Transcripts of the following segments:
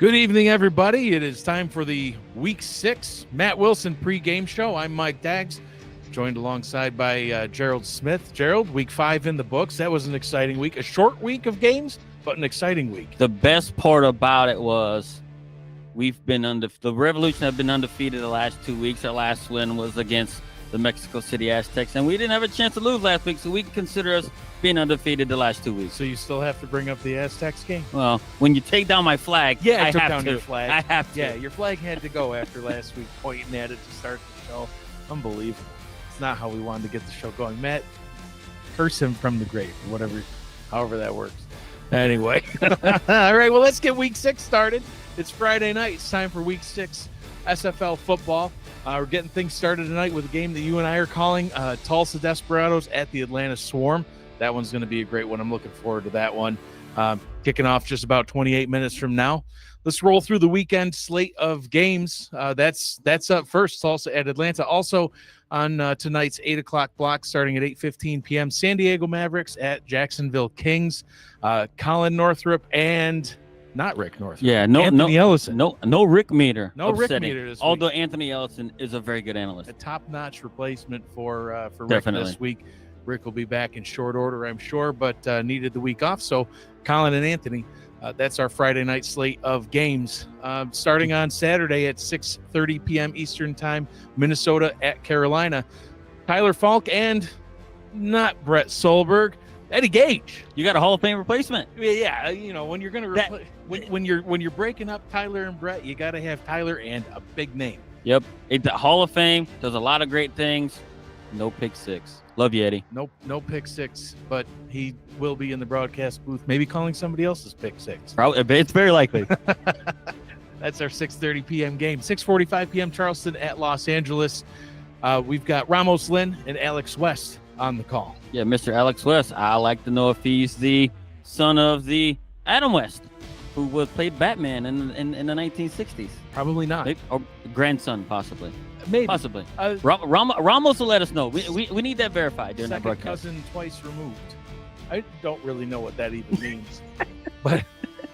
Good evening, everybody. It is time for the Week 6 Matt Wilson pregame show. I'm Mike Daggs, joined alongside by Gerald Smith. Gerald, Week 5 in the books. That was an exciting week. A short week of games, but an exciting week. The best part about it was the Revolution have been undefeated the last 2 weeks. Our last win was against the Mexico City Aztecs, and we didn't have a chance to lose last week, so we can consider us being undefeated the last 2 weeks. So you still have to bring up the Aztecs game? Well, when you take down my flag, I took have down to. your flag. I have to. Yeah, your flag had to go after last week, pointing at it to start the show. Unbelievable. It's not how we wanted to get the show going. Matt, curse him from the grave, however that works. Anyway. All right, well, let's get Week 6 started. It's Friday night. It's time for Week 6 SFL football. We're getting things started tonight with a game that you and I are calling Tulsa Desperados at the Atlanta Swarm. That one's going to be a great one. I'm looking forward to that one. Kicking off just about 28 minutes from now. Let's roll through the weekend slate of games. That's up first, Tulsa at Atlanta. Also on tonight's 8 o'clock block starting at 8:15 p.m., San Diego Mavericks at Jacksonville Kings. Colin Northrup and not Rick Northrup. Yeah, Anthony Ellison. No Rick Meter. No Rick Meter this week. Although Anthony Ellison is a very good analyst. A top-notch replacement for Rick Definitely. This week. Rick will be back in short order, I'm sure, but needed the week off. So Colin and Anthony, that's our Friday night slate of games. Starting on Saturday at 6:30 p.m. Eastern Time, Minnesota at Carolina. Tyler Falk and not Brett Solberg, Eddie Gage. You got a Hall of Fame replacement. Yeah, when you're going to when you're breaking up Tyler and Brett, you got to have Tyler and a big name. Yep, the Hall of Fame does a lot of great things. No pick six. Love you, Eddie. No pick six, but he will be in the broadcast booth, maybe calling somebody else's pick six. Probably, it's very likely. That's our 6:30 p.m. game. 6:45 p.m. Charleston at Los Angeles. We've got Ramos Lynn and Alex West on the call. Yeah, Mr. Alex West. I like to know if he's the son of the Adam West, who played Batman in the 1960s. Probably not. Maybe, or grandson, possibly. Maybe. Possibly. Ramos will let us know. We need that verified during that Second broadcast. cousin twice removed. I don't really know what that even means, but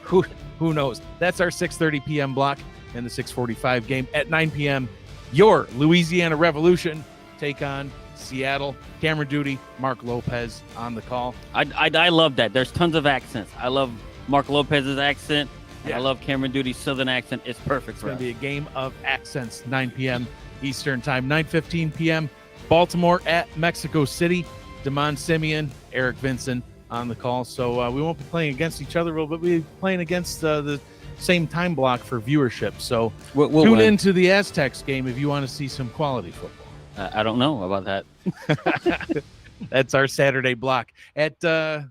who knows? That's our 6:30 p.m. block and the 6:45 game at 9 p.m. Your Louisiana Revolution take on Seattle. Cameron Duty, Mark Lopez on the call. I love that. There's tons of accents. I love Mark Lopez's accent. Yeah. I love Cameron Duty's Southern accent. It's perfect It's for going us. to be a game of accents. 9 p.m. Eastern Time. 9:15 p.m. Baltimore at Mexico City. Damon Simeon, Eric Vincent on the call. So we won't be playing against each other, but we'll be playing against the same time block for viewership. So We'll tune win. into the Aztecs game if you want to see some quality football. I don't know about that. That's our Saturday block. At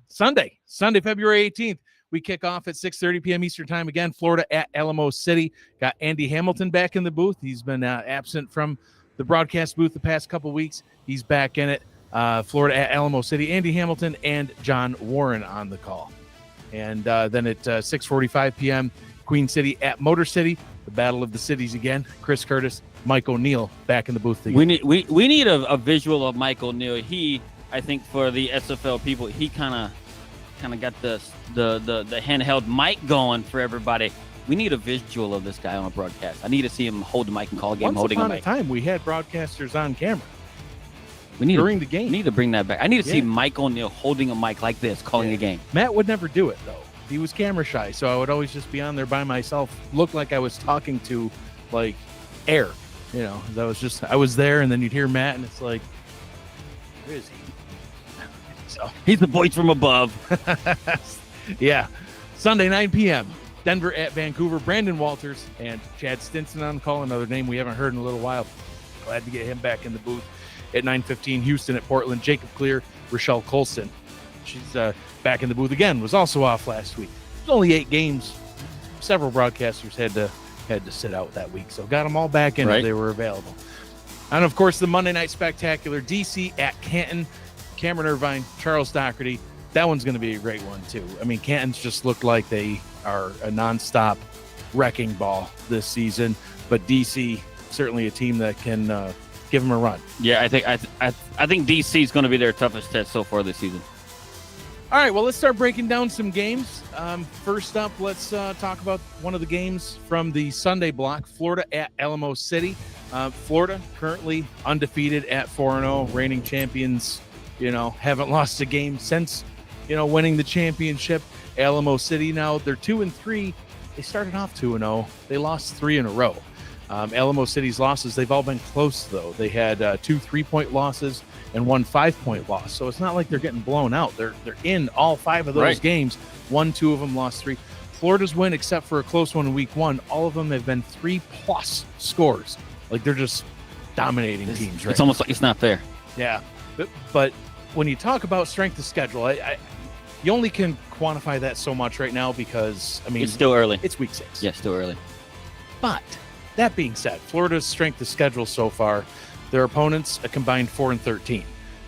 Sunday, February 18th, we kick off at 6:30 p.m. Eastern Time again. Florida at Alamo City. Got Andy Hamilton back in the booth. He's been absent from the broadcast booth the past couple weeks. He's back in it. Florida at Alamo City. Andy Hamilton and John Warren on the call. And then at 6:45 p.m., Queen City at Motor City. The Battle of the Cities again. Chris Curtis, Mike O'Neill back in the booth again. We need a visual of Mike O'Neill. I think for the SFL people, he kind of got the handheld mic going for everybody. We need a visual of this guy on a broadcast. I need to see him hold the mic and call a game holding a mic. Once upon a time, we had broadcasters on camera during the game. We need to bring that back. I need to see Mike O'Neill holding a mic like this, calling a game. Matt would never do it, though. He was camera shy, so I would always just be on there by myself, look like I was talking to, like, air. I was there, and then you'd hear Matt, and it's like, where is he? So He's the voice from above. yeah. Sunday, 9 p.m., Denver at Vancouver. Brandon Walters and Chad Stinson on call, another name we haven't heard in a little while. Glad to get him back in the booth. At 9:15, Houston at Portland. Jacob Clear, Rochelle Colson. She's back in the booth again. Was also off last week. There's only 8 games. Several broadcasters had to sit out that week, so got them all back in if they were available. And of course, the Monday Night Spectacular, DC at Canton. Cameron Irvine, Charles Doherty. That one's going to be a great one too. I mean, Canton's just looked like they are a nonstop wrecking ball this season, but DC certainly a team that can give them a run. Yeah, I think DC is going to be their toughest test so far this season. All right, well, let's start breaking down some games. First up, let's talk about one of the games from the Sunday block, Florida at Alamo City. Florida currently undefeated at 4-0, reigning champions, haven't lost a game since, winning the championship. Alamo City now, they're 2-3. They started off 2-0. They lost 3 in a row. Alamo City's losses, they've all been close, though. They had 2 3-point losses and 1 5-point loss. So it's not like they're getting blown out. They're in all 5 of those games. 1, 2 of them lost 3. Florida's win, except for a close one in week 1, all of them have been 3+ scores. Like, they're just dominating teams right It's almost like it's not fair. Yeah. But when you talk about strength of schedule, you only can quantify that so much right now because, it's still early. It's week 6. Yeah, still early. But that being said, Florida's strength of schedule so far, their opponents a combined 4-13.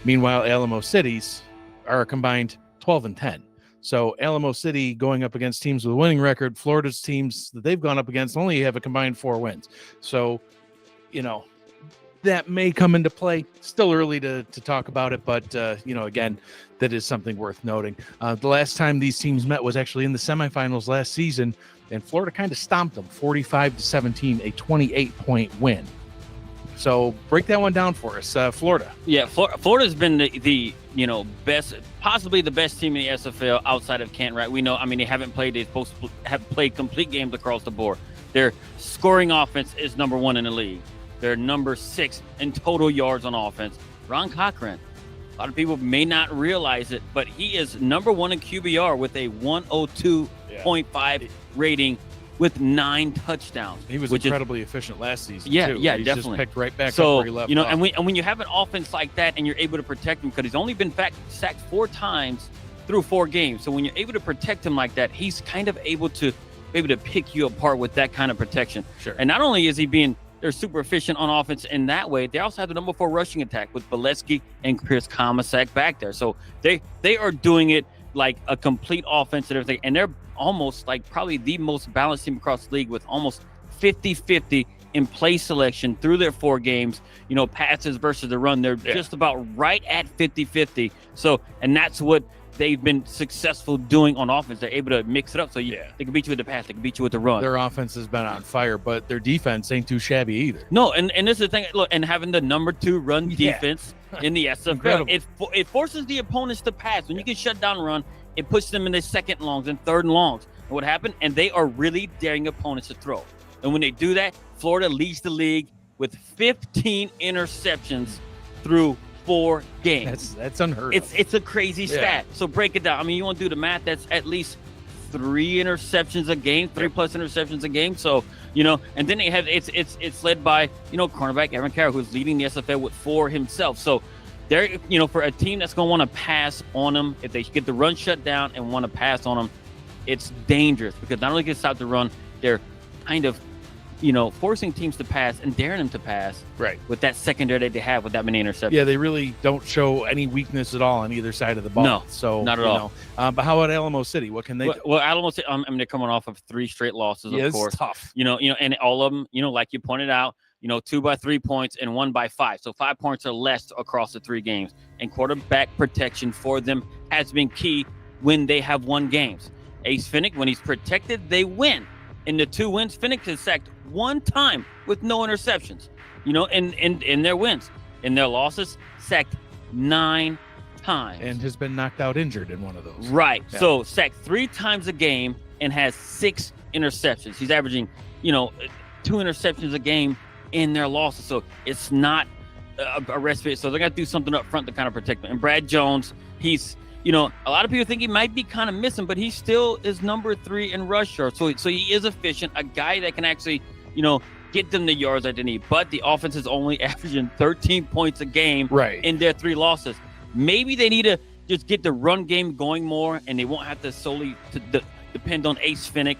Meanwhile, Alamo City's are a combined 12-10. So Alamo City going up against teams with a winning record, Florida's teams that they've gone up against only have a combined 4 wins. So, that may come into play. Still early to talk about it, but again, that is something worth noting. The last time these teams met was actually in the semifinals last season, and Florida kind of stomped them 45-17, a 28-point win. So break that one down for us, Florida. Yeah, Florida's been the best, possibly the best team in the SFL outside of Kent, right? We know, they haven't played. They're supposed to have played complete games across the board. Their scoring offense is number 1 in the league. They're number 6 in total yards on offense. Ron Cochran, a lot of people may not realize it, but he is number 1 in QBR with a 102.5 rating with 9 touchdowns. He was incredibly efficient last season, too. Yeah, He's definitely. Just picked right back so, up where he left off. And when you have an offense like that and you're able to protect him, because he's only been sacked 4 times through 4 games. So when you're able to protect him like that, he's kind of able to pick you apart with that kind of protection. Sure. And not only is he they're super efficient on offense in that way, they also have the number 4 rushing attack with Bolesky and Chris Komasak back there. So they are doing it like a complete offense and everything. And they're almost like probably the most balanced team across the league with almost 50-50 in play selection through their 4 games. Passes versus the run, they're just about right at 50-50. So, and that's what they've been successful doing on offense. They're able to mix it up. So they can beat you with the pass. They can beat you with the run. Their offense has been on fire, but their defense ain't too shabby either. No, and this is the thing. Look, and having the number 2 run defense in the SFL, it forces the opponents to pass. When you can shut down run, it puts them in their 2nd and longs and 3rd and longs. And what happened? And they are really daring opponents to throw. And when they do that, Florida leads the league with 15 interceptions through 4 games. That's unheard of. It's a crazy stat. So break it down. You want to do the math? That's at least 3 interceptions a game, 3+ interceptions a game. So and then they have it's led by cornerback Evan Carroll, who's leading the SFL with 4 himself. So they're for a team that's going to want to pass on them, if they get the run shut down and want to pass on them, it's dangerous because not only can it stop the run, they're kind of forcing teams to pass and daring them to pass with that secondary that they have with that many interceptions. Yeah, they really don't show any weakness at all on either side of the ball. No, so not at all. But how about Alamo City? What can they do? Well, Alamo City, they're coming off of 3 straight losses, of course. It's tough. And all of them, like you pointed out, 2 by 3 points and 1 by 5. So 5 points or less across the 3 games. And quarterback protection for them has been key when they have won games. Ace Finnick, when he's protected, they win. In the 2 wins, Finnick has sacked 1 time with no interceptions, in their wins. In their losses, sacked 9 times. And has been knocked out injured in one of those. Right. Yeah. So sacked 3 times a game and has 6 interceptions. He's averaging, 2 interceptions a game in their losses. So it's not a recipe. So they're going to do something up front to kind of protect them. And Brad Jones, he's, a lot of people think he might be kind of missing, but he still is number 3 in rush yards. So he is efficient, a guy that can actually, get them the yards that they need. But the offense is only averaging 13 points a game in their 3 losses. Maybe they need to just get the run game going more, and they won't have to solely depend on Ace Finnick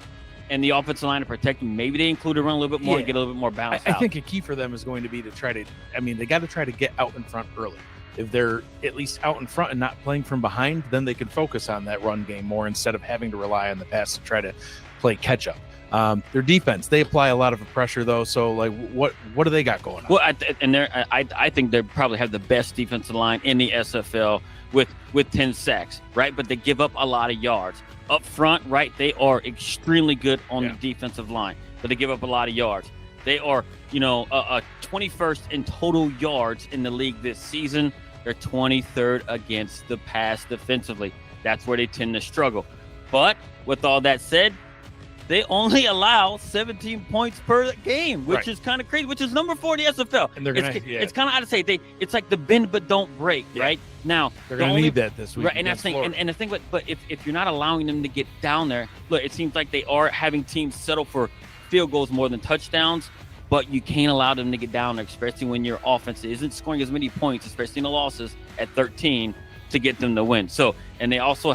and the offensive line to protect them. Maybe they include a run a little bit more and get a little bit more balance out. I think a key for them is going to be to try to, they got to try to get out in front early. If they're at least out in front and not playing from behind, then they can focus on that run game more instead of having to rely on the pass to try to play catch up. Their defense, they apply a lot of pressure though. So like, what do they got going on? Well, I think they probably have the best defensive line in the SFL with 10 sacks, right? But they give up a lot of yards up front, right? They are extremely good on the defensive line, but they give up a lot of yards. They are, 21st in total yards in the league this season. They're 23rd against the pass defensively. That's where they tend to struggle. But with all that said, they only allow 17 points per game, which is kind of crazy, which is number 4 in the SFL. And they're gonna, it's kind of how to say it's like the bend but don't break, right? Now they're going to need that this week. Right, and that's thing. And the thing, but if you're not allowing them to get down there, look, it seems like they are having teams settle for field goals more than touchdowns, but you can't allow them to get down there, especially when your offense isn't scoring as many points, especially in the losses at 13, to get them to win. So, and they also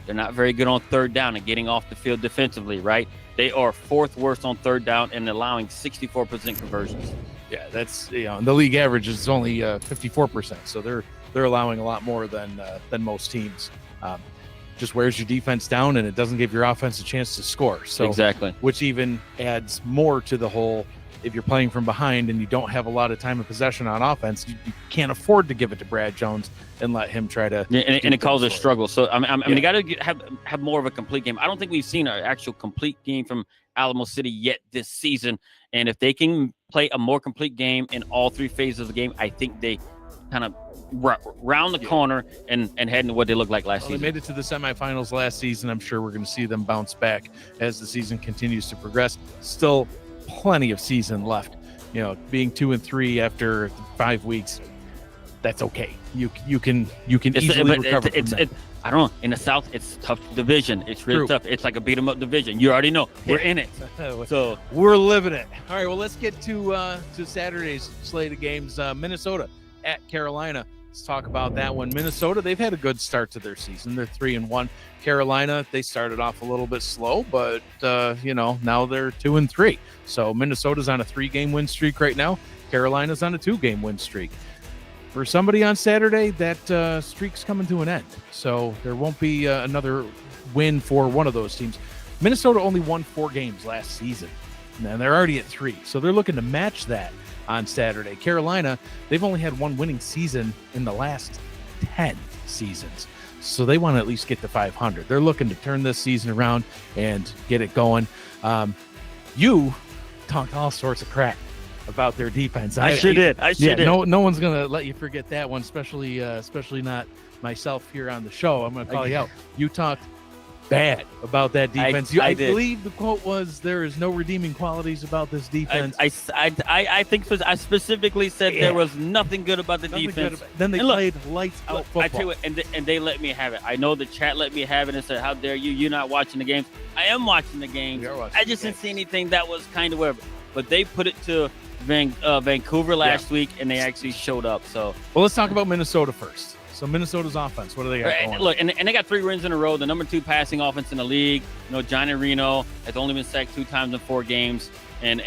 they're not very good on third down and getting off the field defensively, right? They are 4th worst on third down and allowing 64% conversions. Yeah, that's and the league average is only 54%, so they're allowing a lot more than most teams. Just wears your defense down, and it doesn't give your offense a chance to score. So exactly, which even adds more to the whole. If you're playing from behind and you don't have a lot of time of possession on offense, you can't afford to give it to Brad Jones and let him try to. Yeah, and it causes a struggle. So I mean, they got to have more of a complete game. I don't think we've seen an actual complete game from Alamo City yet this season. And if they can play a more complete game in all 3 phases of the game, I think they kind of round the corner and head into what they looked like last season. They made it to the semifinals last season. I'm sure we're going to see them bounce back as the season continues to progress. Still plenty of season left. Being 2-3 after 5 weeks, that's okay. You can easily recover from that. I don't know. In the South, it's a tough division. It's really tough. It's like a beat 'em up division. You already know we're in it, so we're living it. All right. Well, let's get to Saturday's slate of games. Minnesota at Carolina. Let's talk about that one. Minnesota, they've had a good start to their season. They're 3-1. Carolina, they started off a little bit slow, but now they're 2-3. So Minnesota's on a 3-game win streak right now. Carolina's on a 2-game win streak. For somebody on Saturday, that streak's coming to an end. So there won't be another win for one of those teams. Minnesota only won 4 games last season, and they're already at 3. So they're looking to match that on Saturday. Carolina, they've only had 1 winning season in the last 10 seasons. So they want to at least get to 500. They're looking to turn this season around and get it going. You talked all sorts of crap about their defense. I sure did. No one's going to let you forget that one, especially not myself here on the show. I'm going to call you out. You talked bad about that defense. I believe the quote was, "There is no redeeming qualities about this defense." I think so. I specifically said there was nothing good about the defense. Then they played lights out football. I tell you what, and they let me have it. I know the chat let me have it and said, "How dare you? You're not watching the games." I am watching the games. I just didn't see anything that was kind of whatever. But they put it to Vancouver last week, and they actually showed up. So, well, let's talk about Minnesota first. So Minnesota's offense, what do they got going? Look, and they got 3 wins in a row. The number 2 passing offense in the league. Johnny Reno has only been sacked 2 times in 4 games, and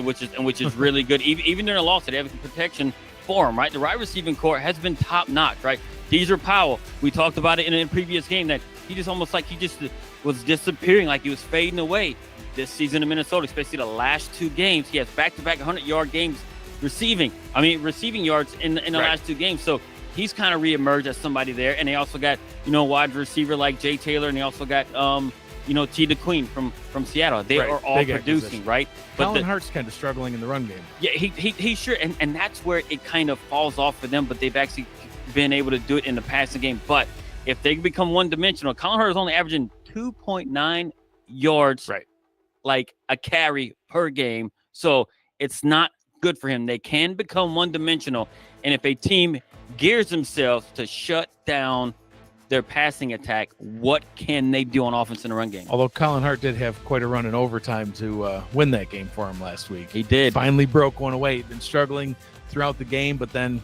which is really good. Even during a loss, they have protection for him, right? The wide receiving core has been top notch, right? Deezer Powell, we talked about it in a previous game that he just almost like he just was disappearing, like he was fading away this season in Minnesota, especially the last 2 games. He has back-to-back 100-yard games receiving yards in the last 2 games. So he's kind of reemerged as somebody there. And they also got, wide receiver like Jay Taylor, and they also got, T. DeQueen from Seattle. They are all producing, right? But Colin Hart's kind of struggling in the run game. Yeah, he sure. And that's where it kind of falls off for them, but they've actually been able to do it in the passing game. But if they become one-dimensional, Colin Hart is only averaging 2.9 yards, like a carry per game. So it's not good for him. They can become one-dimensional. And if a team gears themselves to shut down their passing attack, what can they do on offense in the run game? Although Colin Hart did have quite a run in overtime to win that game for him last week. He did. Finally broke one away. He'd been struggling throughout the game, but then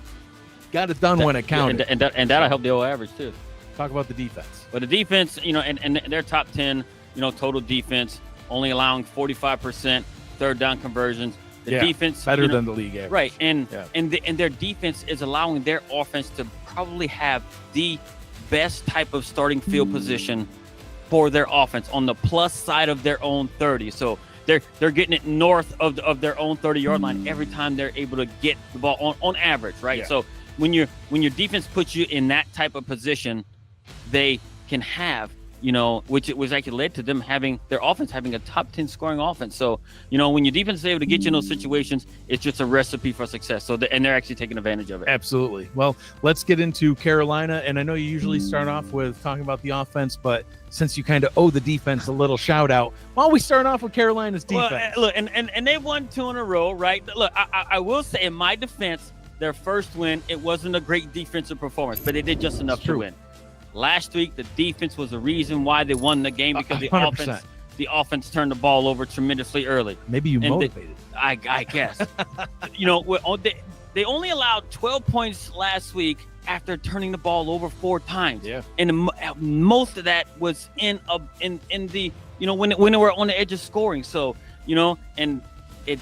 got it done when it counted. And that'll help the old average too. Talk about the defense. But the defense, and their top 10, total defense, only allowing 45% third down conversions. The defense better than the league average. Right. And their defense is allowing their offense to probably have the best type of starting field position for their offense on the plus side of their own 30. So they're getting it north of their own 30-yard line every time they're able to get the ball on average, right? Yeah. So when your defense puts you in that type of position, they can have, which it was actually led to them their offense having a top 10 scoring offense. So, when your defense is able to get you in those situations, it's just a recipe for success. So, and they're actually taking advantage of it. Absolutely. Well, let's get into Carolina. And I know you usually start off with talking about the offense, but since you kind of owe the defense a little shout out, why don't we start off with Carolina's defense? Well, look, and they won 2 in a row, right? Look, I will say in my defense, their first win, it wasn't a great defensive performance, but they did just enough to win. Last week, the defense was the reason why they won the game, because the offense turned the ball over tremendously early. Maybe you motivated. I guess. They only allowed 12 points last week after turning the ball over 4 times. Yeah. And most of that was in the when they were on the edge of scoring. So and and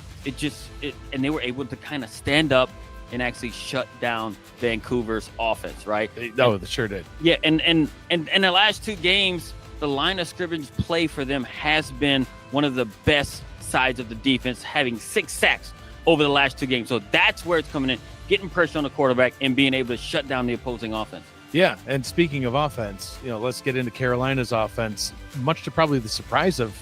they were able to kind of stand up and actually shut down Vancouver's offense, right? They sure did. Yeah, and the last 2 games, the line of scrimmage play for them has been one of the best sides of the defense, having 6 sacks over the last 2 games. So that's where it's coming in, getting pressure on the quarterback and being able to shut down the opposing offense. Yeah, and speaking of offense, let's get into Carolina's offense, much to probably the surprise of,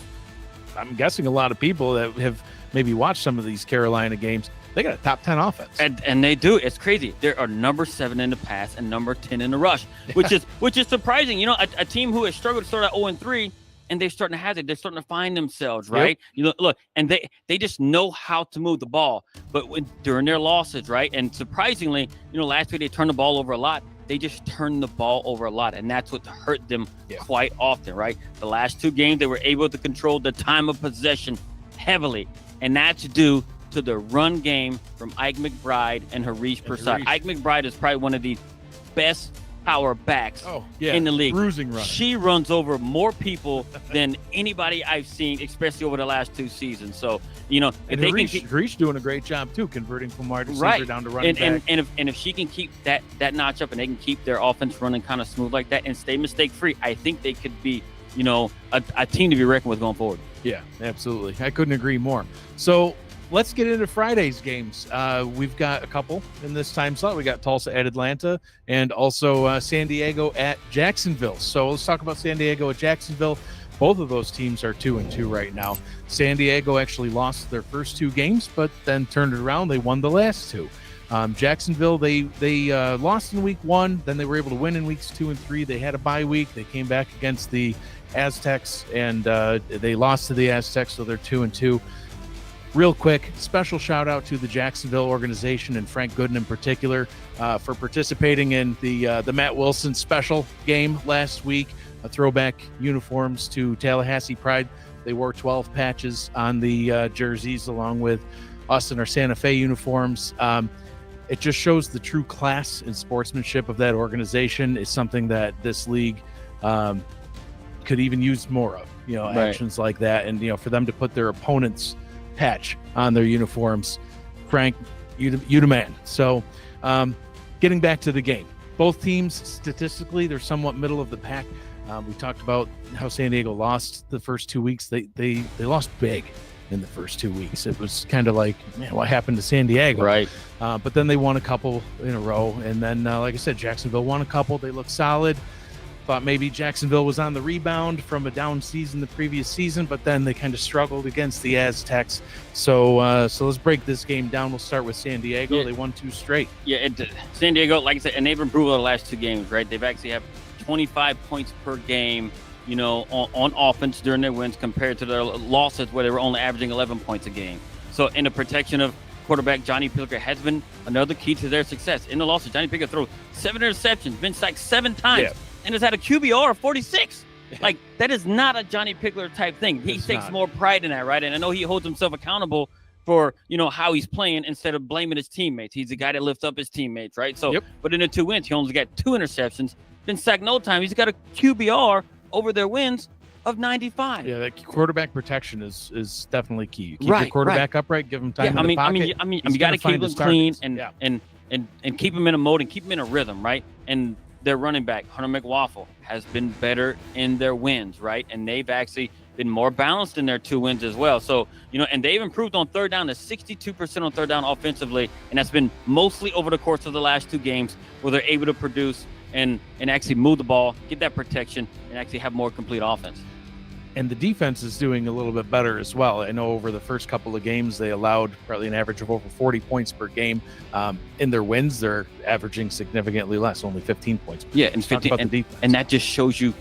I'm guessing, a lot of people that have maybe watched some of these Carolina games. They got a top 10 offense. And they do. It's crazy. They are number 7 in the pass and number 10 in the rush, which is surprising. A team who has struggled to start at 0-3, and they're starting to have it. They're starting to find themselves, right? Yep. Look, and they just know how to move the ball. But during their losses, right? And surprisingly, last week they turned the ball over a lot. They just turned the ball over a lot, and that's what hurt them quite often, right? The last 2 games, they were able to control the time of possession heavily, and that's due to the run game from Ike McBride and Harish Prasad. Ike McBride is probably one of the best power backs in the league. Bruising run. She runs over more people than anybody I've seen, especially over the last 2 seasons. So, and Harish doing a great job too, converting from wide receiver down to running back. And if she can keep that notch up, and they can keep their offense running kind of smooth like that and stay mistake free, I think they could be, a team to be reckoned with going forward. Yeah, absolutely. I couldn't agree more. So let's get into Friday's games. We've got a couple in this time slot. We got Tulsa at Atlanta, and also San Diego at Jacksonville. So let's talk about San Diego at Jacksonville. Both of those teams are 2-2 right now. San Diego actually lost their first 2 games, but then turned it around. They won the last 2. Jacksonville, they lost in week 1. Then they were able to win in weeks 2 and 3. They had a bye week. They came back against the Aztecs, and they lost to the Aztecs, so they're 2-2. Real quick, special shout out to the Jacksonville organization and Frank Gooden in particular for participating in the Matt Wilson special game last week. Throwback uniforms to Tallahassee Pride. They wore 12 patches on the jerseys along with us in our Santa Fe uniforms. It just shows the true class and sportsmanship of that organization. Is something that this league could even use more of. Actions like that, and for them to put their opponents' patch on their uniforms. Frank, you the man. So getting back to the game, both teams statistically they're somewhat middle of the pack. We talked about how San Diego lost the first 2 weeks. They lost big in the first 2 weeks. It was kind of like, man, what happened to San Diego? Right. But then they won a couple in a row, and then like I said, Jacksonville won a couple. They looked solid. Thought maybe Jacksonville was on the rebound from a down season the previous season, but then they kind of struggled against the Aztecs. So let's break this game down. We'll start with San Diego. They won 2 straight. Yeah, San Diego, like I said, and they've improved over the last 2 games, right? They've actually have 25 points per game, on offense during their wins compared to their losses where they were only averaging 11 points a game. So in the protection of quarterback Johnny Pickler has been another key to their success. In the losses, Johnny Pickler threw 7 interceptions, been sacked 7 times. And has had a QBR of 46. Like, that is not a Johnny Pickler type thing. He takes more pride in that, right? And I know he holds himself accountable for, how he's playing instead of blaming his teammates. He's the guy that lifts up his teammates, right? So, but in the 2 wins, he only got 2 interceptions. Been sacked no time. He's got a QBR over their wins of 95. Yeah, that quarterback protection is definitely key. You keep your quarterback upright, give him time in the pocket. I mean, you got to keep him clean and keep him in a mode and keep him in a rhythm, right? And their running back, Hunter McWaffle, has been better in their wins, right? And they've actually been more balanced in their 2 wins as well. So, and they've improved on third down to 62% on third down offensively. And that's been mostly over the course of the last 2 games where they're able to produce and actually move the ball, get that protection, and actually have more complete offense. And the defense is doing a little bit better as well. I know over the first couple of games, they allowed probably an average of over 40 points per game. In their wins, they're averaging significantly less, only 15 points per game. And 15, and that just shows you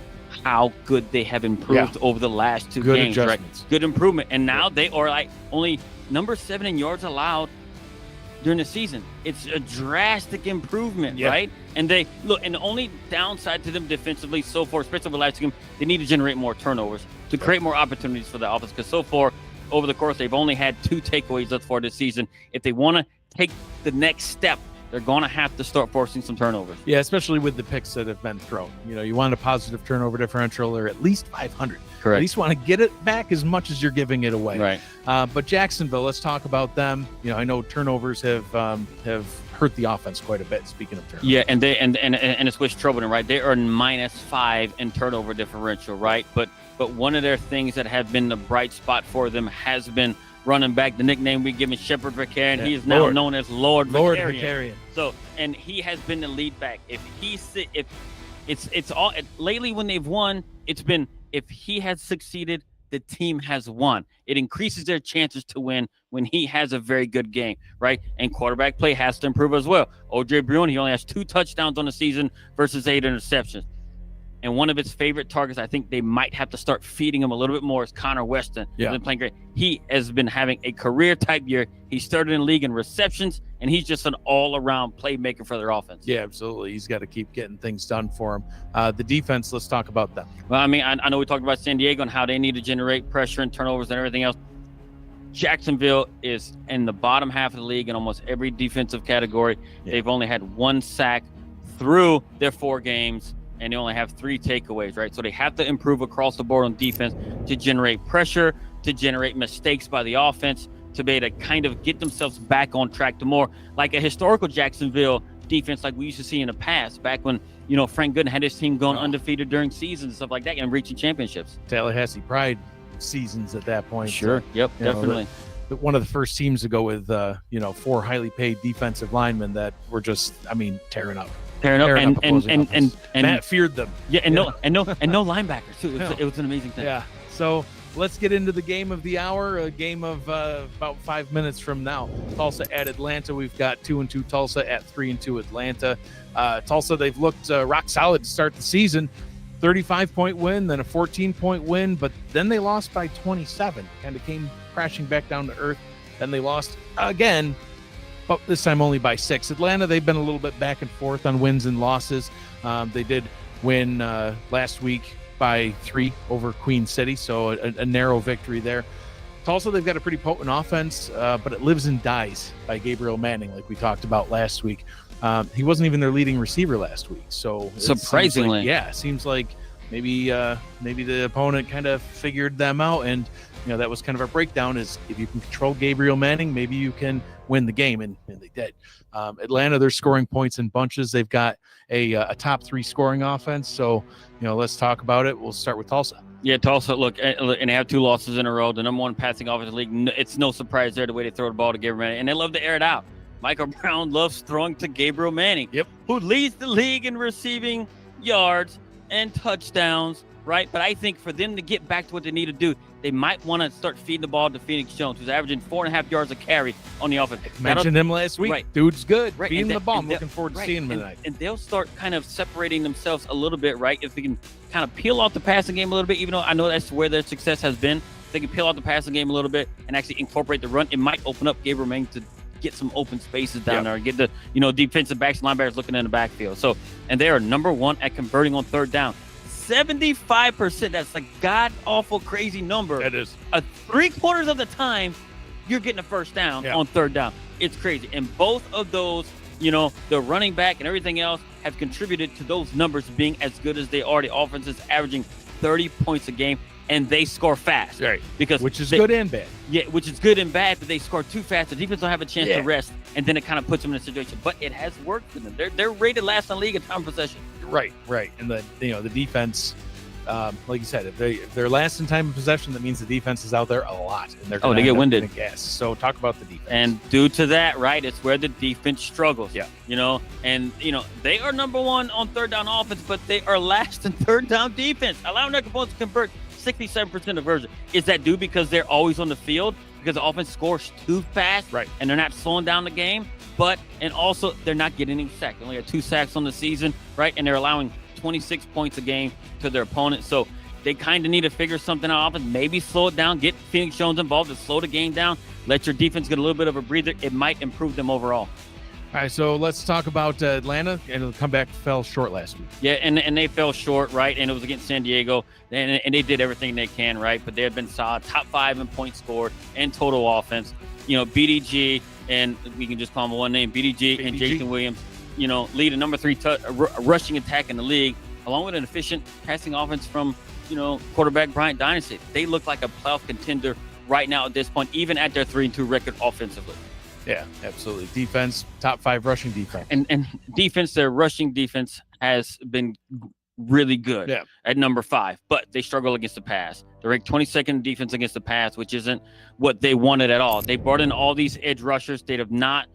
how good they have improved over the last 2 good games, adjustments. Right? Good improvement. And now they are like only number 7 in yards allowed during the season. It's a drastic improvement, right? And they look, and the only downside to them defensively so far, especially over the last game, they need to generate more turnovers to create more opportunities for the offense. Because so far, over the course, they've only had 2 takeaways thus far this season. If they want to take the next step, they're going to have to start forcing some turnovers. Yeah, especially with the picks that have been thrown. You want a positive turnover differential or at least 500. Correct. At least want to get it back as much as you're giving it away. Right. But Jacksonville, let's talk about them. I know turnovers have hurt the offense quite a bit. Speaking of turnovers. Yeah, and it's what's troubling, right? They are -5 in turnover differential, right? But one of their things that have been the bright spot for them has been running back. The nickname we give him, Shepherd Vicarian. He is now known as Lord Vicarian. So, and he has been the lead back. It's all lately when they've won, it's been if he has succeeded, the team has won. It increases their chances to win when he has a very good game, right? And quarterback play has to improve as well. O.J. Bruin, he only has 2 touchdowns on the season versus 8 interceptions. And one of his favorite targets, I think they might have to start feeding him a little bit more, is Connor Weston. He's been playing great. He has been having a career-type year. He started in the league in receptions, and he's just an all-around playmaker for their offense. Yeah, absolutely. He's got to keep getting things done for him. The defense, let's talk about them. Well, I mean, I know we talked about San Diego and how they need to generate pressure and turnovers and everything else. Jacksonville is in the bottom half of the league in almost every defensive category. They've only had 1 sack through their 4 games. And they only have 3 takeaways, right? So they have to improve across the board on defense to generate pressure, to generate mistakes by the offense, to be able to kind of get themselves back on track to more like a historical Jacksonville defense like we used to see in the past, back when, Frank Gooden had his team going undefeated during seasons and stuff like that and reaching championships. Tallahassee Pride seasons at that point. Sure. Yep, definitely. One of the first teams to go with, 4 highly paid defensive linemen that were just, tearing up. And Matt feared them. Yeah, and no linebackers too. It was an amazing thing. Yeah. So let's get into the game of the hour. A game of about 5 minutes from now. Tulsa at Atlanta. We've got 2-2 Tulsa at 3-2 Atlanta. Tulsa, they've looked rock solid to start the season. 35-point win, then a 14-point win, but then they lost by 27. Kind of came crashing back down to earth. Then they lost again, but this time only by 6. Atlanta, they've been a little bit back and forth on wins and losses. They did win last week by 3 over Queen City, so a narrow victory there. Tulsa, they've got a pretty potent offense, but it lives and dies by Gabriel Manning, like we talked about last week. He wasn't even their leading receiver last week, so surprisingly, seems like maybe the opponent kind of figured them out, and that was kind of a breakdown. Is if you can control Gabriel Manning, maybe you can win the game, and they did. Atlanta, they're scoring points in bunches. They've got a top 3 scoring offense, so let's talk about it. We'll start with Tulsa. Yeah, Tulsa, look, and they have 2 losses in a row. The number 1 passing offense in the league. It's no surprise there the way they throw the ball to Gabriel Manning, and they love to air it out. Michael Brown loves throwing to Gabriel Manning, who leads the league in receiving yards and touchdowns, right? But I think for them to get back to what they need to do, they might want to start feeding the ball to Phoenix Jones, who's averaging 4.5 yards a carry on the offense. Mentioned him last week. Right. Dude's good. Right. Feeding the ball. I'm looking forward to seeing him tonight. And they'll start kind of separating themselves a little bit, right? If they can kind of peel off the passing game a little bit, even though I know that's where their success has been. If they can peel off the passing game a little bit and actually incorporate the run, it might open up Gabriel Manning to get some open spaces down there and get the defensive backs and linebackers looking in the backfield. So, and they are number 1 at converting on third down. 75%. That's a god awful crazy number. That is. 3/4 of the time, you're getting a first down on third down. It's crazy. And both of those, the running back and everything else have contributed to those numbers being as good as they are. The offense is averaging 30 points a game, and they score fast. Right. Which is good and bad. Yeah, which is good and bad, but they score too fast. The defense don't have a chance to rest, and then it kind of puts them in a situation. But it has worked for them. They're rated last in the league in time possession. Right. And the defense, like you said, if they're last in time of possession, that means the defense is out there a lot, and they're they get winded. Gas. So talk about the defense. And due to that, right, it's where the defense struggles. Yeah. And they are number one on third down offense, but they are last in third down defense, allowing their opponents to convert 67% conversion. Is that due because they're always on the field because the offense scores too fast, right, and they're not slowing down the game? And also they're not getting any sacks. They only have 2 sacks on the season, right? And they're allowing 26 points a game to their opponent. So they kind of need to figure something out. Maybe slow it down, get Phoenix Jones involved to slow the game down, let your defense get a little bit of a breather. It might improve them overall. All right, so let's talk about Atlanta, and the comeback fell short last week. Yeah, and they fell short, right? And it was against San Diego, and they did everything they can, right? But they have been solid, top 5 in points scored and total offense. BDG, and we can just call him one name, BDG. And Jason Williams, lead a number 3 rushing attack in the league, along with an efficient passing offense from, quarterback Bryant Dynasty. They look like a playoff contender right now at this point, even at their 3-2 record offensively. Yeah, absolutely. Defense, top 5 rushing defense. And defense, their rushing defense has been really good at number 5, but they struggle against the pass. They're ranked 22nd in defense against the pass, which isn't what they wanted at all. They brought in all these edge rushers. They have not,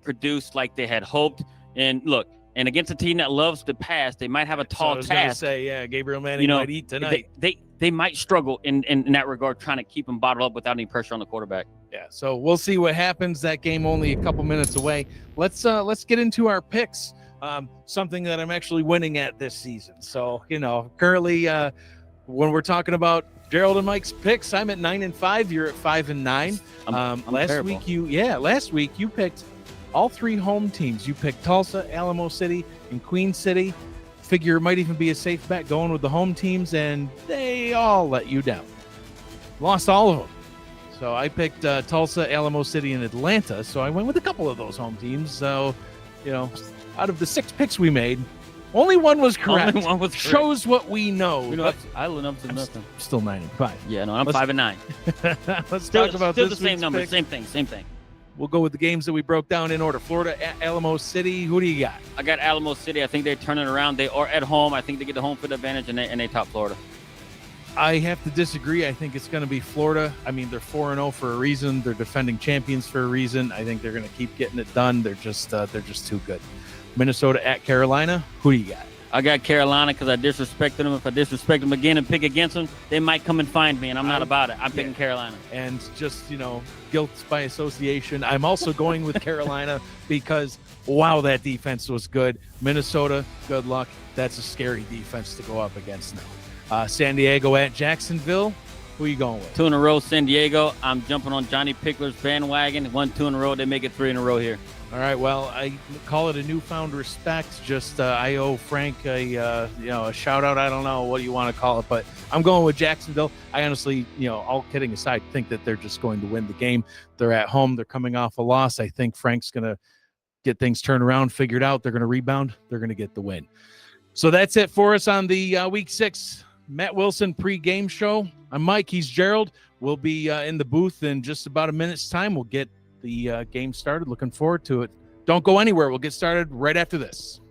produced like they had hoped. And look, and against a team that loves to pass, they might have a tall task. Gabriel Manning might eat tonight. They might struggle in that regard, trying to keep them bottled up without any pressure on the quarterback. Yeah, so we'll see what happens. That game only a couple minutes away. Let's get into our picks. Something that I'm actually winning at this season. So currently, when we're talking about Gerald and Mike's picks, I'm at 9-5. You're at 5-9. I'm last terrible. week you picked all 3 home teams. You picked Tulsa, Alamo City, and Queen City. Figure it might even be a safe bet going with the home teams, and they all let you down. Lost all of them. So I picked Tulsa, Alamo City, and Atlanta. So I went with a couple of those home teams. So, out of the 6 picks we made, only one was correct. Only one was correct. Shows what we know. I went up to nothing. Still 9-5. Yeah, no, I'm 5-9. Let's talk about still this the same number. pick. Same thing. We'll go with the games that we broke down in order. Florida at Alamo City. Who do you got? I got Alamo City. I think they're turning around. They are at home. I think they get the home field advantage, and they top Florida. I have to disagree. I think it's going to be Florida. I mean, they're 4-0 for a reason. They're defending champions for a reason. I think they're going to keep getting it done. They're just too good. Minnesota at Carolina. Who do you got? I got Carolina because I disrespected them. If I disrespect them again and pick against them, they might come and find me, and I'm not about it. I'm picking Carolina. And just, guilt by association. I'm also going with Carolina because, wow, that defense was good. Minnesota, good luck. That's a scary defense to go up against now. San Diego at Jacksonville. Who are you going with? 2 in a row, San Diego. I'm jumping on Johnny Pickler's bandwagon. 1-2 in a row. They make it 3 in a row here. All right, well, I call it a newfound respect. Just I owe Frank a shout out. I don't know what you want to call it, but I'm going with Jacksonville. I honestly, all kidding aside, think that they're just going to win the game. They're at home. They're coming off a loss. I think Frank's going to get things turned around, figured out. They're going to rebound. They're going to get the win. So that's it for us on the Week 6 Matt Wilson pre-game show. I'm Mike. He's Gerald. We'll be in the booth in just about a minute's time. We'll get the game started. Looking forward to it. Don't go anywhere. We'll get started right after this.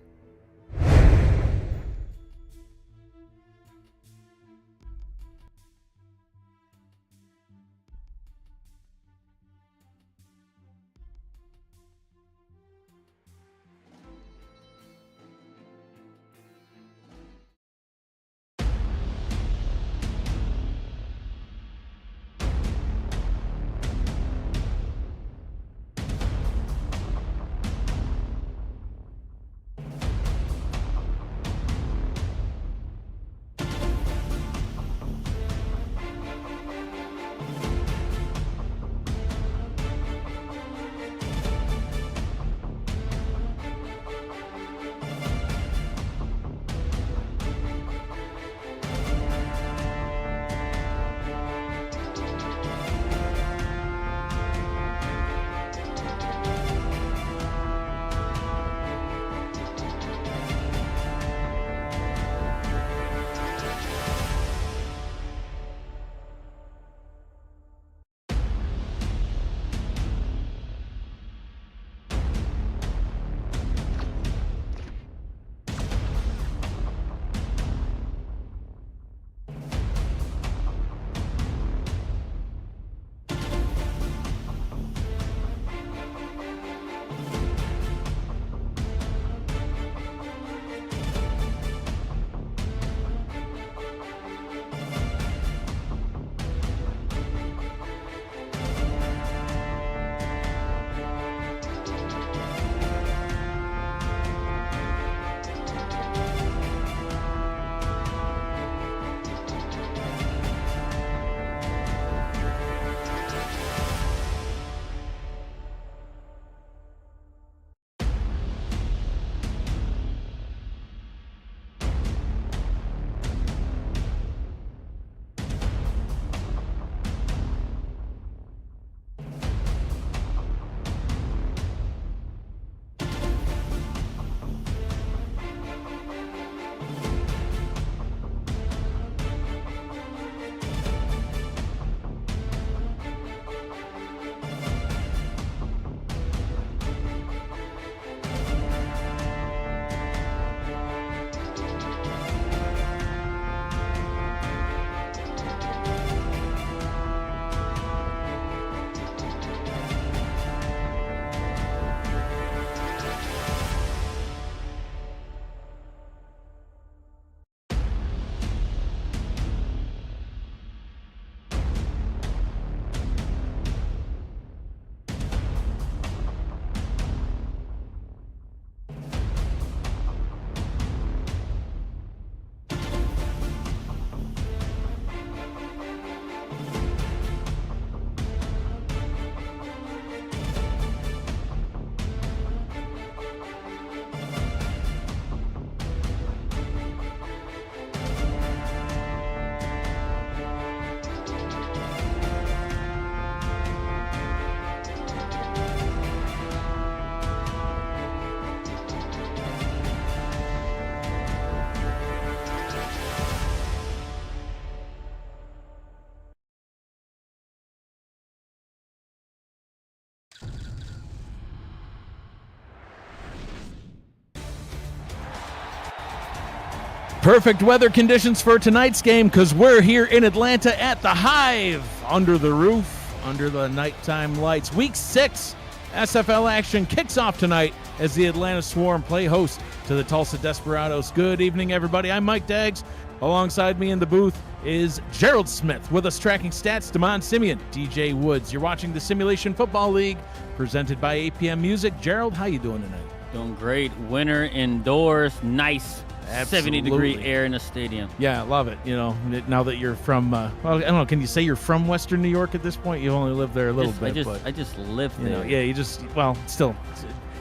Perfect weather conditions for tonight's game because we're here in Atlanta at the Hive, under the roof, under the nighttime lights. Week 6 SFL action kicks off tonight as the Atlanta Swarm play host to the Tulsa Desperados. Good evening, everybody. I'm Mike Daggs. Alongside me in the booth is Gerald Smith. With us tracking stats, Damon Simeon, DJ Woods. You're watching the Simulation Football League presented by APM Music. Gerald, how you doing tonight? Doing great. Winter indoors. Nice. Absolutely. 70-degree air in the stadium. Yeah, I love it. You know, now that you're from, well, I don't know, can you say you're from Western New York at this point? You only lived there a little bit. I just live there. Know, yeah, you just, well, still,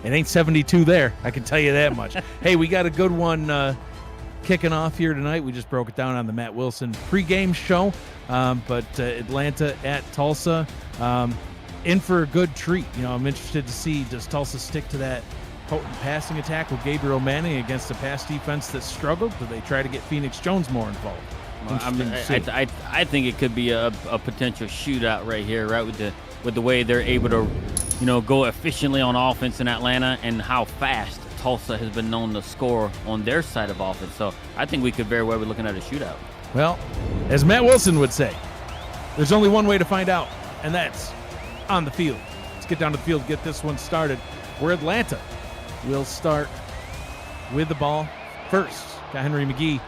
it ain't 72 there. I can tell you that much. Hey, we got a good one kicking off here tonight. We just broke it down on the Matt Wilson pregame show. But Atlanta at Tulsa, in for a good treat. You know, I'm interested to see, does Tulsa stick to that potent passing attack with Gabriel Manning against a pass defense that struggled? Do they try to get Phoenix Jones more involved? Well, I think it could be a potential shootout right here, right, with the way they're able to, you know, go efficiently on offense in Atlanta and how fast Tulsa has been known to score on their side of offense. So I think we could very well be looking at a shootout. Well, as Matt Wilson would say, there's only one way to find out, and that's on the field. Let's get down to the field, get this one started. We're Atlanta. We'll start with the ball first. Got Henry McGee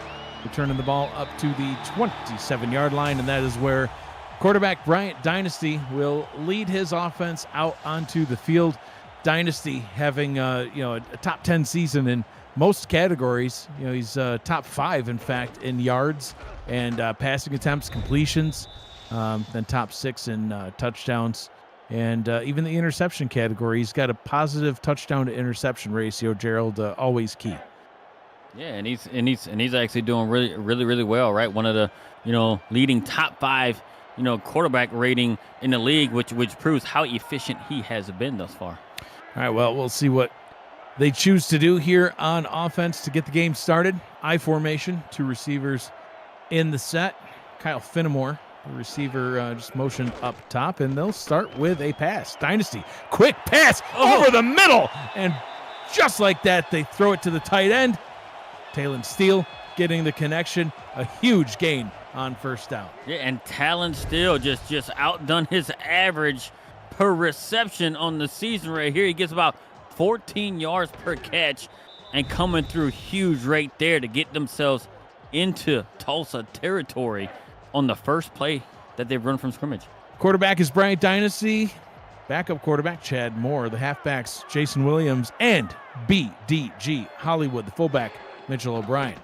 returning the ball up to the 27-yard line, and that is where quarterback Bryant Dynasty will lead his offense out onto the field. Dynasty having a top 10 season in most categories. You know, he's top 5, in fact, in yards and passing attempts, completions, then top 6 in touchdowns. And even the interception category, he's got a positive touchdown to interception ratio. Gerald, always key. Yeah, and he's actually doing really well, right? One of the leading top 5 quarterback rating in the league, which proves how efficient he has been thus far. All right, well, we'll see what they choose to do here on offense to get the game started. I formation, 2 receivers in the set. Kyle Finnemore, the receiver, just motioned up top, and they'll start with a pass. Dynasty, quick pass over the middle, and just like that, they throw it to the tight end. Talon Steele getting the connection, a huge gain on first down. Yeah, and Talon Steele just outdone his average per reception on the season right here. He gets about 14 yards per catch, and coming through huge right there to get themselves into Tulsa territory on the first play that they've run from scrimmage. Quarterback is Bryant Dynasty. Backup quarterback, Chad Moore. The halfbacks, Jason Williams, and BDG Hollywood, the fullback, Mitchell O'Brien.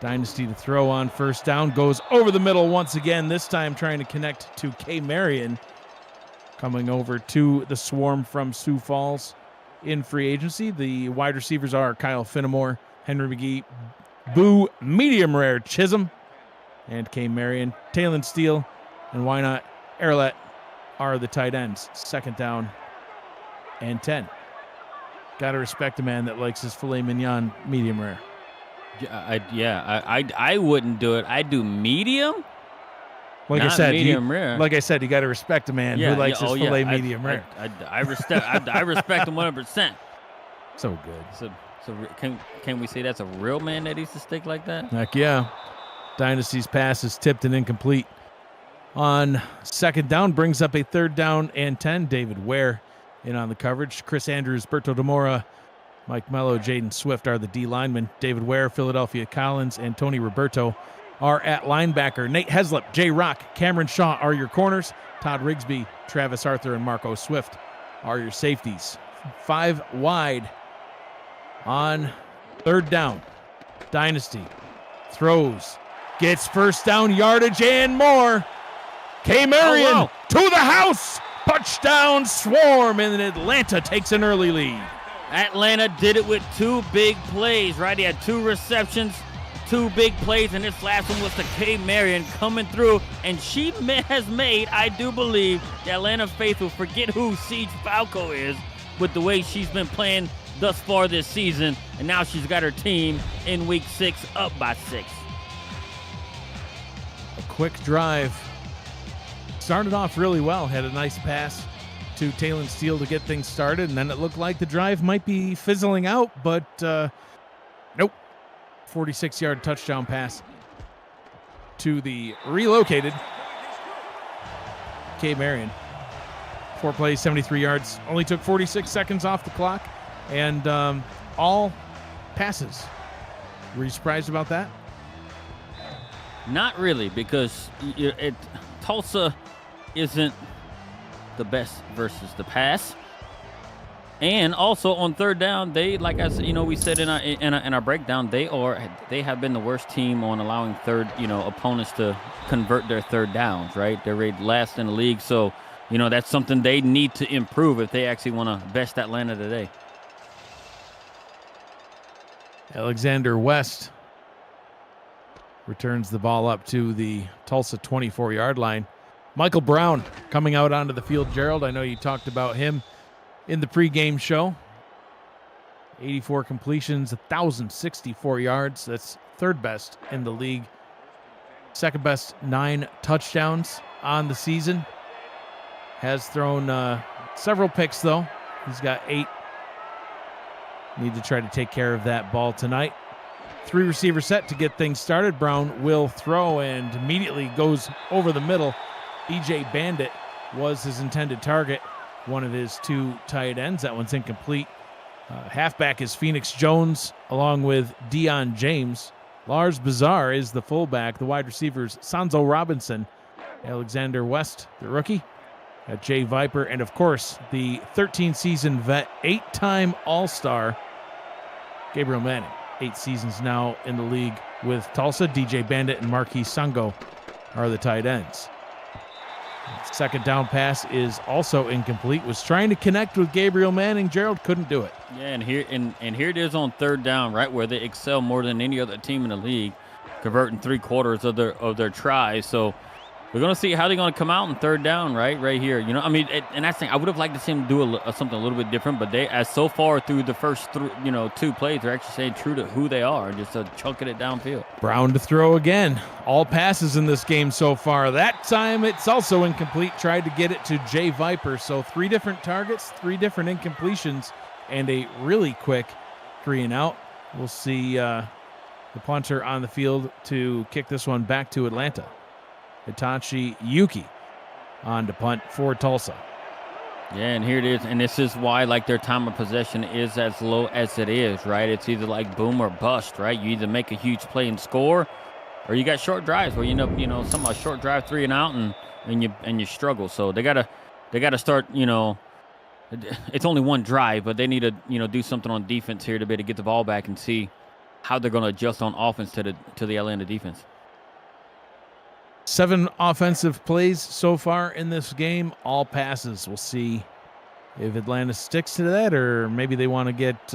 Dynasty to throw on first down. Goes over the middle once again, this time trying to connect to K. Marion. Coming over to the Swarm from Sioux Falls in free agency. The wide receivers are Kyle Finnemore, Henry McGee, Boo Medium Rare Chisholm, and K. Marion. Talon Steele, and why not Erlet are the tight ends. Second down and 10. Got to respect a man that likes his filet mignon medium rare. I wouldn't do it. I'd do medium. Like Not I said, medium rare. Like I said, you got to respect a man who likes his filet medium rare. I respect him 100%. So good. So can we say that's a real man that eats a steak like that? Heck yeah. Dynasty's pass is tipped and incomplete. On second down, brings up a third down and 10. David Ware in on the coverage. Chris Andrews, Berto Demora, Mike Mello, Jaden Swift are the D linemen. David Ware, Philadelphia Collins, and Tony Roberto are at linebacker. Nate Heslop, Jay Rock, Cameron Shaw are your corners. Todd Rigsby, Travis Arthur, and Marco Swift are your safeties. 5 wide on third down. Dynasty throws, gets first down yardage and more. K. Marion to the house. Touchdown Swarm, and Atlanta takes an early lead. Atlanta did it with 2 big plays, right? He had 2 receptions, 2 big plays, and this last one was to K. Marion coming through, and she has made, I do believe, the Atlanta faithful forget who Siege Falco is with the way she's been playing thus far this season, and now she's got her team in week 6 up by 6. A quick drive. Started off really well, had a nice pass to Talon Steele to get things started, and then it looked like the drive might be fizzling out, but nope. 46-yard touchdown pass to the relocated K. Marion. 4 plays, 73 yards. Only took 46 seconds off the clock, and all passes. Were you surprised about that? Not really, because Tulsa isn't the best versus the pass. And also on third down, they, like I said, we said in our breakdown, they have been the worst team on allowing opponents to convert their third downs, right? They're rated last in the league, so that's something they need to improve if they actually want to best Atlanta today. Alexander West returns the ball up to the Tulsa 24-yard line. Michael Brown coming out onto the field. Gerald, I know you talked about him in the pregame show. 84 completions, 1,064 yards. That's third best in the league. Second best, 9 touchdowns on the season. Has thrown several picks, though. He's got 8. Need to try to take care of that ball tonight. 3 receiver set to get things started. Brown will throw and immediately goes over the middle. E.J. Bandit was his intended target. One of his 2 tight ends. That one's incomplete. Halfback is Phoenix Jones along with Deion James. Lars Bazar is the fullback. The wide receivers, Sanzo Robinson, Alexander West, the rookie, Jay Viper, and of course the 13-season vet, 8-time All-Star, Gabriel Manning. 8 seasons now in the league with Tulsa. DJ Bandit and Marquis Sango are the tight ends. Second down pass is also incomplete. Was trying to connect with Gabriel Manning. Gerald couldn't do it. Yeah, and here it is on third down, right where they excel more than any other team in the league, converting 3/4 of their tries. So we're gonna see how they're gonna come out on third down, right here. And that's the thing. I would have liked to see them do something a little bit different, but they, as so far through the first 2 plays, they're actually staying true to who they are, just chunking it downfield. Brown to throw again. All passes in this game so far. That time it's also incomplete. Tried to get it to Jay Viper. So 3 different targets, 3 different incompletions, and a really quick 3 and out. We'll see the punter on the field to kick this one back to Atlanta. Hitachi Yuki on to punt for Tulsa. Yeah, and here it is. And this is why, their time of possession is as low as it is, right? It's either boom or bust, right? You either make a huge play and score, or you got short drives where a short drive 3 and out and you struggle. So they gotta start, it's only one drive, but they need to, do something on defense here to be able to get the ball back and see how they're going to adjust on offense to the Atlanta defense. 7 offensive plays so far in this game, all passes. We'll see if Atlanta sticks to that, or maybe they want to get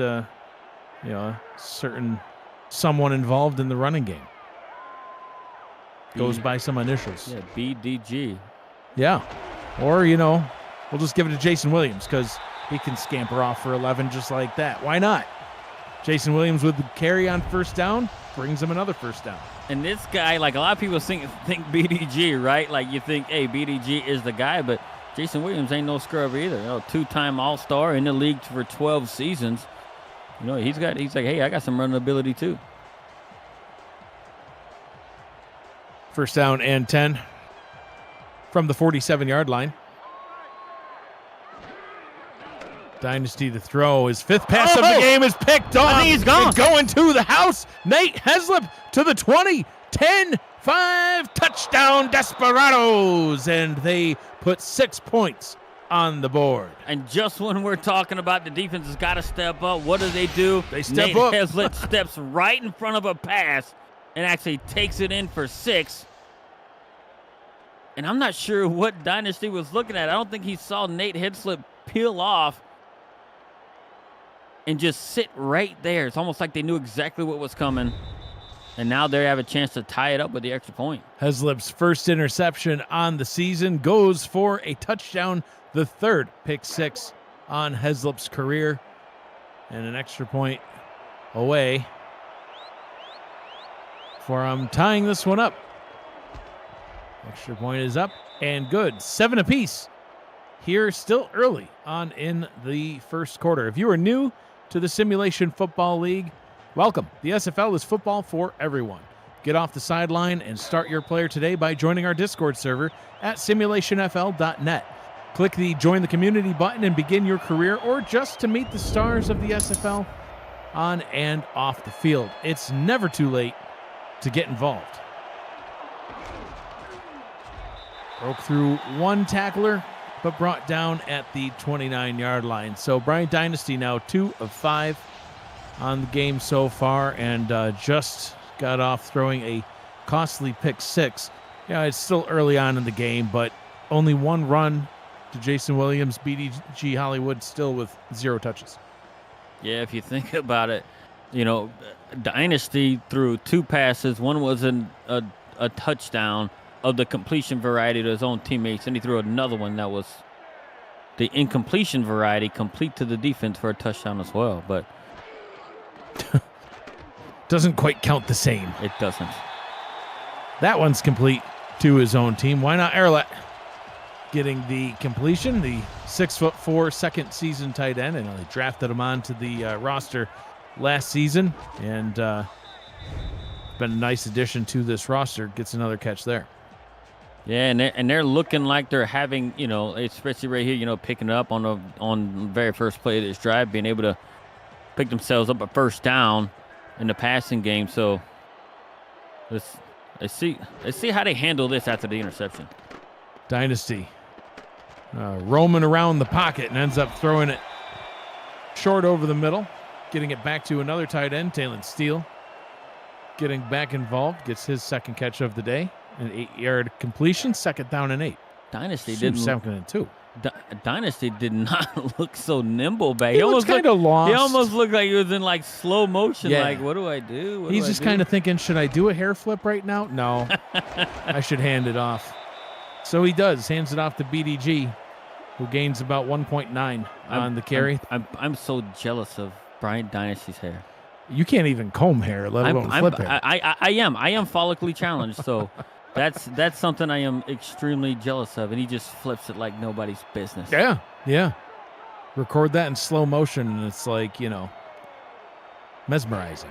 someone involved in the running game. Goes by some initials. Yeah, BDG. Yeah. Or, we'll just give it to Jason Williams because he can scamper off for 11 just like that. Why not? Jason Williams with the carry on first down brings him another first down. And this guy, a lot of people think BDG, right? You think, hey, BDG is the guy, but Jason Williams ain't no scrub either. 2-time All-Star in the league for 12 seasons. He's like, hey, I got some running ability too. First down and 10 from the 47-yard line. Dynasty to throw. His 5th pass of the game is picked off. I think he's gone. And going to the house. Nate Heslip to the 20. 10-5 touchdown Desperados. And they put 6 points on the board. And just when we're talking about the defense has got to step up, what do? They step up. Nate Heslip steps right in front of a pass and actually takes it in for 6. And I'm not sure what Dynasty was looking at. I don't think he saw Nate Heslip peel off and just sit right there. It's almost like they knew exactly what was coming. And now they have a chance to tie it up with the extra point. Heslip's first interception on the season goes for a touchdown, the 3rd pick 6 on Heslip's career. And an extra point away from tying this one up. Extra point is up and good. 7 apiece here still early on in the first quarter. If you are new to the Simulation Football League, Welcome. The SFL is football for everyone. Get off the sideline and start your player today by joining our Discord server at simulationfl.net. Click the Join the Community button and begin your career, or just to meet the stars of the SFL on and off the field. It's never too late to get involved. Broke through one tackler, but brought down at the 29-yard line. So Bryant Dynasty now 2 of 5 on the game so far, and just got off throwing a costly pick 6. Yeah, it's still early on in the game, but only one run to Jason Williams, BDG Hollywood still with 0 touches. Yeah, if you think about it, Dynasty threw 2 passes. One was a touchdown of the completion variety to his own teammates, and he threw another one that was the incompletion variety, complete to the defense for a touchdown as well. But doesn't quite count the same. It doesn't. That one's complete to his own team. Why not Erlet getting the completion? The 6'4" second season tight end, and they drafted him onto the roster last season, and been a nice addition to this roster. Gets another catch there. Yeah, and they're looking like they're having, especially right here, picking up on the very first play of this drive, being able to pick themselves up a first down in the passing game. So let's see how they handle this after the interception. Dynasty roaming around the pocket and ends up throwing it short over the middle, getting it back to another tight end, Talon Steele. Getting back involved, gets his second catch of the day, an 8-yard completion, 2nd down and 8. Dynasty didn't 2nd and 2. Dynasty did not look so nimble back. He almost kind of lost. He almost looked like he was in like slow motion. Yeah. Like, what do I do? He's just kind of thinking, should I do a hair flip right now? No, I should hand it off. So he does, hands it off to BDG, who gains about 1.9 on the carry. I'm so jealous of Bryant Dynasty's hair. You can't even comb hair, let alone flip hair. I am follically challenged, so that's something I am extremely jealous of, and he just flips it like nobody's business. Yeah. Record that in slow motion, and it's like, mesmerizing.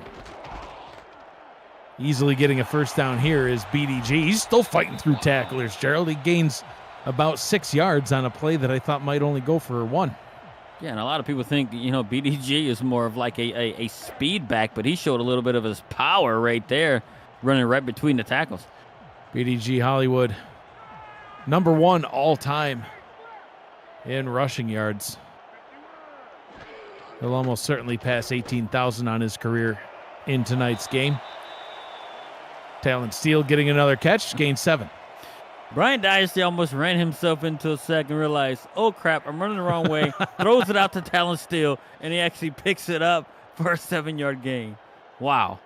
Easily getting a first down here is BDG. He's still fighting through tacklers, Gerald. He gains about 6 yards on a play that I thought might only go for 1. Yeah, and a lot of people think, BDG is more of like a speed back, but he showed a little bit of his power right there, running right between the tackles. BDG Hollywood, number 1 all time in rushing yards. He'll almost certainly pass 18,000 on his career in tonight's game. Talon Steele getting another catch, gain 7. Bryant Dynasty almost ran himself into a sack and realized, oh crap, I'm running the wrong way. Throws it out to Talon Steele, and he actually picks it up for a 7-yard gain. Wow.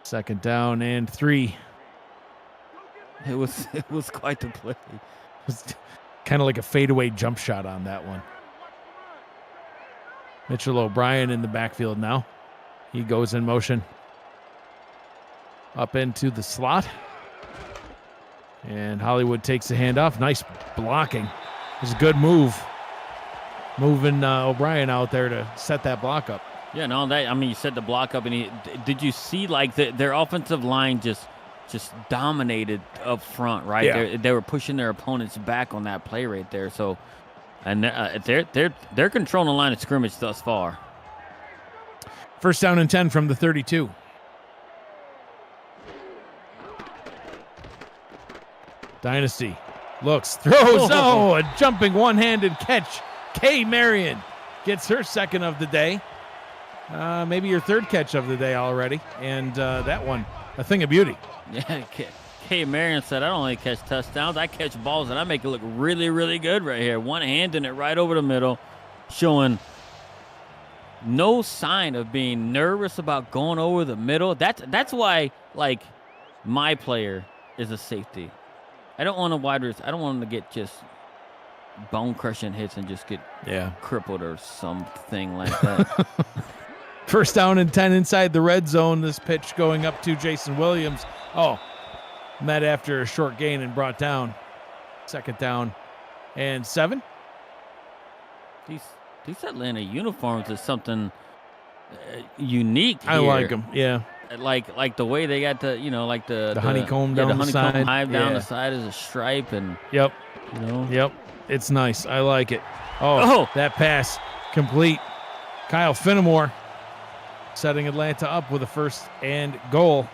2nd down and 3. It was quite the play. It was kind of like a fadeaway jump shot on that one. Mitchell O'Brien in the backfield now. He goes in motion up into the slot. And Hollywood takes the handoff. Nice blocking. It was a good move. Moving O'Brien out there to set that block up. Yeah, no, you set the block up, and did you see like their offensive line just dominated up front, right? Yeah. They were pushing their opponents back on that play right there. So, and they're controlling the line of scrimmage thus far. 1st down and 10 from the 32. Dynasty looks, throws. Oh, a jumping one-handed catch. Kay Marion gets her 2nd of the day. Maybe your 3rd catch of the day already. And that one, a thing of beauty. Yeah, Kay Marion said, I don't only catch touchdowns, I catch balls, and I make it look really, really good right here. One hand in it right over the middle, showing no sign of being nervous about going over the middle. That's why, like, my player is a safety. I don't want a wide receiver. I don't want him to get just bone-crushing hits and just get crippled or something like that. 1st down and 10 inside the red zone. This pitch going up to Jason Williams. Oh, met after a short gain and brought down. 2nd down and 7. These Atlanta uniforms is something unique. I here. like them. Yeah. Like the way they got like the honeycomb down the honeycomb side. hive down the side is a stripe, and Yep. Yep. It's nice. I like it. Oh, that pass complete. Kyle Finnemore setting Atlanta up with a 1st and goal.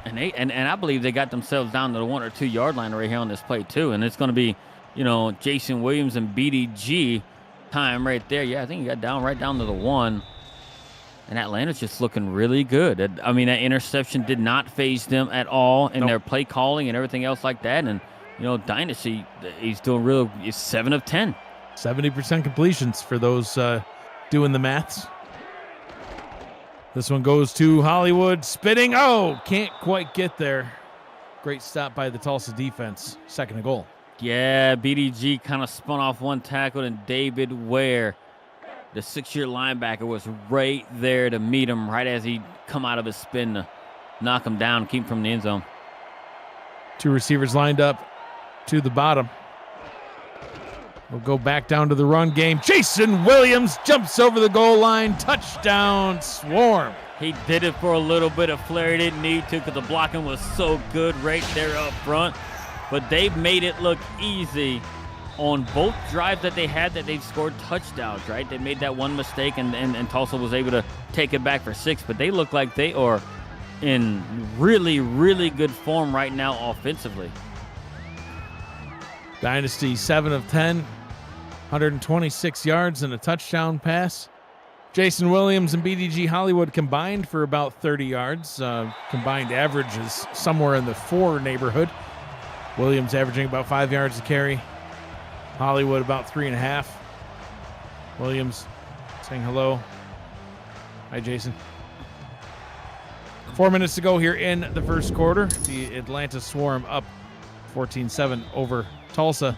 And I believe they got themselves down to the 1 or 2 yard line right here on this play too. And it's going to be, Jason Williams and BDG time right there. Yeah, I think he got right down to the 1. And Atlanta's just looking really good. I mean, that interception did not phase them at all in their play calling and everything else like that. And, Dynasty, he's doing he's 7 of 10. 70% completions for those doing the maths. This one goes to Hollywood, spitting. Oh, can't quite get there. Great stop by the Tulsa defense. 2nd and goal. Yeah, BDG kind of spun off one tackle, and David Ware, the 6-year linebacker, was right there to meet him right as he come out of his spin to knock him down, keep him from the end zone. 2 receivers lined up to the bottom. We'll go back down to the run game. Jason Williams jumps over the goal line. Touchdown, Swarm. He did it for a little bit of flair. He didn't need to because the blocking was so good right there up front. But they've made it look easy on both drives that they had that they've scored touchdowns, right? They made that one mistake, and Tulsa was able to take it back for 6. But they look like they are in really, really good form right now offensively. Dynasty 7 of 10. 126 yards and a touchdown pass. Jason Williams and BDG Hollywood combined for about 30 yards. Combined average is somewhere in the 4 neighborhood. Williams averaging about 5 yards a carry. Hollywood about 3.5. Williams saying hello. Hi, Jason. 4 minutes to go here in the 1st quarter. The Atlanta Swarm up 14-7 over Tulsa.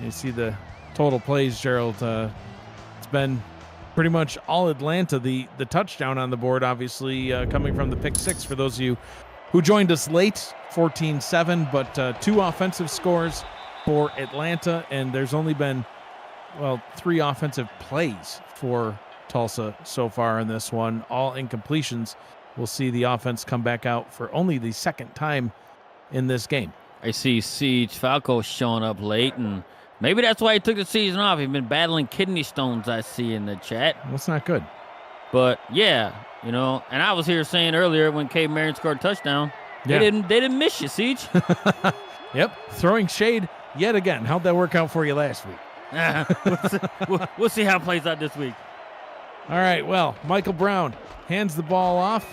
You see the total plays, Gerald. It's been pretty much all Atlanta. The touchdown on the board, obviously, coming from the pick 6 for those of you who joined us late, 14-7, but 2 offensive scores for Atlanta, and there's only been, 3 offensive plays for Tulsa so far in this one, all incompletions. We'll see the offense come back out for only the 2nd time in this game. I see Siege Falco showing up late, and maybe that's why he took the season off. He's been battling kidney stones, I see in the chat. That's not good. But, yeah, and I was here saying earlier when Cade Marion scored a touchdown, yeah. they didn't miss you, Siege. Yep, throwing shade yet again. How'd that work out for you last week? We'll see how it plays out this week. All right, Michael Brown hands the ball off.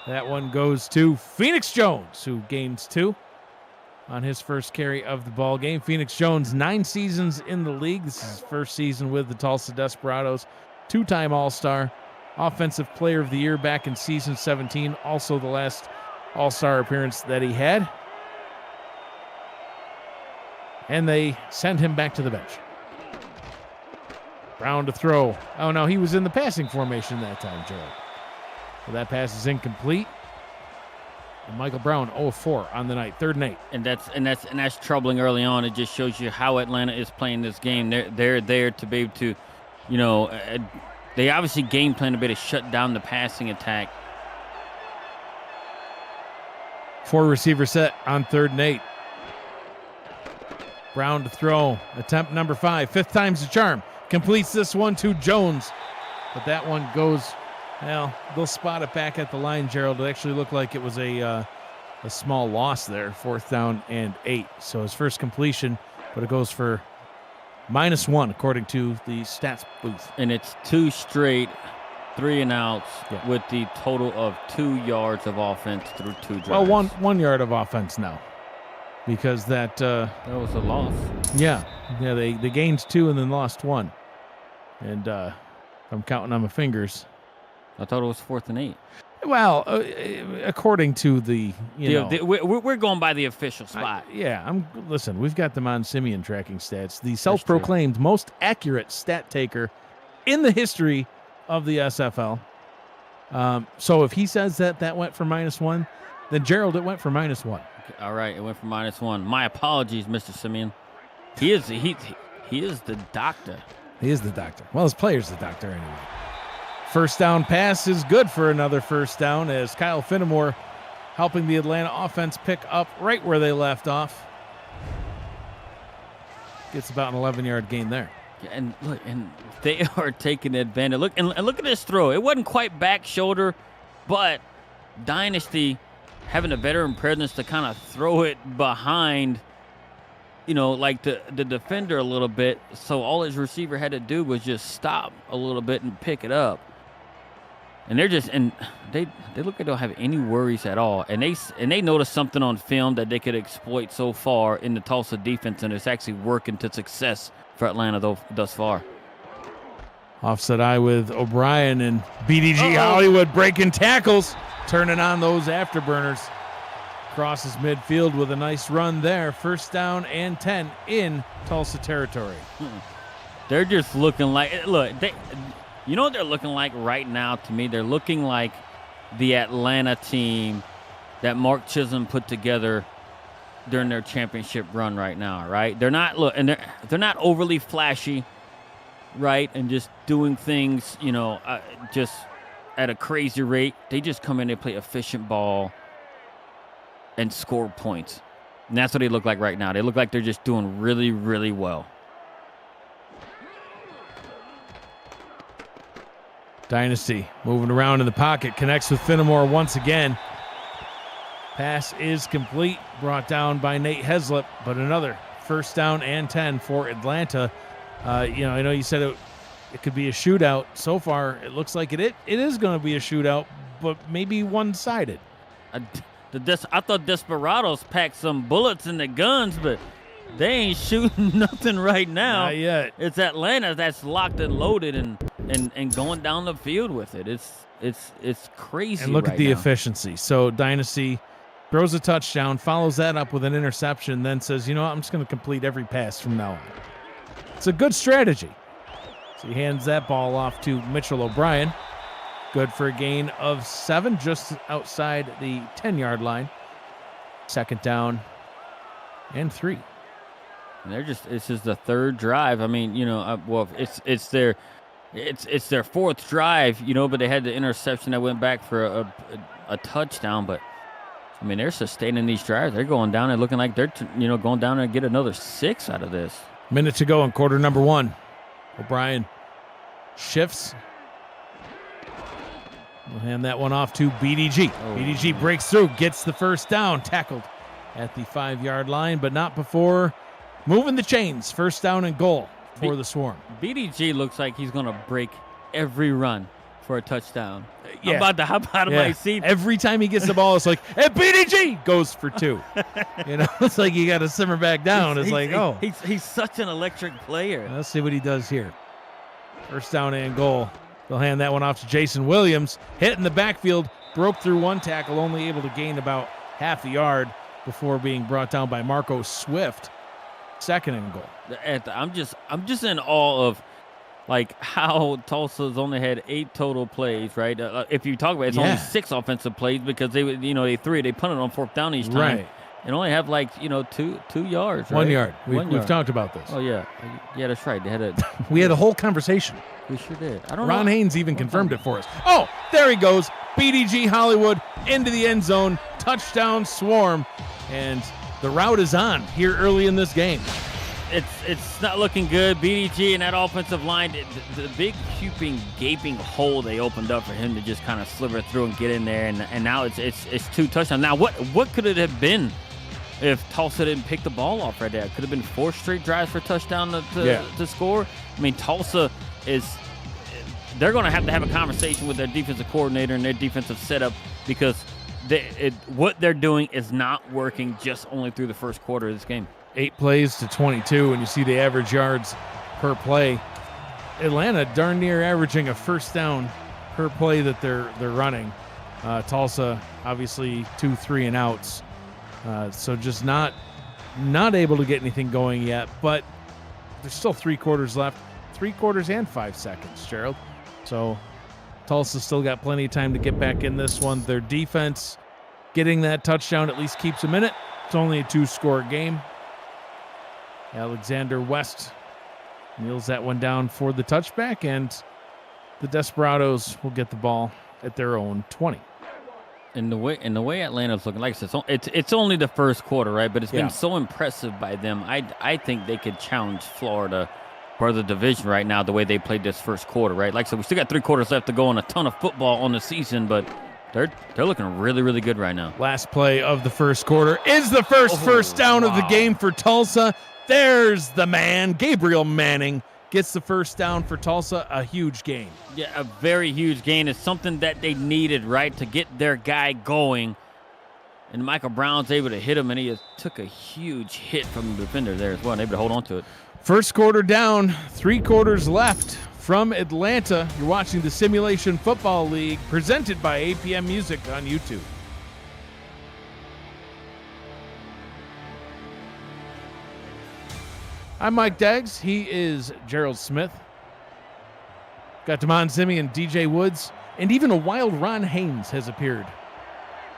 That one goes to Phoenix Jones, who gains 2 on his first carry of the ball game. Phoenix Jones, 9 seasons in the league. This is his first season with the Tulsa Desperados. 2-time All-Star, Offensive Player of the Year back in season 17. Also the last All-Star appearance that he had. And they send him back to the bench. Brown to throw. Oh, no, he was in the passing formation that time, Gerald. So that pass is incomplete. And Michael Brown 0-4 on the night, 3rd and 8. And that's troubling early on. It just shows you how Atlanta is playing this game. They're there to be able to, they obviously game plan a bit to shut down the passing attack. 4 receiver set on 3rd and 8. Brown to throw. Attempt number 5. 5th time's the charm. Completes this one to Jones. But that one goes. They'll spot it back at the line, Gerald. It actually looked like it was a small loss there, 4th down and 8. So his first completion, but it goes for -1 according to the stats booth. And it's 2 straight 3-and-outs with the total of 2 yards of offense through 2 drives. Well, one yard of offense now, because that was a loss. Yeah. They gained 2 and then lost 1. And I'm counting on my fingers. I thought it was 4th and 8. Well, according to the, we're going by the official spot. Listen, we've got them on Simeon tracking stats. The self-proclaimed most accurate stat taker in the history of the SFL. So if he says that went for -1, then Gerald, it went for -1. All right, it went for -1. My apologies, Mr. Simeon. He is the doctor. He is the doctor. Well, his player's the doctor anyway. First down pass is good for another first down as Kyle Finnemore helping the Atlanta offense pick up right where they left off. Gets about an 11-yard gain there. And look, and they are taking advantage. Look, and look at this throw. It wasn't quite back shoulder, but Dynasty having a veteran presence to kind of throw it behind, like the defender a little bit. So all his receiver had to do was just stop a little bit and pick it up. And they look like they don't have any worries at all. And they noticed something on film that they could exploit so far in the Tulsa defense, and it's actually working to success for Atlanta thus far. Offset eye with O'Brien and BDG Hollywood breaking tackles, turning on those afterburners. Crosses midfield with a nice run there. First down and 10 in Tulsa territory. They're just looking like, you know what they're looking like right now to me? They're looking like the Atlanta team that Mark Chisholm put together during their championship run right now, right? They're not they're not overly flashy, right? And just doing things, just at a crazy rate. They just come in, they play efficient ball and score points. And that's what they look like right now. They look like they're just doing really, really well. Dynasty moving around in the pocket, connects with Finnemore once again. Pass is complete, brought down by Nate Heslip, but another first down and 10 for Atlanta. I know you said it could be a shootout. So far, it looks like it is going to be a shootout, but maybe one-sided. I thought Desperados packed some bullets in the guns, but they ain't shooting nothing right now. Not yet. It's Atlanta that's locked and loaded and going down the field with it. It's crazy. And look right at the now. efficiency. So Dynasty throws a touchdown, follows that up with an interception, then says, I'm just going to complete every pass from now on. It's a good strategy. So he hands that ball off to Mitchell O'Brien. Good for a gain of 7, just outside the 10-yard line. Second down and 3. And it's just the third drive. I mean, it's their fourth drive, but they had the interception that went back for a touchdown. But I mean, they're sustaining these drives. They're going down and looking like they're going down and get another 6 out of this. Minute to go in quarter number 1. O'Brien shifts. We'll hand that one off to BDG. BDG breaks through, gets the first down, tackled at the 5-yard line, but not before moving the chains. First down and goal for the Swarm. BDG looks like he's going to break every run for a touchdown. Yeah. I'm about to hop out of my seat. Every time he gets the ball, it's like, and BDG goes for 2. It's like you got to simmer back down. He's such an electric player. Let's see what he does here. First down and goal. They'll hand that one off to Jason Williams. Hit in the backfield, broke through one tackle, only able to gain about half a yard before being brought down by Marco Swift. Second and goal. I'm just in awe of how Tulsa's only had 8 total plays, right? If you talk about it, it's only 6 offensive plays because they punted on 4th down each time. Right. And only have 2 yards, right? 1 yard. We've talked about this. Oh yeah, that's right. They had we had a whole conversation. We sure did. Ron Haynes even confirmed it for us. Oh, there he goes. BDG Hollywood into the end zone. Touchdown Swarm. And the route is on here early in this game. It's not looking good. BDG and that offensive line, the big gaping hole they opened up for him to just kind of sliver through and get in there. And now it's 2 touchdowns. Now what could it have been if Tulsa didn't pick the ball off right there? It could have been 4 straight drives for a touchdown to score. I mean, Tulsa they're going to have a conversation with their defensive coordinator and their defensive setup because what they're doing is not working just only through the first quarter of this game. 8 plays to 22, and you see the average yards per play. Atlanta darn near averaging a first down per play that they're running. Tulsa obviously 2 3 and outs, so just not able to get anything going yet. But there's still 3 quarters left, 3 quarters and 5 seconds, Gerald. So Tulsa still got plenty of time to get back in this one. Their defense getting that touchdown at least keeps them in it. It's only a 2-score game. Alexander West Kneels that one down for the touchback, and the Desperados will get the ball at their own 20. And the way Atlanta's looking, like I said, it's only the first quarter, right? But it's been so impressive by them. I think they could challenge Florida for the division right now, the way they played this first quarter, right? Like I said, we still got 3 quarters left to go and a ton of football on the season, but they're looking really, really good right now. Last play of the first quarter is the first down of the game for Tulsa. There's the man, Gabriel Manning. Gets the first down for Tulsa, a huge gain. Yeah, a very huge gain. It's something that they needed, right, to get their guy going. And Michael Brown's able to hit him, and he took a huge hit from the defender there as well, and able to hold on to it. First quarter down, 3 quarters left from Atlanta. You're watching the Simulation Football League, presented by APM Music on YouTube. I'm Mike Deggs. He is Gerald Smith. Got Damon Zimmy and DJ Woods, and even a wild Ron Haynes has appeared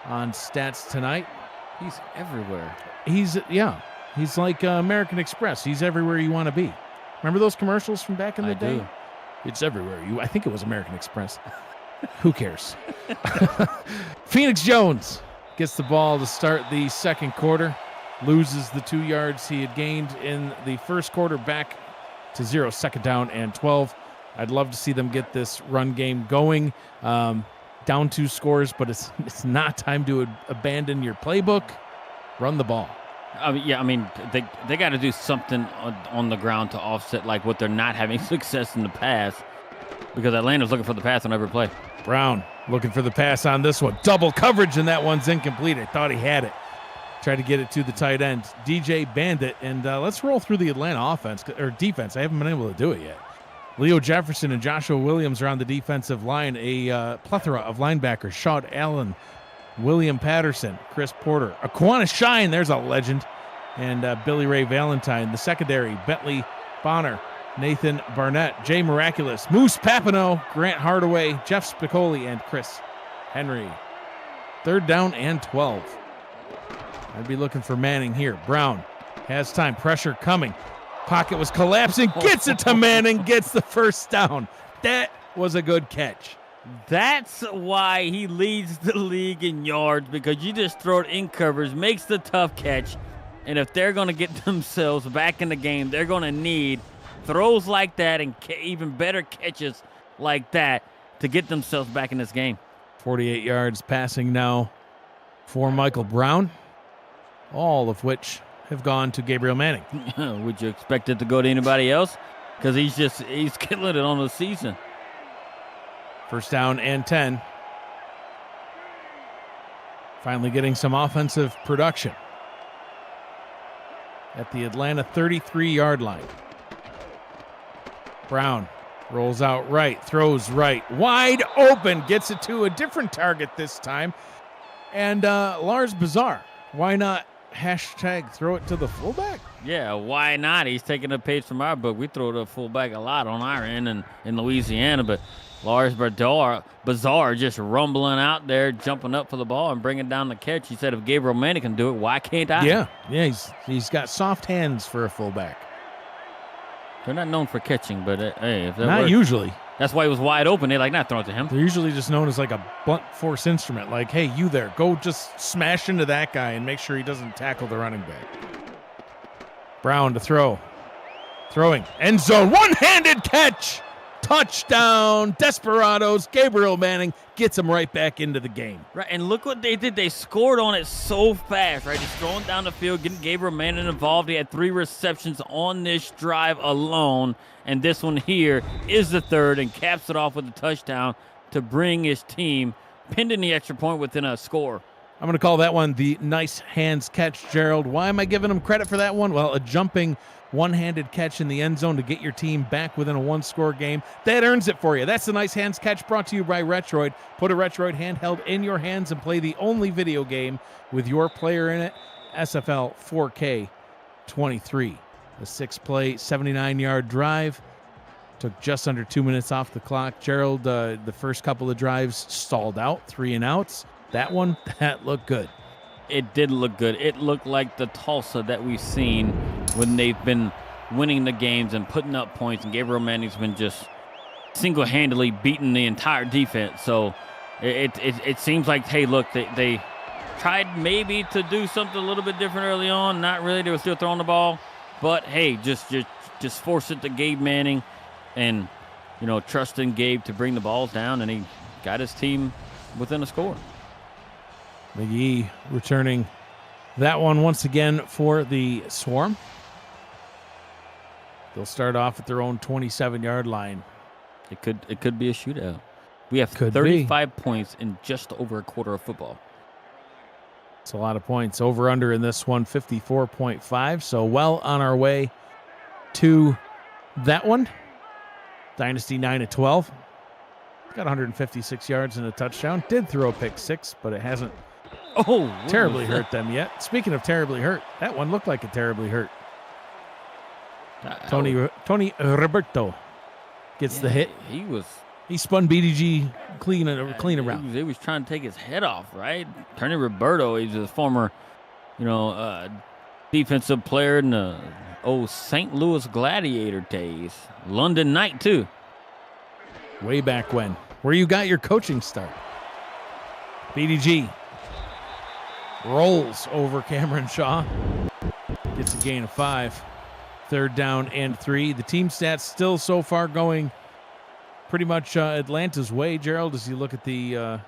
on stats tonight. He's everywhere. He's like American Express. He's everywhere you want to be. Remember those commercials from back in the day? Do. It's everywhere. I think it was American Express. Who cares? Phoenix Jones gets the ball to start the second quarter. Loses the 2 yards he had gained in the first quarter, back to 0, second down and 12. I'd love to see them get this run game going. Down 2 scores, but it's not time to abandon your playbook. Run the ball. They got to do something on the ground to offset like what they're not having success in the past, because Atlanta's looking for the pass on every play. Brown looking for the pass on this one. Double coverage, and that one's incomplete. I thought he had it. Tried to get it to the tight end, DJ Bandit, and let's roll through the Atlanta defense. I haven't been able to do it yet. Leo Jefferson and Joshua Williams are on the defensive line. A plethora of linebackers: Shawn Allen, William Patterson, Chris Porter, Aquana Shine, there's a legend, and Billy Ray Valentine. The secondary: Bentley Bonner, Nathan Barnett, Jay Miraculous, Moose Papineau, Grant Hardaway, Jeff Spicoli, and Chris Henry. Third down and 12. I'd be looking for Manning here. Brown has time. Pressure coming. Pocket was collapsing. Gets it to Manning. Gets the first down. That was a good catch. That's why he leads the league in yards, because you just throw it in coverage, makes the tough catch. And if they're going to get themselves back in the game, they're going to need throws like that and even better catches like that to get themselves back in this game. 48 yards passing now for Michael Brown, all of which have gone to Gabriel Manning. Would you expect it to go to anybody else? Because he's killing it on the season. First down and 10. Finally getting some offensive production at the Atlanta 33-yard line. Brown rolls out right, throws right, wide open, gets it to a different target this time. And Lars Bazar, why not hashtag throw it to the fullback? Yeah, why not? He's taking a page from our book. We throw to the fullback a lot on our end and in Louisiana, but Lars Bazar just rumbling out there, jumping up for the ball and bringing down the catch. He said, if Gabriel Manning can do it, why can't I? Yeah, he's got soft hands for a fullback. They're not known for catching, but hey, if that not works. Usually. That's why he was wide open. They're like, not throwing it to him. They're usually just known as like a blunt force instrument. Like, hey, you there, go just smash into that guy and make sure he doesn't tackle the running back. Brown to throw. Throwing. End zone. One-handed catch. Touchdown. Desperados. Gabriel Manning gets him right back into the game. Right, and look what they did. They scored on it so fast, right? Just throwing down the field, getting Gabriel Manning involved. He had 3 receptions on this drive alone. And this one here is the third and caps it off with a touchdown to bring his team, pending the extra point, within a score. I'm going to call that one the nice hands catch, Gerald. Why am I giving him credit for that one? Well, a jumping one-handed catch in the end zone to get your team back within a 1-score game. That earns it for you. That's the nice hands catch, brought to you by Retroid. Put a Retroid handheld in your hands and play the only video game with your player in it, SFL 4K 23. A 6-play, 79-yard drive. Took just under 2 minutes off the clock. Gerald, the first couple of drives stalled out, 3 and outs. That one, that looked good. It did look good. It looked like the Tulsa that we've seen when they've been winning the games and putting up points, and Gabriel Manning's been just single-handedly beating the entire defense. So it seems like, hey, look, they tried maybe to do something a little bit different early on. Not really. They were still throwing the ball. But, hey, just force it to Gabe Manning and, trusting Gabe to bring the balls down, and he got his team within a score. McGee returning that one once again for the Swarm. They'll start off at their own 27-yard line. It could be a shootout. We have 35 points in just over a quarter of football. It's a lot of points. Over under in this one, 54.5. So well on our way to that one. Dynasty 9-12. Got 156 yards and a touchdown. Did throw a pick six, but it hasn't terribly hurt them yet. Speaking of terribly hurt, that one looked like it terribly hurt. Tony Roberto gets the hit. He spun BDG clean around. He was trying to take his head off, right? Tony Roberto, he's a former, defensive player in the old St. Louis Gladiator days. London Knight, too. Way back when. Where you got your coaching start. BDG rolls over Cameron Shaw. Gets a gain of 5. 3rd down and 3. The team stats still so far going pretty much Atlanta's way, Gerald, as you look at the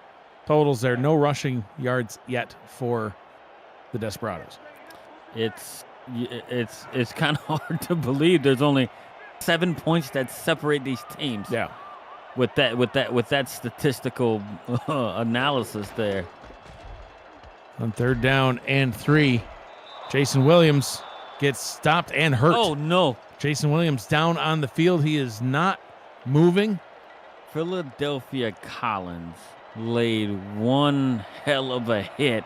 totals there. No rushing yards yet for the Desperados. It's kind of hard to believe there's only 7 points that separate these teams. Yeah. With that statistical analysis there. On 3rd down and 3, Jason Williams gets stopped and hurt. Oh, no. Jason Williams down on the field. He is not moving. Philadelphia Collins laid one hell of a hit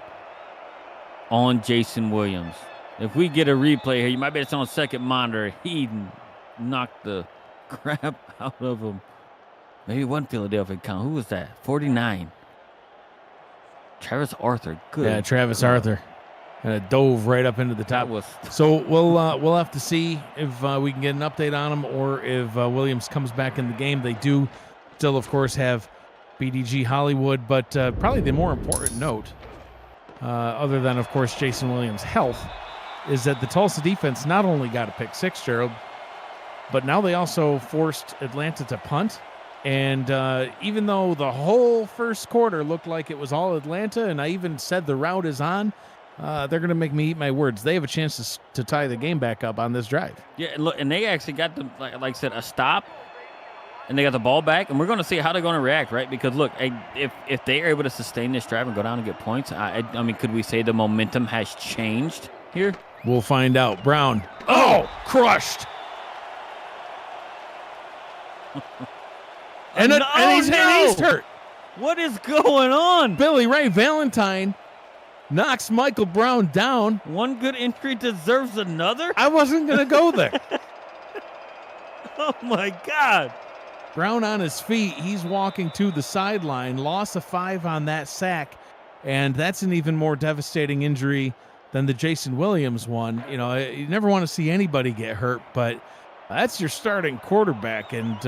on Jason Williams. If we get a replay here, you might be able to see on second monitor, he knocked the crap out of him. Maybe one Philadelphia Collins. Who was that? 49. Travis Arthur. Good. Yeah, Travis Arthur. And it dove right up into the top. So we'll have to see if we can get an update on him or if Williams comes back in the game. They do still, of course, have BDG Hollywood, but probably the more important note, other than, of course, Jason Williams' health, is that the Tulsa defense not only got a pick six, Gerald, but now they also forced Atlanta to punt. And even though the whole first quarter looked like it was all Atlanta, and I even said the route is on, they're going to make me eat my words. They have a chance to tie the game back up on this drive. Yeah, look, and they actually got the like I said, a stop, and they got the ball back, and we're going to see how they're going to react, right? Because look, if they are able to sustain this drive and go down and get points, I mean, could we say the momentum has changed here? We'll find out. Brown, crushed. and he's hurt. What is going on? Billy Ray Valentine knocks Michael Brown down. One good injury deserves another? I wasn't going to go there. Oh, my God. Brown on his feet. He's walking to the sideline. Loss of 5 on that sack. And that's an even more devastating injury than the Jason Williams one. You know, you never want to see anybody get hurt, but that's your starting quarterback. And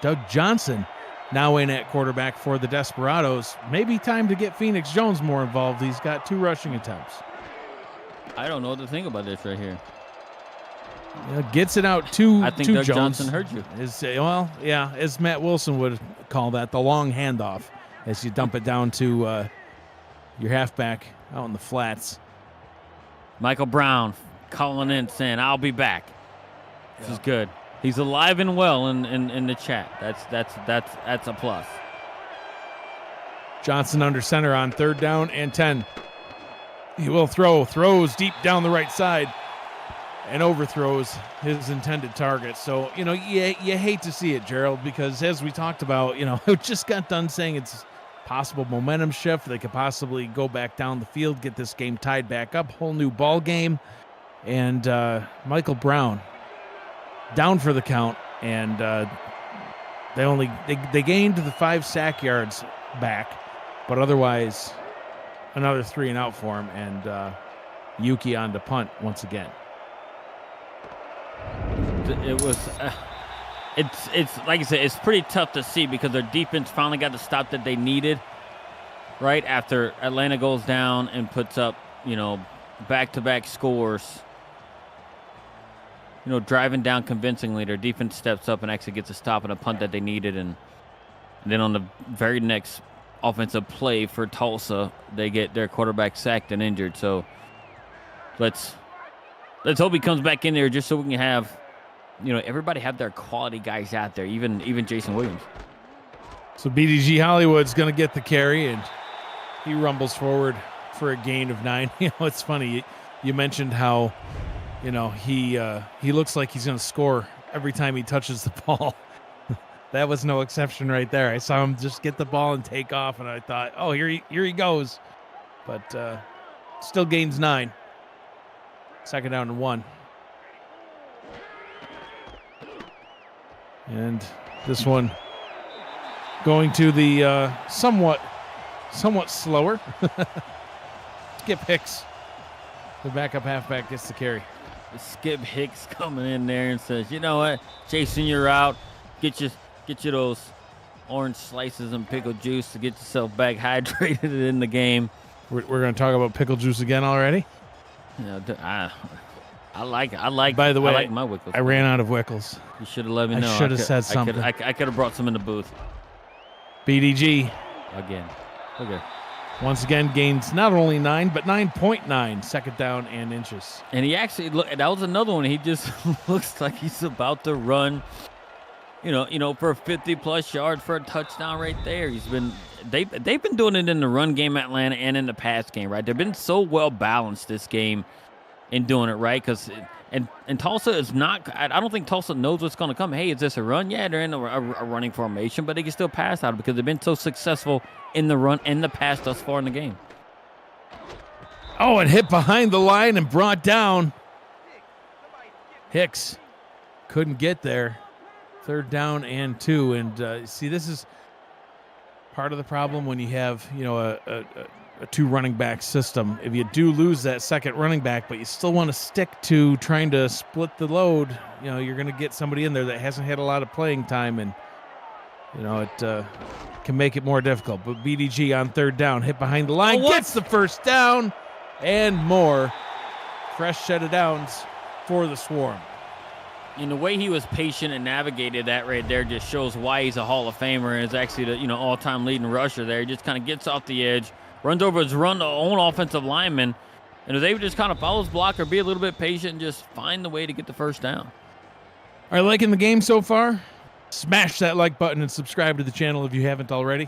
Doug Johnson now in at quarterback for the Desperados. Maybe time to get Phoenix Jones more involved. He's got 2 rushing attempts. I don't know what to think about this right here. Gets it out to I think to Doug Jones. Johnson hurt you. As Matt Wilson would call that, the long handoff, as you dump it down to your halfback out in the flats. Michael Brown calling in saying, "I'll be back." This is good. He's alive and well in the chat. That's a plus. Johnson under center on 3rd down and 10. He will throws deep down the right side and overthrows his intended target. So, you hate to see it, Gerald, because as we talked about, I just got done saying it's possible momentum shift. They could possibly go back down the field, get this game tied back up, whole new ball game. And Michael Brown down for the count, and they gained the 5 sack yards back, but otherwise another 3 and out for him, and Yuki on to punt once again. it was. It's like I said, it's pretty tough to see because their defense finally got the stop that they needed. Right after Atlanta goes down and puts up, back-to-back scores. Driving down convincingly, their defense steps up and actually gets a stop and a punt that they needed, and then on the very next offensive play for Tulsa, they get their quarterback sacked and injured. So let's hope he comes back in there just so we can have, everybody have their quality guys out there, even Jason Williams. So BDG Hollywood's going to get the carry, and he rumbles forward for a gain of 9. It's funny. You mentioned how, he looks like he's going to score every time he touches the ball. That was no exception right there. I saw him just get the ball and take off, and I thought, oh, here he goes. But still gains 9. Second down and 1. And this one going to the somewhat slower Skip Hicks. The backup halfback gets the carry. Skip Hicks coming in there and says, you know what, Jason, you're out. Get you those orange slices and pickle juice to get yourself back hydrated in the game. We're going to talk about pickle juice again already? I like. By the way, I like my Wickles. I ran out of Wickles. You should have let me know. I should have said something. I could have brought some in the booth. BDG. Again. Okay. Once again, gains not only 9, but 9.9. Second down and inches. And he actually, that was another one. He just looks like he's about to run, for 50-plus yards for a touchdown right there. They've been doing it in the run game, Atlanta, and in the pass game, right? They've been so well-balanced this game in doing it, right? Because and Tulsa is not – I don't think Tulsa knows what's going to come. Hey, is this a run? Yeah, they're in a running formation, but they can still pass out because they've been so successful in the run and the pass thus far in the game. Oh, and hit behind the line and brought down. Hicks couldn't get there. Third down and 2. And see, this is part of the problem when you have, a 2 running back system. If you do lose that second running back, but you still want to stick to trying to split the load, you're going to get somebody in there that hasn't had a lot of playing time, and it can make it more difficult. But BDG on third down, hit behind the line, gets the first down, and more. Fresh set of downs for the Swarm. And the way he was patient and navigated that right there just shows why he's a Hall of Famer and is actually the all-time leading rusher there. He just kind of gets off the edge, runs over his own offensive lineman, and is able to just kind of follow his blocker, be a little bit patient, and just find the way to get the first down. Are you liking the game so far? Smash that like button and subscribe to the channel if you haven't already.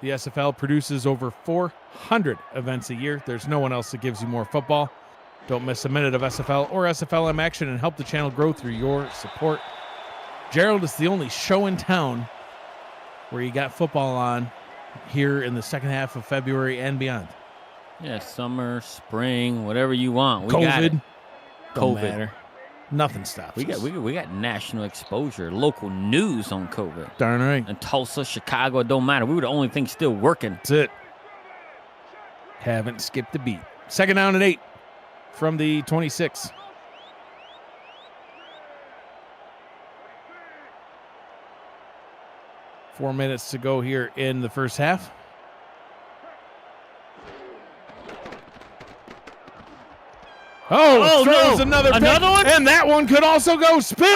The SFL produces over 400 events a year. There's no one else that gives you more football. Don't miss a minute of SFL or SFLM action and help the channel grow through your support. Gerald is the only show in town where you got football on here in the second half of February and beyond. Yeah, summer, spring, whatever you want. We COVID. got it. Don't COVID. matter. Nothing stops We got national exposure, local news on COVID. Darn right. And Tulsa, Chicago, it don't matter. We were the only thing still working. That's it. Haven't skipped a beat. Second down and 8 from the 26. Four minutes to go here in the first half. Oh, throws another pick, one? and that one could also go spin.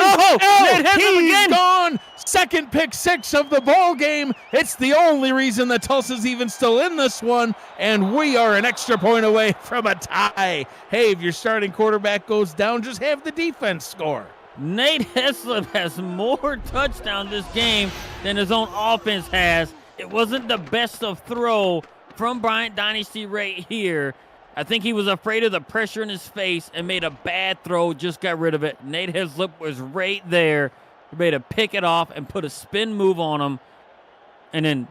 He's gone. Second pick 6 of the ball game. It's the only reason that Tulsa's even still in this one, and we are an extra point away from a tie. Hey, if your starting quarterback goes down, just have the defense score. Nate Heslip has more touchdowns this game than his own offense has. It wasn't the best of throw from Bryant Dynasty right here. I think he was afraid of the pressure in his face and made a bad throw, just got rid of it. Nate Heslip was right there, ready to pick it off and put a spin move on him. And then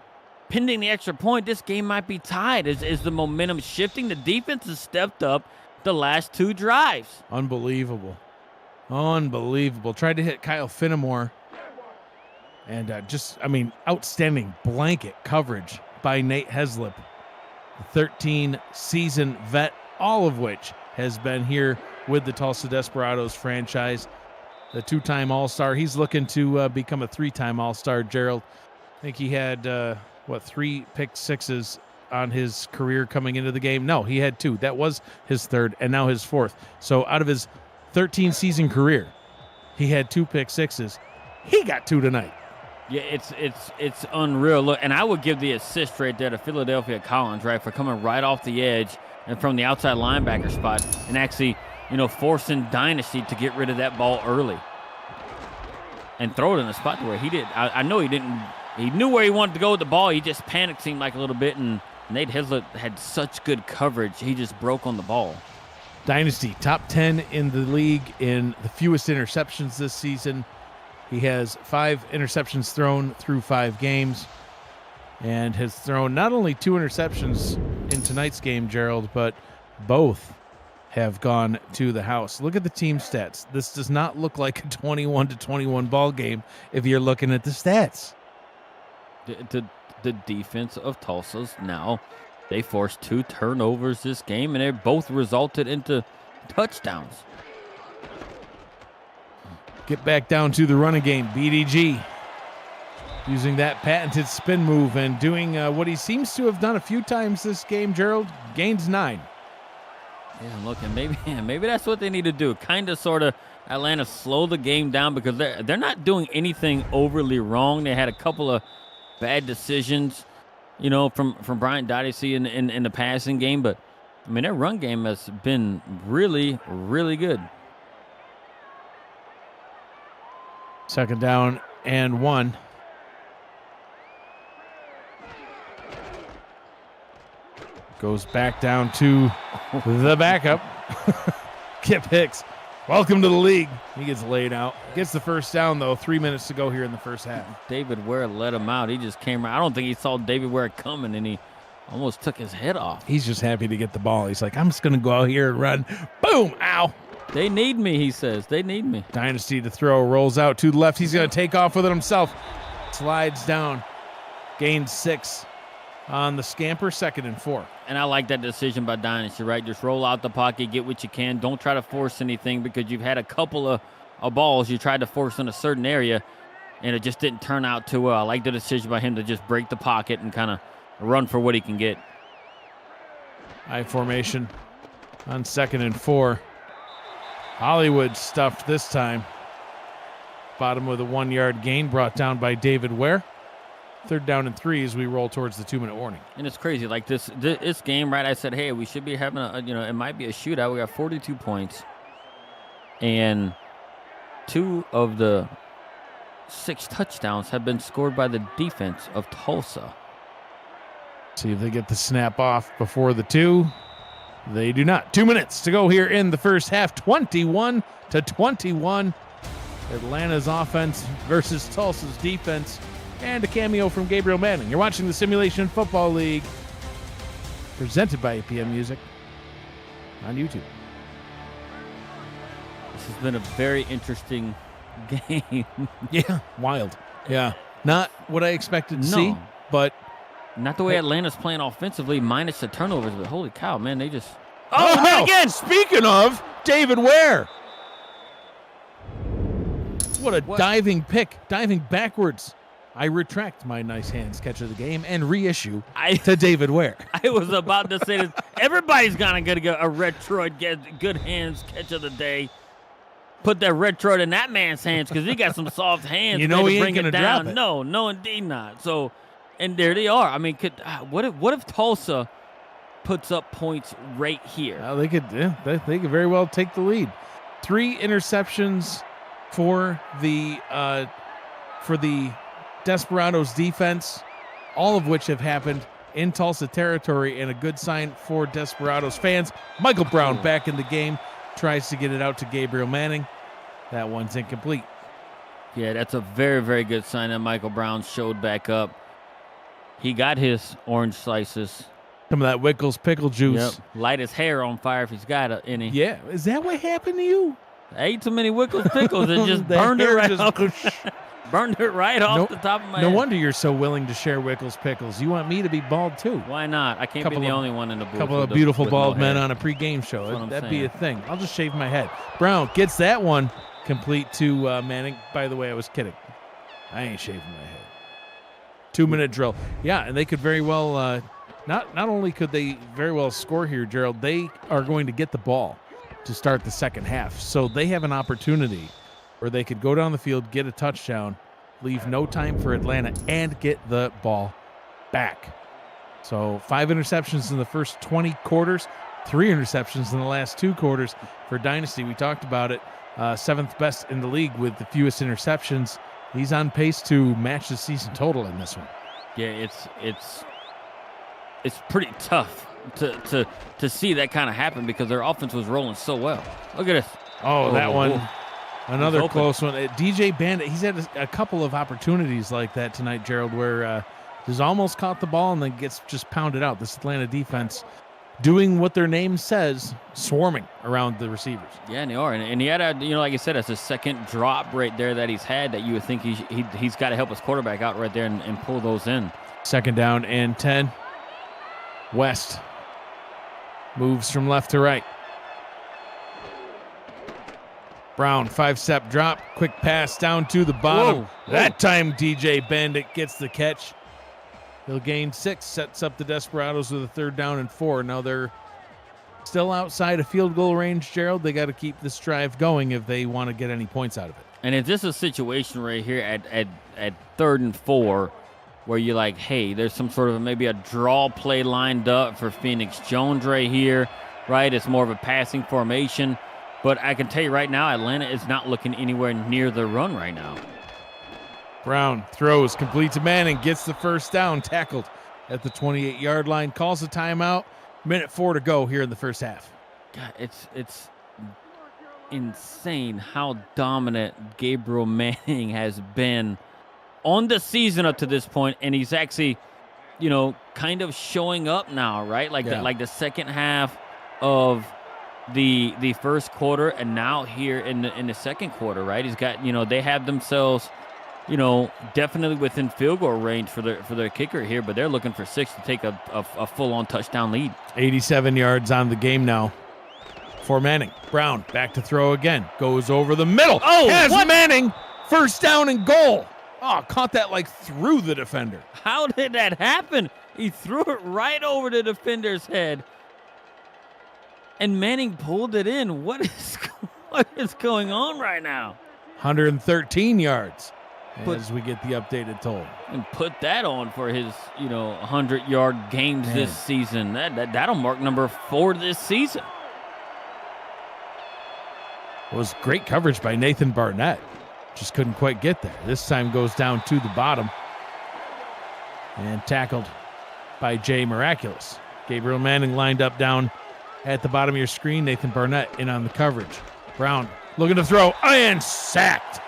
pending the extra point, this game might be tied. Is the momentum shifting? The defense has stepped up the last 2 drives. Unbelievable. Unbelievable. Tried to hit Kyle Finnemore. And outstanding blanket coverage by Nate Heslip. 13-season vet, all of which has been here with the Tulsa Desperados franchise. the two-time All-Star. He's looking to become a three-time All-Star, Gerald. I think he had, 3 pick sixes on his career coming into the game. No, he had 2. That was his third and now his fourth. So out of his 13-season career, he had 2 pick sixes. He got 2 tonight. Yeah, it's unreal. Look, and I would give the assist right there to Philadelphia Collins, right, for coming right off the edge and from the outside linebacker spot and actually, forcing Dynasty to get rid of that ball early and throw it in a spot where he did. I know he didn't. He knew where he wanted to go with the ball. He just panicked, seemed like a little bit, and Nate Heslett had such good coverage. He just broke on the ball. Dynasty, top 10 in the league in the fewest interceptions this season. He has 5 interceptions thrown through 5 games and has thrown not only 2 interceptions in tonight's game, Gerald, but both have gone to the house. Look at the team stats. This does not look like a 21-21 ball game if you're looking at the stats. The defense of Tulsa's now, they forced 2 turnovers this game, and they both resulted into touchdowns. Get back down to the running game. BDG using that patented spin move and doing what he seems to have done a few times this game, Gerald. Gains 9. Yeah, look, and maybe that's what they need to do. Kind of, sort of, Atlanta slow the game down because they're not doing anything overly wrong. They had a couple of bad decisions, from Bryant Dynasty in the passing game, but I mean their run game has been really, really good. 2nd down and 1. Goes back down to the backup. Kip Hicks, welcome to the league. He gets laid out. Gets the first down, though. 3 minutes to go here in the first half. David Ware let him out. He just came around. I don't think he saw David Ware coming, and he almost took his head off. He's just happy to get the ball. He's like, I'm just going to go out here and run. Boom! Ow! They need me, he says. They need me. Dynasty to throw. Rolls out to the left. He's going to take off with it himself. Slides down. Gains 6 on the scamper. 2nd and 4. And I like that decision by Dynasty, right? Just roll out the pocket, get what you can. Don't try to force anything because you've had a couple of balls you tried to force in a certain area, and it just didn't turn out too well. I like the decision by him to just break the pocket and kind of run for what he can get. High formation on 2nd and 4. Hollywood stuffed this time. Bottom with a 1-yard gain brought down by David Ware. 3rd down and 3 as we roll towards the 2-minute warning. And it's crazy. Like this game, right? I said, hey, we should be having it might be a shootout. We got 42 points. And 2 of the 6 touchdowns have been scored by the defense of Tulsa. See if they get the snap off before the 2. They do not. 2 minutes to go here in the first half. 21-21. Atlanta's offense versus Tulsa's defense. And a cameo from Gabriel Manning. You're watching the Simulation Football League, presented by APM Music on YouTube. This has been a very interesting game. Yeah, wild. Yeah, not what I expected to see, but not the way Atlanta's playing offensively, minus the turnovers. But holy cow, man, they just not again. Speaking of David Ware, what a diving pick, diving backwards. I retract my nice hands catch of the game and reissue to David Ware. I was about to say this. Everybody's gonna get a Retroid good hands catch of the day. Put that Retroid in that man's hands because he got some soft hands. He ain't bring gonna it down. drop it. No, indeed not. So, and there they are. I mean, what if Tulsa puts up points right here? Well, they could very well take the lead. 3 interceptions for the Desperados defense, all of which have happened in Tulsa territory, and a good sign for Desperados fans. Michael Brown back in the game, tries to get it out to Gabriel Manning. That one's incomplete. Yeah, that's a very, very good sign that Michael Brown showed back up. He got his orange slices. Some of that Wickles pickle juice. Yep. Light his hair on fire if he's got any. Yeah, is that what happened to you? I ate too many Wickles pickles and just burned it right off. Burned it right off the top of my head. No wonder you're so willing to share Wickles pickles. You want me to be bald too. Why not? I can't be the only one in the booth. A couple of beautiful bald men on a pregame show. That'd be a thing. I'll just shave my head. Brown gets that one. complete to Manning. By the way, I was kidding. I ain't shaving my head. 2-minute drill. Yeah, and they could very well not only could they very well score here, Gerald, they are going to get the ball to start the second half. So they have an opportunity where they could go down the field, get a touchdown, leave no time for Atlanta, and get the ball back. So 5 interceptions in the first 20 quarters, 3 interceptions in the last 2 quarters for Dynasty. We talked about it. 7th best in the league with the fewest interceptions. He's on pace to match the season total in this one. Yeah, it's pretty tough to see that kind of happen because their offense was rolling so well. Look at this. Oh, that one. Another close one. DJ Bandit, he's had a couple of opportunities like that tonight, Gerald, where he's almost caught the ball and then gets just pounded out. This Atlanta defense doing what their name says, swarming around the receivers. Yeah, and they are. And he had like I said, it's a second drop right there that he's had that you would think he's got to help his quarterback out right there and pull those in. 2nd down and 10. West moves from left to right. Brown, 5-step drop, quick pass down to the bottom. Whoa. That time DJ Bandit gets the catch. He'll gain 6, sets up the Desperados with a 3rd down and 4. Now they're still outside of field goal range, Gerald. They got to keep this drive going if they want to get any points out of it. And is this a situation right here at 3rd and 4 where you're like, hey, there's some sort of maybe a draw play lined up for Phoenix Jones right here, right? It's more of a passing formation. But I can tell you right now, Atlanta is not looking anywhere near the run right now. Brown throws, complete to Manning, gets the 1st down, tackled at the 28-yard line, calls a timeout. 1:04 to go here in the first half. God, it's insane how dominant Gabriel Manning has been on the season up to this point, and he's actually, kind of showing up now, right? Like the second half of the first quarter, and now here in the second quarter, right? He's got, they have themselves, definitely within field goal range for their kicker here, but they're looking for 6 to take a full-on touchdown lead. 87 yards on the game now for Manning. Brown back to throw again, goes over the middle. Oh, has what? Manning, 1st down and goal. Oh, caught that like through the defender. How did that happen? He threw it right over the defender's head, and Manning pulled it in. What is going on right now? 113 yards as we get the updated total. And put that on for his, 100-yard games this season. That'll mark number 4 this season. It was great coverage by Nathan Barnett. Just couldn't quite get there. This time goes down to the bottom and tackled by Jay Miraculous. Gabriel Manning lined up down at the bottom of your screen. Nathan Barnett in on the coverage. Brown looking to throw and sacked.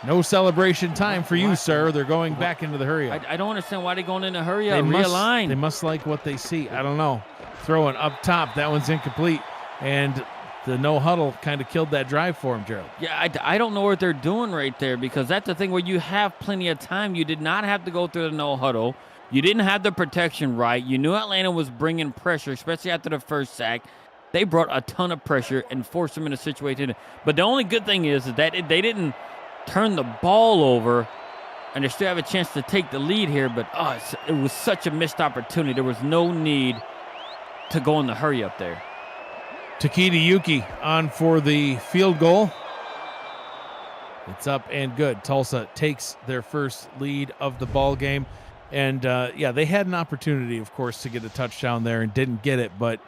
No celebration time for you, sir. They're going back into the hurry-up. I don't understand why they're going in a hurry-up. Realign. They must like what they see. I don't know. Throwing up top. That one's incomplete. And the no huddle kind of killed that drive for him, Gerald. Yeah, I don't know what they're doing right there, because that's the thing where you have plenty of time. You did not have to go through the no huddle. You didn't have the protection right. You knew Atlanta was bringing pressure, especially after the first sack. They brought a ton of pressure and forced them in a situation. But the only good thing is that they didn't turn the ball over, and they still have a chance to take the lead here. But it was such a missed opportunity. There was no need to go in the hurry up there. Takeda Yuki on for the field goal. It's up and good. Tulsa takes their first lead of the ball game. And, they had an opportunity, of course, to get a touchdown there and didn't get it. But,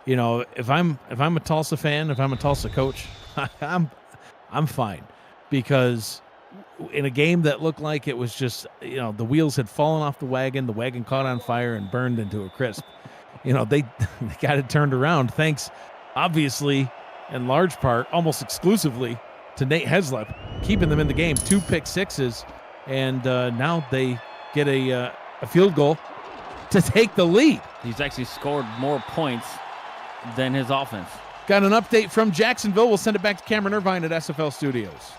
if I'm a Tulsa fan, if I'm a Tulsa coach, I'm fine. Because in a game that looked like it was just, the wheels had fallen off the wagon caught on fire and burned into a crisp. They got it turned around thanks, obviously, in large part, almost exclusively, to Nate Heslop, keeping them in the game. 2 pick sixes, and now they get a field goal to take the lead. He's actually scored more points than his offense. Got an update from Jacksonville. We'll send it back to Cameron Irvine at SFL Studios.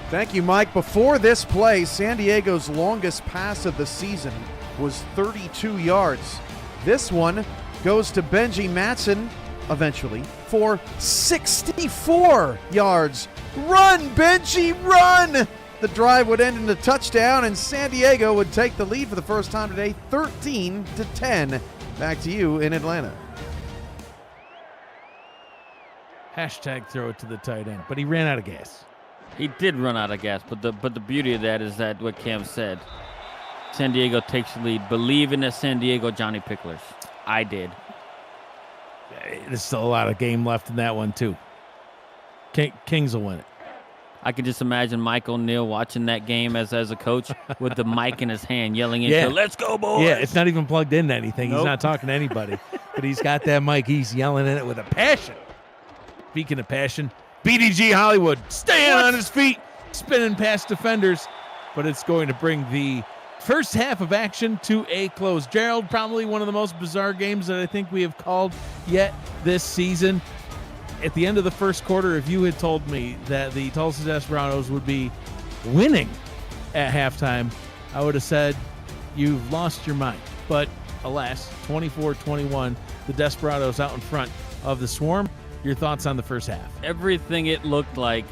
Thank you, Mike. Before this play, San Diego's longest pass of the season was 32 yards. This one goes to Benji Matson, eventually, for 64 yards. Run, Benji, run! The drive would end in a touchdown, and San Diego would take the lead for the first time today, 13-10. Back to you in Atlanta. Hashtag throw it to the tight end, but he ran out of gas. He did run out of gas, but the beauty of that is that what Cam said. San Diego takes the lead. Believe in the San Diego Johnny Picklers. I did. There's still a lot of game left in that one, too. Kings will win it. I could just imagine Mike O'Neill watching that game as a coach with the mic in his hand, yelling into, "Let's go, boys!" Yeah, it's not even plugged into anything. Nope. He's not talking to anybody, but he's got that mic. He's yelling in it with a passion. Speaking of passion, BDG Hollywood staying on his feet, spinning past defenders, but it's going to bring the first half of action to a close. Gerald, probably one of the most bizarre games that I think we have called yet this season. At the end of the first quarter, if you had told me that the Tulsa Desperados would be winning at halftime, I would have said, you've lost your mind. But alas, 24-21, the Desperados out in front of the Swarm. Your thoughts on the first half? Everything it looked like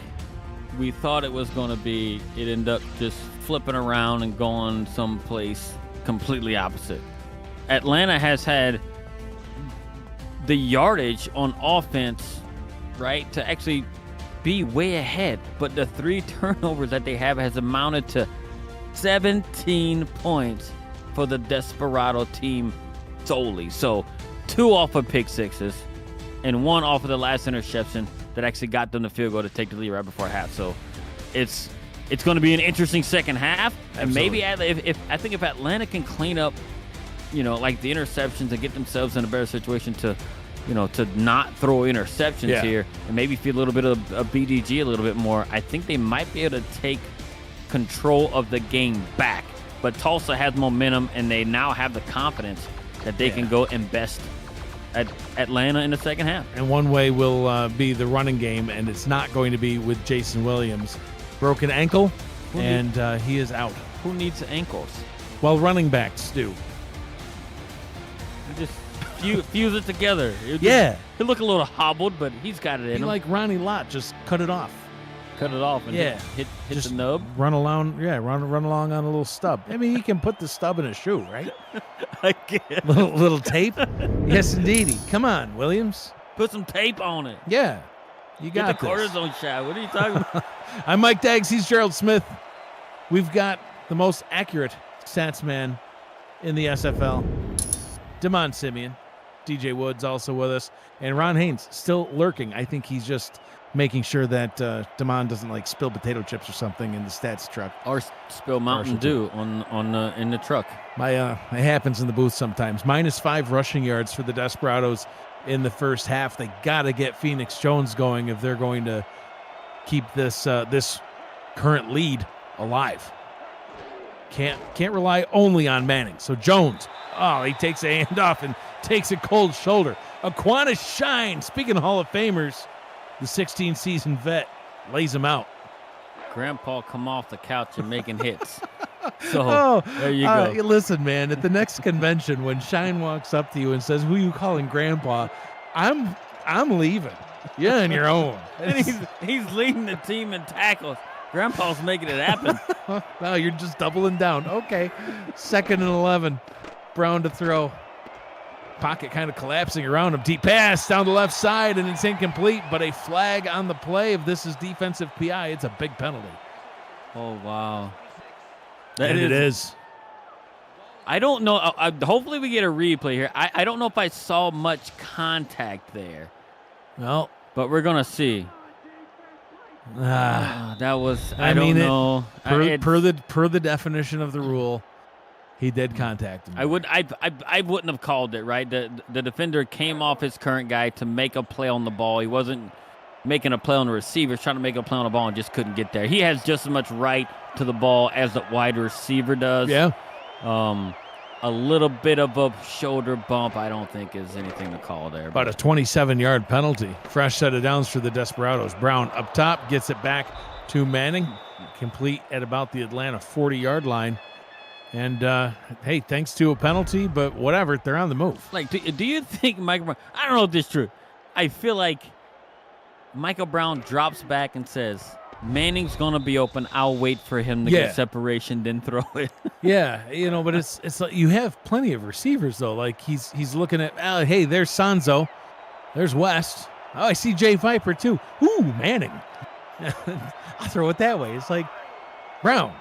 we thought it was going to be, it ended up just flipping around and going someplace completely opposite. Atlanta has had the yardage on offense, right, to actually be way ahead. But the 3 turnovers that they have has amounted to 17 points for the Desperado team solely. So 2 off of pick sixes and 1 off of the last interception that actually got them the field goal to take the lead right before half. So it's going to be an interesting second half. And maybe if Atlanta can clean up, like the interceptions and get themselves in a better situation to not throw interceptions here and maybe feel a little bit of a BDG a little bit more, I think they might be able to take control of the game back. But Tulsa has momentum, and they now have the confidence that they can go and best at Atlanta in the second half. And one way will be the running game, and it's not going to be with Jason Williams. Broken ankle, and he is out. Who needs ankles? Well, running backs do. You just fuse it together. He'll look a little hobbled, but he's got it in him. Like Ronnie Lott, just cut it off. Cut it off and hit just the nub. Run along on a little stub. I mean, he can put the stub in a shoe, right? I guess. Little tape. Yes, indeedy. Come on, Williams. Put some tape on it. Yeah, you got Get the cortisone shot. What are you talking about? I'm Mike Daggs. He's Gerald Smith. We've got the most accurate stats man in the SFL. Damon Simeon. DJ Woods also with us. And Ron Haynes still lurking. I think he's just making sure that Damon doesn't spill potato chips or something in the stats truck. Or spill Mountain Dew in the truck. It happens in the booth sometimes. -5 rushing yards for the Desperados in the first half. They got to get Phoenix Jones going if they're going to keep this current lead alive. Can't rely only on Manning. So Jones, he takes a handoff and takes a cold shoulder. Aquana Shine, speaking of Hall of Famers, the 16-season vet lays him out. Grandpa come off the couch and making hits. So there you go. Listen, man, at the next convention, when Shine walks up to you and says, "Who you calling Grandpa?" I'm leaving. You're on your own. And he's leading the team in tackles. Grandpa's making it happen. No, you're just doubling down. Okay. 2nd and 11. Brown to throw. Pocket kind of collapsing around him. Deep pass down the left side, and it's incomplete, but a flag on the play. If this is defensive PI, it's a big penalty. Oh, wow. It is. I don't know. Hopefully we get a replay here. I don't know if I saw much contact there. Well, but we're going to see. That was, I don't know. Per the definition of the rule, he did contact him. I wouldn't have called it, right? The defender came off his current guy to make a play on the ball. He wasn't making a play on the receiver. He was trying to make a play on the ball and just couldn't get there. He has just as much right to the ball as the wide receiver does. Yeah. A little bit of a shoulder bump, I don't think is anything to call there. About a 27-yard penalty. Fresh set of downs for the Desperados. Brown up top, gets it back to Manning. Complete at about the Atlanta 40-yard line. And, hey, thanks to a penalty, but whatever, they're on the move. Do you think Mike Brown, I don't know if this is true, I feel like Michael Brown drops back and says, Manning's going to be open. I'll wait for him to get separation, then throw it. Yeah, but it's like you have plenty of receivers, though. Like, he's looking at, hey, there's Sanzo. There's West. Oh, I see Jay Viper, too. Ooh, Manning. I'll throw it that way. It's like, Brown.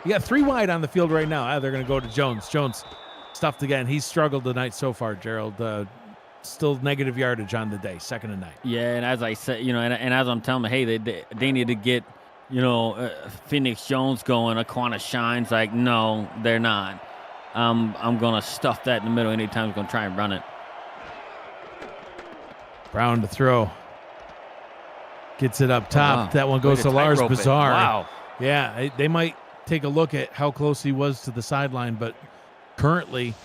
You got 3 wide on the field right now. They're going to go to Jones. Jones stuffed again. He's struggled tonight so far, Gerald. Still negative yardage on the day, 2nd and 9. Yeah, and as I said, and as I'm telling them, hey, they need to get, Phoenix Jones going. Aquana Shine's like, no, they're not. I'm going to stuff that in the middle anytime I'm going to try and run it. Brown to throw. Gets it up top. Wow. That one goes to Lars Bizarre. Wow. Yeah, they might take a look at how close he was to the sideline, but currently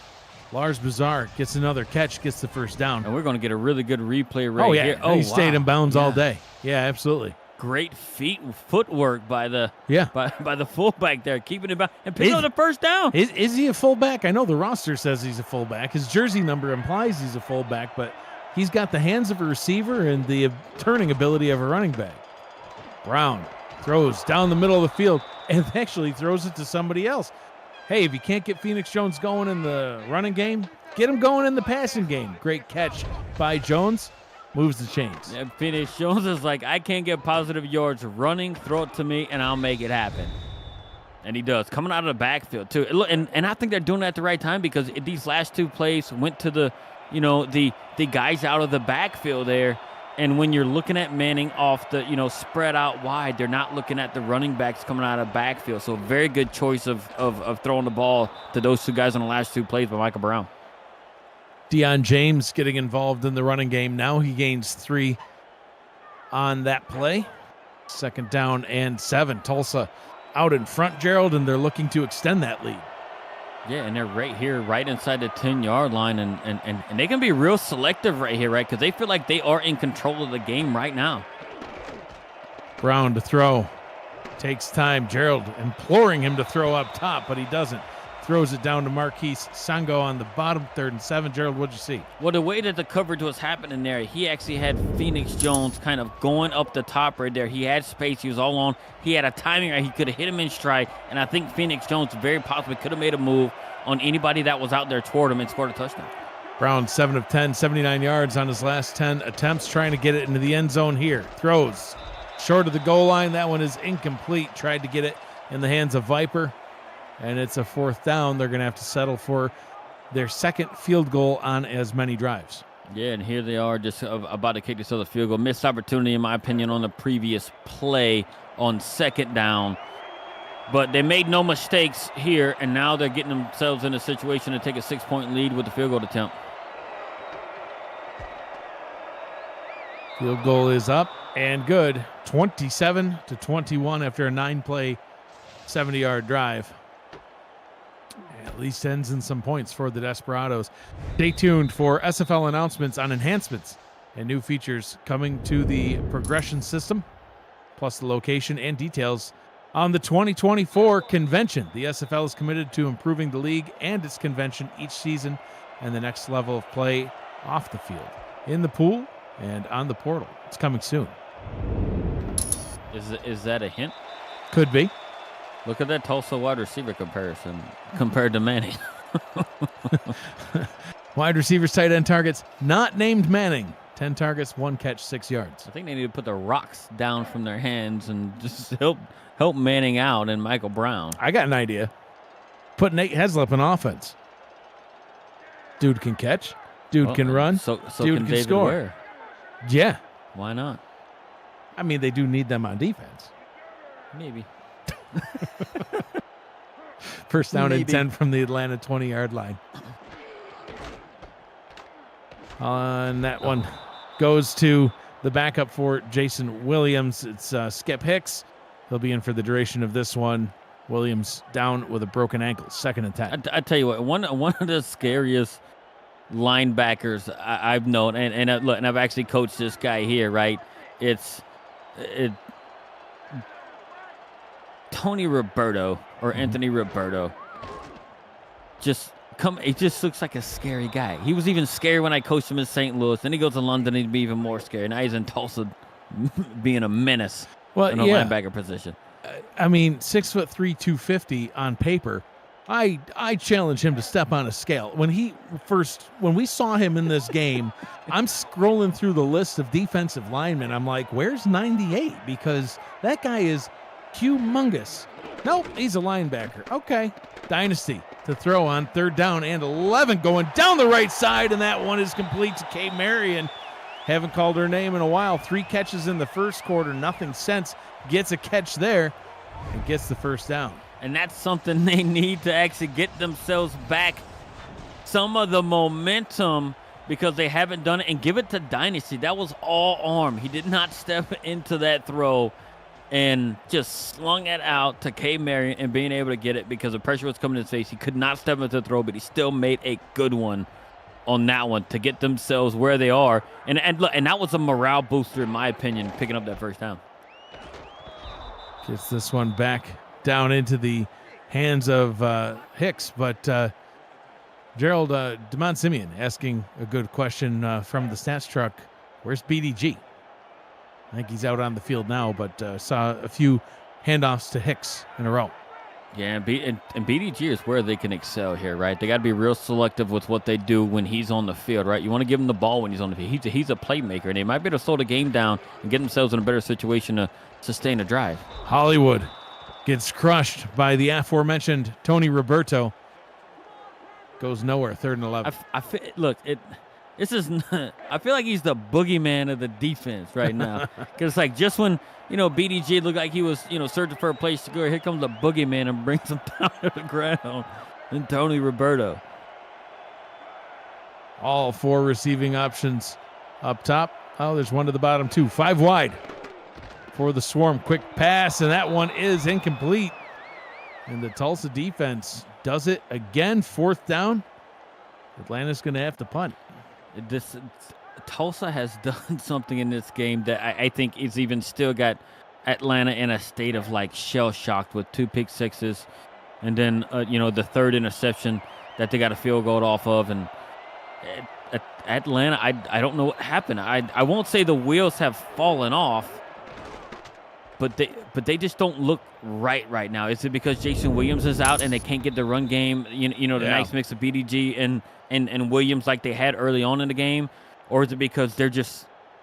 Lars Bizarre gets another catch, gets the first down. And we're going to get a really good replay right here. He stayed in bounds all day. Yeah, absolutely. Great footwork by the by the fullback there, keeping it back and picking up the first down. Is he a fullback? I know the roster says he's a fullback. His jersey number implies he's a fullback, but he's got the hands of a receiver and the turning ability of a running back. Brown throws down the middle of the field and actually throws it to somebody else. Hey, if you can't get Phoenix Jones going in the running game, get him going in the passing game. Great catch by Jones. Moves the chains. Yeah, Phoenix Jones is like, I can't get positive yards running, throw it to me, and I'll make it happen. And he does. Coming out of the backfield, too. And I think they're doing that at the right time because these last 2 plays went to the guys out of the backfield there. And when you're looking at Manning off the, spread out wide, they're not looking at the running backs coming out of the backfield. So very good choice of throwing the ball to those 2 guys on the last 2 plays by Michael Brown. Deion James getting involved in the running game. Now he gains 3 on that play. 2nd down and 7. Tulsa out in front, Gerald, and they're looking to extend that lead. Yeah, and they're right here, right inside the 10-yard line, and they can be real selective right here, right? Because they feel like they are in control of the game right now. Brown to throw. Takes time. Gerald imploring him to throw up top, but he doesn't. Throws it down to Marquise Sango on the bottom, 3rd and 7. Gerald, what'd you see? Well, the way that the coverage was happening there, he actually had Phoenix Jones kind of going up the top right there. He had space. He was all on. He had a timing right. He could have hit him in stride, and I think Phoenix Jones very possibly could have made a move on anybody that was out there toward him and scored a touchdown. Brown, 7 of 10, 79 yards on his last 10 attempts, trying to get it into the end zone here. Throws short of the goal line. That one is incomplete. Tried to get it in the hands of Viper. And it's a 4th down. They're going to have to settle for their 2nd field goal on as many drives. Yeah, and here they are just about to kick this other field goal. Missed opportunity, in my opinion, on the previous play on 2nd down. But they made no mistakes here, and now they're getting themselves in a situation to take a 6-point lead with the field goal attempt. Field goal is up and good. 27-21 after a 9-play, 70-yard drive. At least ends in some points for the Desperados. Stay tuned for SFL announcements on enhancements and new features coming to the progression system, plus the location and details on the 2024 convention. The SFL is committed to improving the league and its convention each season and the next level of play off the field, in the pool, and on the portal. It's coming soon. Is that a hint? Could be. Look at that Tulsa wide receiver comparison compared to Manning. Wide receivers, tight end targets, not named Manning. 10 targets, 1 catch, 6 yards. I think they need to put the rocks down from their hands and just help Manning out and Michael Brown. I got an idea. Put Nate Heslop in offense. Dude can catch. Dude can run. So dude can can David score. Ware. Yeah. Why not? I mean, they do need them on defense. Maybe. First down and 10 from the Atlanta 20-yard line. On that one goes to the backup for Jason Williams. It's Skip Hicks. He'll be in for the duration of this one. Williams down with a broken ankle. 2nd and 10. I tell you what, one of the scariest linebackers I've known, and I've actually coached this guy here, right? It's Tony Roberto or Anthony Roberto. Just He just looks like a scary guy. He was even scary when I coached him in St. Louis. Then he goes to London, he'd be even more scary. Now he's in Tulsa, being a menace in a linebacker position. I mean, 6'3", 250 on paper. I challenge him to step on a scale. When we saw him in this game, I'm scrolling through the list of defensive linemen. I'm like, where's 98? Because that guy is humongous. Nope, he's a linebacker. Okay, Dynasty to throw on 3rd down and 11, going down the right side, and that one is complete to Kate Marion. Haven't called her name in a while. 3 catches in the first quarter, nothing since. Gets a catch there and gets the first down. And that's something they need to actually get themselves back some of the momentum, because they haven't done it. And give it to Dynasty. That was all arm. He did not step into that throw and just slung it out to K. Marion and being able to get it because the pressure was coming in his face. He could not step into the throw, but he still made a good one on that one to get themselves where they are. And look, and that was a morale booster, in my opinion, picking up that first down. Gets this one back down into the hands of Hicks, but Gerald Demond Simeon asking a good question from the stats truck. Where's BDG? I think he's out on the field now, but saw a few handoffs to Hicks in a row. Yeah, and BDG is where they can excel here, right? They got to be real selective with what they do when he's on the field, right? You want to give him the ball when he's on the field. He's a playmaker, and they might be able to slow the game down and get themselves in a better situation to sustain a drive. Hollywood gets crushed by the aforementioned Tony Roberto. Goes nowhere, 3rd and 11. This is not, I feel like he's the boogeyman of the defense right now. Because like just when, BDG looked like he was, searching for a place to go, here comes the boogeyman and brings him down to the ground. And Tony Roberto. All 4 receiving options up top. Oh, there's one to the bottom too. 5 wide for the Swarm. Quick pass, and that one is incomplete. And the Tulsa defense does it again. 4th down. Atlanta's going to have to punt. Tulsa has done something in this game that I think is even still got Atlanta in a state of like shell-shocked with 2 pick sixes, and then the 3rd interception that they got a field goal off of. And Atlanta, I don't know what happened. I won't say the wheels have fallen off, but they just don't look right now. Is it because Jason Williams is out and they can't get the run game? Nice mix of BDG and Williams like they had early on in the game, or is it because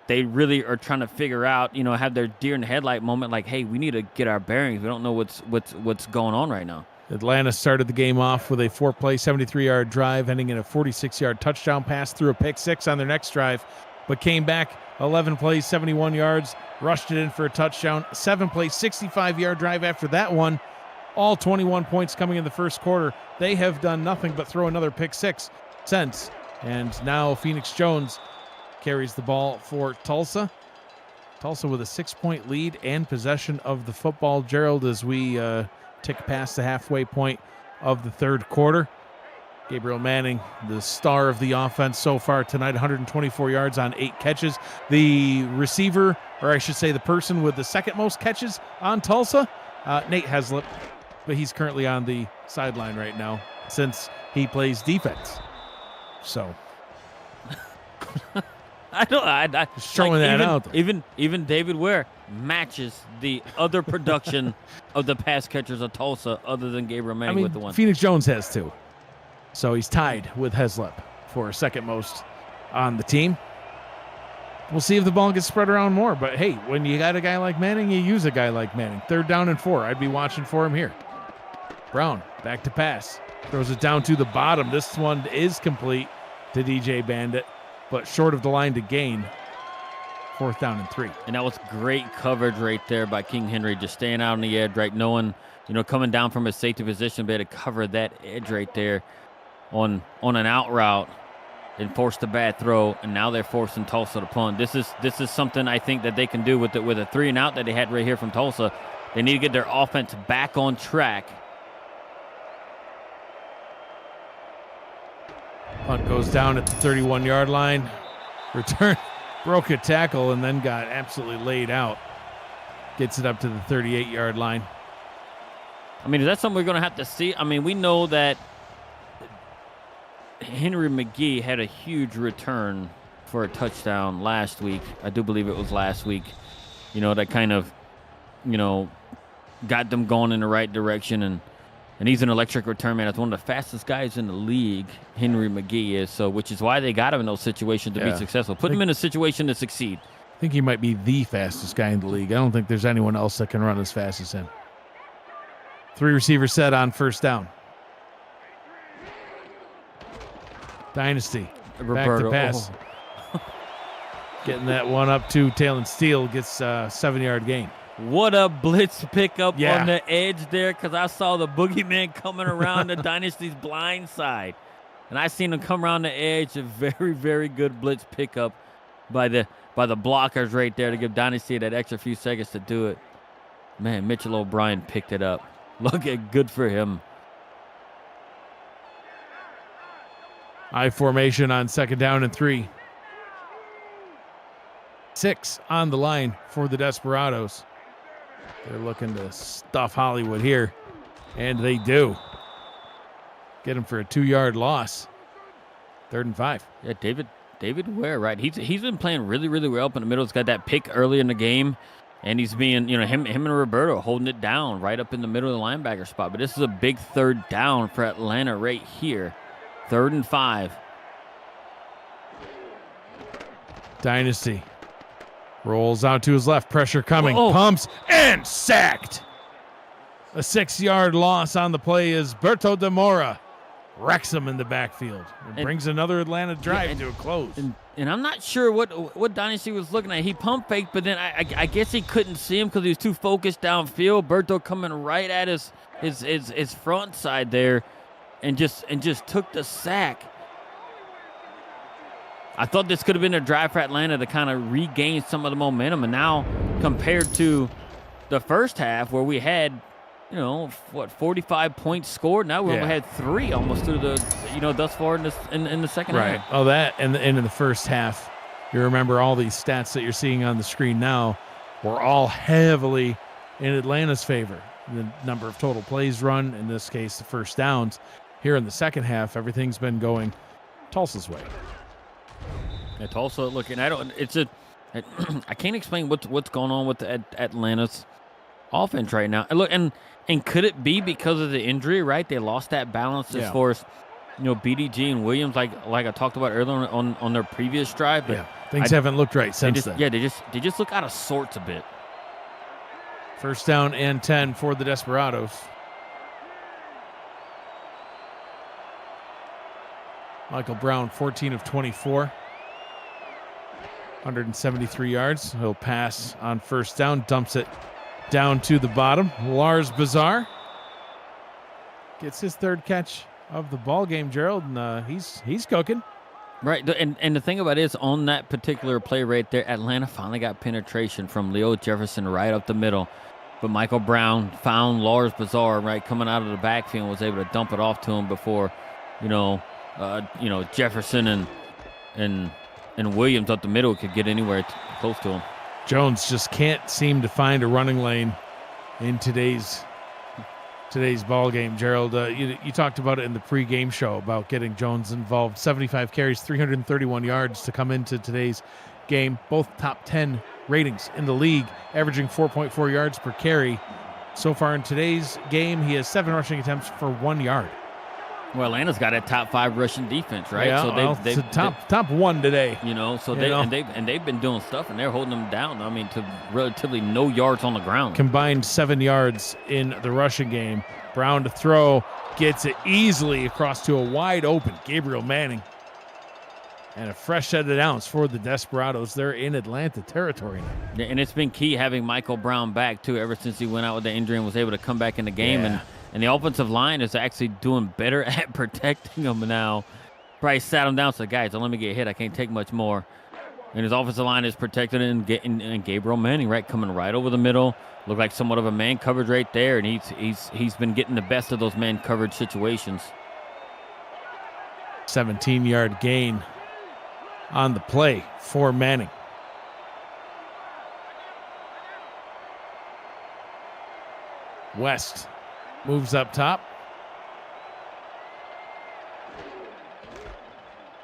they really are trying to figure out, have their deer in the headlight moment, like, hey, we need to get our bearings. We don't know what's going on right now. Atlanta started the game off with a 4-play, 73-yard drive, ending in a 46-yard touchdown pass through a pick six on their next drive, but came back 11 plays, 71 yards, rushed it in for a touchdown. 7-play, 65-yard drive after that one. All 21 points coming in the first quarter. They have done nothing but throw another pick six since. And now Phoenix Jones carries the ball for Tulsa. Tulsa with a 6-point lead and possession of the football. Gerald, as we tick past the halfway point of the third quarter. Gabriel Manning, the star of the offense so far tonight, 124 yards on 8 catches. The receiver, or I should say the person with the second most catches on Tulsa, Nate Heslip, but he's currently on the sideline right now since he plays defense. So just throwing that out there. Even David Ware matches the other production of the pass catchers of Tulsa other than Gabriel Manning with the one. Phoenix Jones has 2. So he's tied with Heslip for second most on the team. We'll see if the ball gets spread around more. But, hey, when you got a guy like Manning, you use a guy like Manning. 3rd down and 4. I'd be watching for him here. Brown, back to pass. Throws it down to the bottom. This one is complete to DJ Bandit, but short of the line to gain. 4th down and 3. And that was great coverage right there by King Henry, just staying out on the edge, right? Knowing, coming down from his safety position, be able to cover that edge right there on an out route and forced a bad throw, and now they're forcing Tulsa to punt. This is something I think that they can do with a 3-and-out that they had right here from Tulsa. They need to get their offense back on track. Punt goes down at the 31-yard line. Return, broke a tackle, and then got absolutely laid out. Gets it up to the 38-yard line. I mean, is that something we're going to have to see? I mean, we know that Henry McGee had a huge return for a touchdown last week. I do believe it was last week. That kind of, got them going in the right direction. And he's an electric return man. That's one of the fastest guys in the league, Henry McGee is. So, which is why they got him in those situations to be successful. Put him in a situation to succeed. I think he might be the fastest guy in the league. I don't think there's anyone else that can run as fast as him. 3 receiver set on first down. Dynasty. Roberto. Back to pass. Getting that one up to Talon Steele. Gets a 7-yard gain. What a blitz pickup on the edge there, because I saw the boogeyman coming around the Dynasty's blind side. And I seen him come around the edge. A very, very good blitz pickup by the blockers right there to give Dynasty that extra few seconds to do it. Man, Mitchell O'Brien picked it up. Look at good for him. I formation on 2nd down and 3. 6 on the line for the Desperados. They're looking to stuff Hollywood here, and they do. Get him for a 2-yard loss. 3rd and 5. Yeah, David Ware, right? He's been playing really, really well up in the middle. He's got that pick early in the game, and he's being, him and Roberto holding it down right up in the middle of the linebacker spot. But this is a big 3rd down for Atlanta right here. 3rd and 5. Dynasty rolls out to his left. Pressure coming. Pumps and sacked. A 6-yard loss on the play as Berto de Mora wrecks him in the backfield and brings another Atlanta drive to a close. And I'm not sure what Dynasty was looking at. He pump faked, but then I guess he couldn't see him because he was too focused downfield. Berto coming right at his front side there, and just took the sack. I thought this could have been a drive for Atlanta to kind of regain some of the momentum, and now compared to the first half where we had 45 points scored. Now we only had 3 almost through the, thus far in the second half. Oh, that and in the first half, you remember all these stats that you're seeing on the screen now were all heavily in Atlanta's favor. The number of total plays run, in this case, the first downs. Here in the second half, everything's been going Tulsa's way. Yeah, Tulsa looking. I can't explain what's going on with Atlanta's offense right now. Look, and could it be because of the injury? Right, they lost that balance as far as BDG and Williams, like I talked about earlier on their previous drive. But things haven't looked right since then. Yeah, they just look out of sorts a bit. 1st down and 10 for the Desperados. Michael Brown, 14 of 24. 173 yards. He'll pass on 1st down, dumps it down to the bottom. Lars Bazar gets his 3rd catch of the ball game, Gerald, and he's cooking. Right, and the thing about it is, on that particular play right there, Atlanta finally got penetration from Leo Jefferson right up the middle. But Michael Brown found Lars Bazar right coming out of the backfield and was able to dump it off to him before, Jefferson and Williams up the middle could get anywhere close to him. Jones just can't seem to find a running lane in today's ball game, Gerald. You talked about it in the pregame show about getting Jones involved. 75 carries, 331 yards to come into today's game. Both top 10 ratings in the league, averaging 4.4 yards per carry. So far in today's game, he has 7 rushing attempts for 1 yard. Well, Atlanta's got a top 5 rushing defense, right? Yeah, so they've top 1 today. They've been doing stuff, and they're holding them down. I mean, to relatively no yards on the ground. Combined 7 yards in the rushing game. Brown to throw, gets it easily across to a wide open Gabriel Manning. And a fresh set of downs for the Desperados. They're in Atlanta territory now. Yeah, and it's been key having Michael Brown back, too, ever since he went out with the injury and was able to come back in the game. Yeah. And the offensive line is actually doing better at protecting him now. Probably sat him down, said, guys, don't let me get hit. I can't take much more. And his offensive line is protected and Gabriel Manning, right, coming right over the middle. Looked like somewhat of a man coverage right there, and he's been getting the best of those man coverage situations. 17-yard gain on the play for Manning. West moves up top.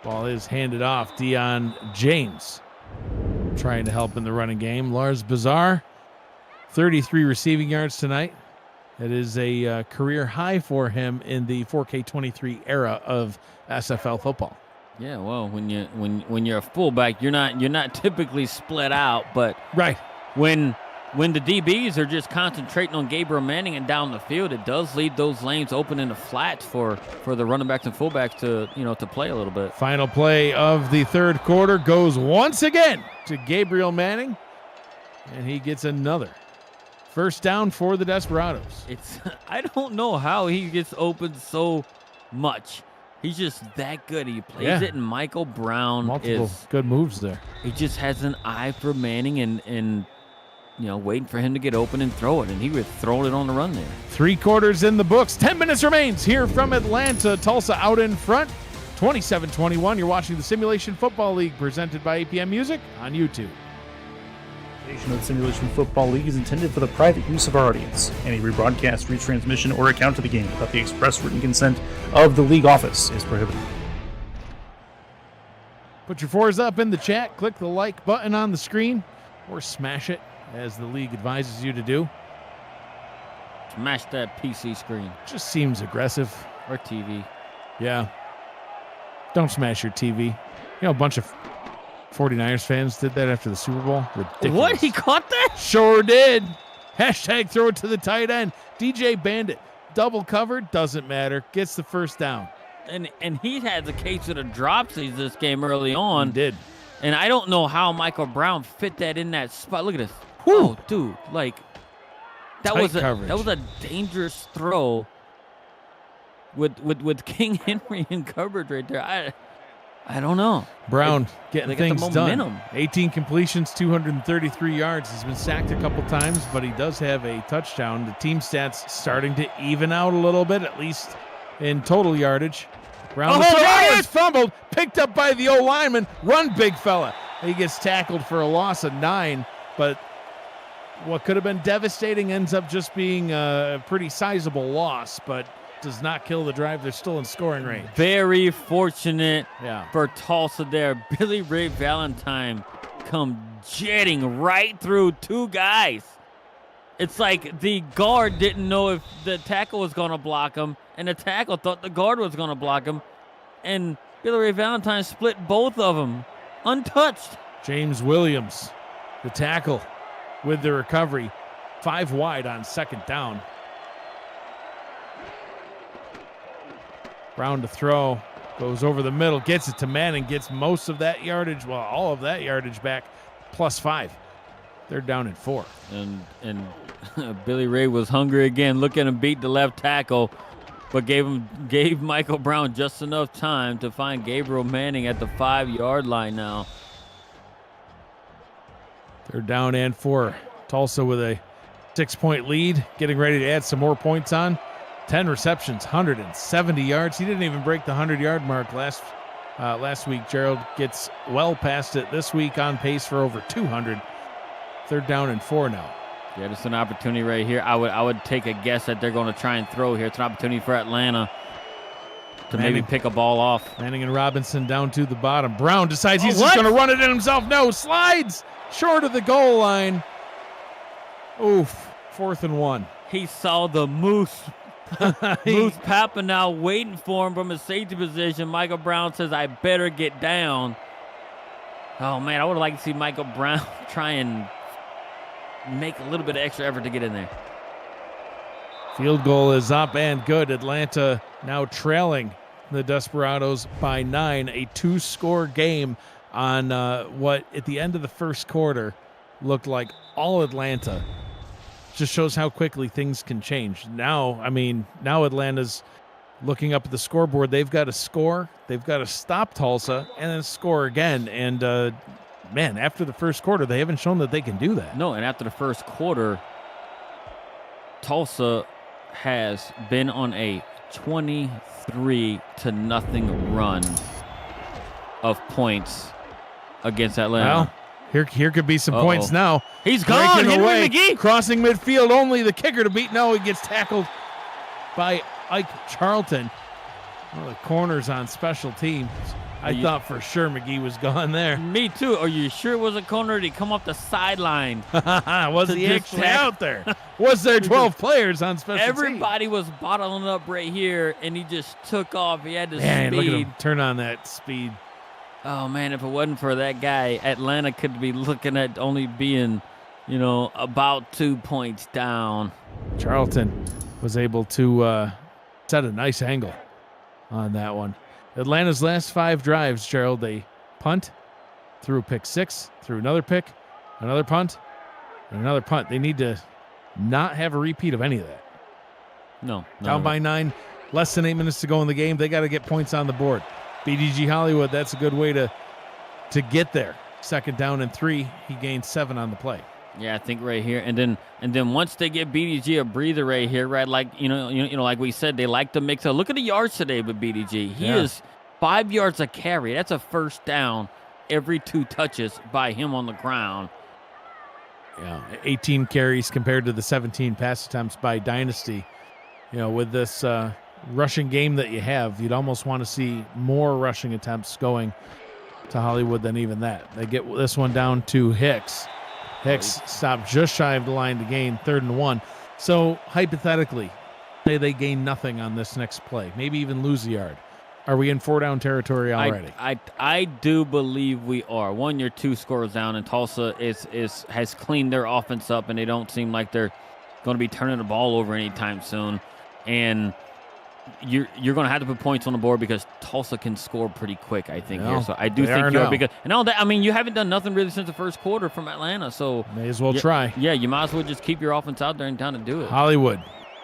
Ball is handed off. Dion James trying to help in the running game. Lars Bazar, 33 receiving yards tonight. It is a career high for him in the 4K23 era of SFL football. Yeah, well, when you're a fullback, you're not typically split out, but right when the DBs are just concentrating on Gabriel Manning and down the field, it does leave those lanes open in the flats for the running backs and fullbacks to play a little bit. Final play of the third quarter goes once again to Gabriel Manning, and he gets another first down for the Desperados. I don't know how he gets open so much. He's just that good. He plays it, and Michael Brown multiple good moves there. He just has an eye for Manning and waiting for him to get open and throw it, and he was throwing it on the run there. 3 quarters in the books. 10 minutes remains here from Atlanta. Tulsa out in front, 27-21. You're watching the Simulation Football League presented by APM Music on YouTube. The Simulation Football League is intended for the private use of our audience. Any rebroadcast, retransmission, or account of the game without the express written consent of the league office is prohibited. Put your fours up in the chat. Click the like button on the screen, or smash it, as the league advises you to do. Smash that PC screen. Just seems aggressive. Or TV. Yeah. Don't smash your TV. A bunch of 49ers fans did that after the Super Bowl. Ridiculous. What? He caught that? Sure did. Hashtag throw it to the tight end. DJ Bandit. Double covered. Doesn't matter. Gets the first down. And he had a case of the dropsies this game early on. He did. And I don't know how Michael Brown fit that in that spot. Look at this. Whew. Oh, dude. That Tight was coverage. That was a dangerous throw with King Henry in coverage right there. I don't know. Brown getting things done. 18 completions, 233 yards. He's been sacked a couple times, but he does have a touchdown. The team stats starting to even out a little bit, at least in total yardage. Brown is fumbled, picked up by the O-lineman. Run, big fella. He gets tackled for a loss of 9, but what could have been devastating ends up just being a pretty sizable loss, but does not kill the drive. They're still in scoring range. Very fortunate for Tulsa there. Billy Ray Valentine come jetting right through 2 guys. It's like the guard didn't know if the tackle was going to block him, and the tackle thought the guard was going to block him, and Billy Ray Valentine split both of them untouched. James Williams, the tackle, with the recovery. 5 wide on second down. Brown to throw, goes over the middle, gets it to Manning, gets most of that yardage, well, all of that yardage back, +5. They're down at 4. And Billy Ray was hungry again. Look at him beat the left tackle, but gave Michael Brown just enough time to find Gabriel Manning at the 5-yard line now. They're down and 4. Tulsa with a 6-point lead, getting ready to add some more points on. 10 receptions, 170 yards. He didn't even break the 100-yard mark last week. Gerald gets well past it this week, on pace for over 200. They're down and 4 now. Yeah, it's an opportunity right here. I would take a guess that they're going to try and throw here. It's an opportunity for Atlanta to maybe pick a ball off. Manning and Robinson down to the bottom. Brown decides he's just going to run it in himself. No, slides short of the goal line. Oof, 4th and 1. He saw the moose. Moose Papa now waiting for him from his safety position. Michael Brown says, I better get down. Oh, man, I would like to see Michael Brown try and make a little bit of extra effort to get in there. Field goal is up and good. Atlanta now trailing the Desperados by 9. A 2-score game on what, at the end of the first quarter, looked like all Atlanta. Just shows how quickly things can change. Now Atlanta's looking up at the scoreboard. They've got to score. They've got to stop Tulsa and then score again. And, man, after the first quarter, they haven't shown that they can do that. No, and after the first quarter, Tulsa has been on a 23-0 run of points against Atlanta. Well, here could be some points now. He's gone. Breaking Henry away, McGee. crossing midfield, only the kicker to beat. No, he gets tackled by Ike Charlton. One of the corners on special teams. I thought for sure McGee was gone there. Me too. Are you sure it was a corner? Or did he come off the sideline? Was he just actually out there? Was there 12 players on special teams? Everybody was bottling up right here, and he just took off. He had the Man, speed. look at him turn on that speed. Oh, man, if it wasn't for that guy, Atlanta could be looking at only being, about 2 points down. Charlton was able to set a nice angle on that one. Atlanta's last 5 drives, Gerald, they punt, threw a pick 6, threw another pick, another punt, and another punt. They need to not have a repeat of any of that. No. Down by 9, less than 8 minutes to go in the game. They got to get points on the board. BDG Hollywood, that's a good way to get there. 2nd down and 3, he gained 7 on the play. Yeah, I think right here, and then once they get BDG a breather right here, right? Like like we said, they like to mix up. Look at the yards today with BDG. He is 5 yards a carry. That's a first down every 2 touches by him on the ground. Yeah, 18 carries compared to the 17 pass attempts by Dynasty. With this rushing game that you have, you'd almost want to see more rushing attempts going to Hollywood than even that. They get this one down to Hicks. Hicks stopped just shy of the line to gain 3rd and 1. So hypothetically, say they gain nothing on this next play, maybe even lose a yard. Are we in 4-down territory already? I do believe we are. 1 or 2 scores down, and Tulsa has cleaned their offense up, and they don't seem like they're going to be turning the ball over anytime soon. And you're going to have to put points on the board because Tulsa can score pretty quick, I think, here. So I do think you are, because and all that. I mean, you haven't done nothing really since the first quarter from Atlanta, so may as well try. Yeah, you might as well just keep your offense out there and down to do it. Hollywood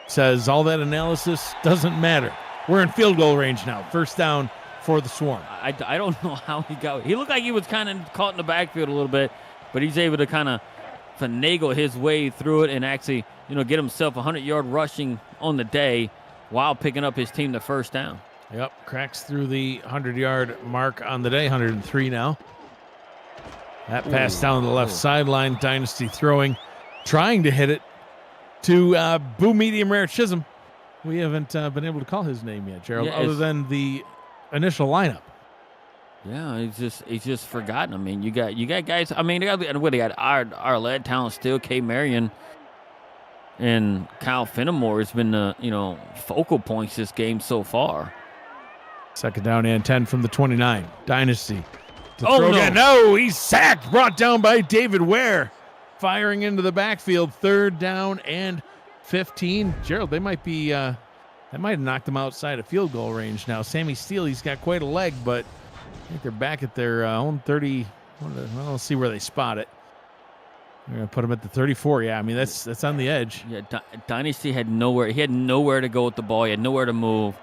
says all that analysis doesn't matter. We're in field goal range now. 1st down for the Swarm. I don't know how he got. He looked like he was kind of caught in the backfield a little bit, but he's able to kind of finagle his way through it and actually, get himself 100-yard rushing on the day, while picking up his team the 1st down. Yep, cracks through the 100-yard mark on the day, 103 now. That pass down the left sideline, Dynasty throwing, trying to hit it to Boo Medium Rare Chisholm. We haven't been able to call his name yet, Gerald, other than the initial lineup. Yeah, he's just forgotten. I mean, you got guys. I mean, they got our lead talent still, K. Marion. And Kyle Fenimore has been the, focal points this game so far. 2nd down and 10 from the 29. Dynasty. Oh, no. Again. No, he's sacked. Brought down by David Ware. Firing into the backfield. 3rd down and 15. Gerald, they might be, that might have knocked them outside of field goal range now. Sammy Steele, he's got quite a leg, but I think they're back at their own 30. Let's see where they spot it. We're going to put him at the 34. Yeah, I mean, that's on the edge. Yeah, Dynasty had nowhere. He had nowhere to go with the ball. He had nowhere to move.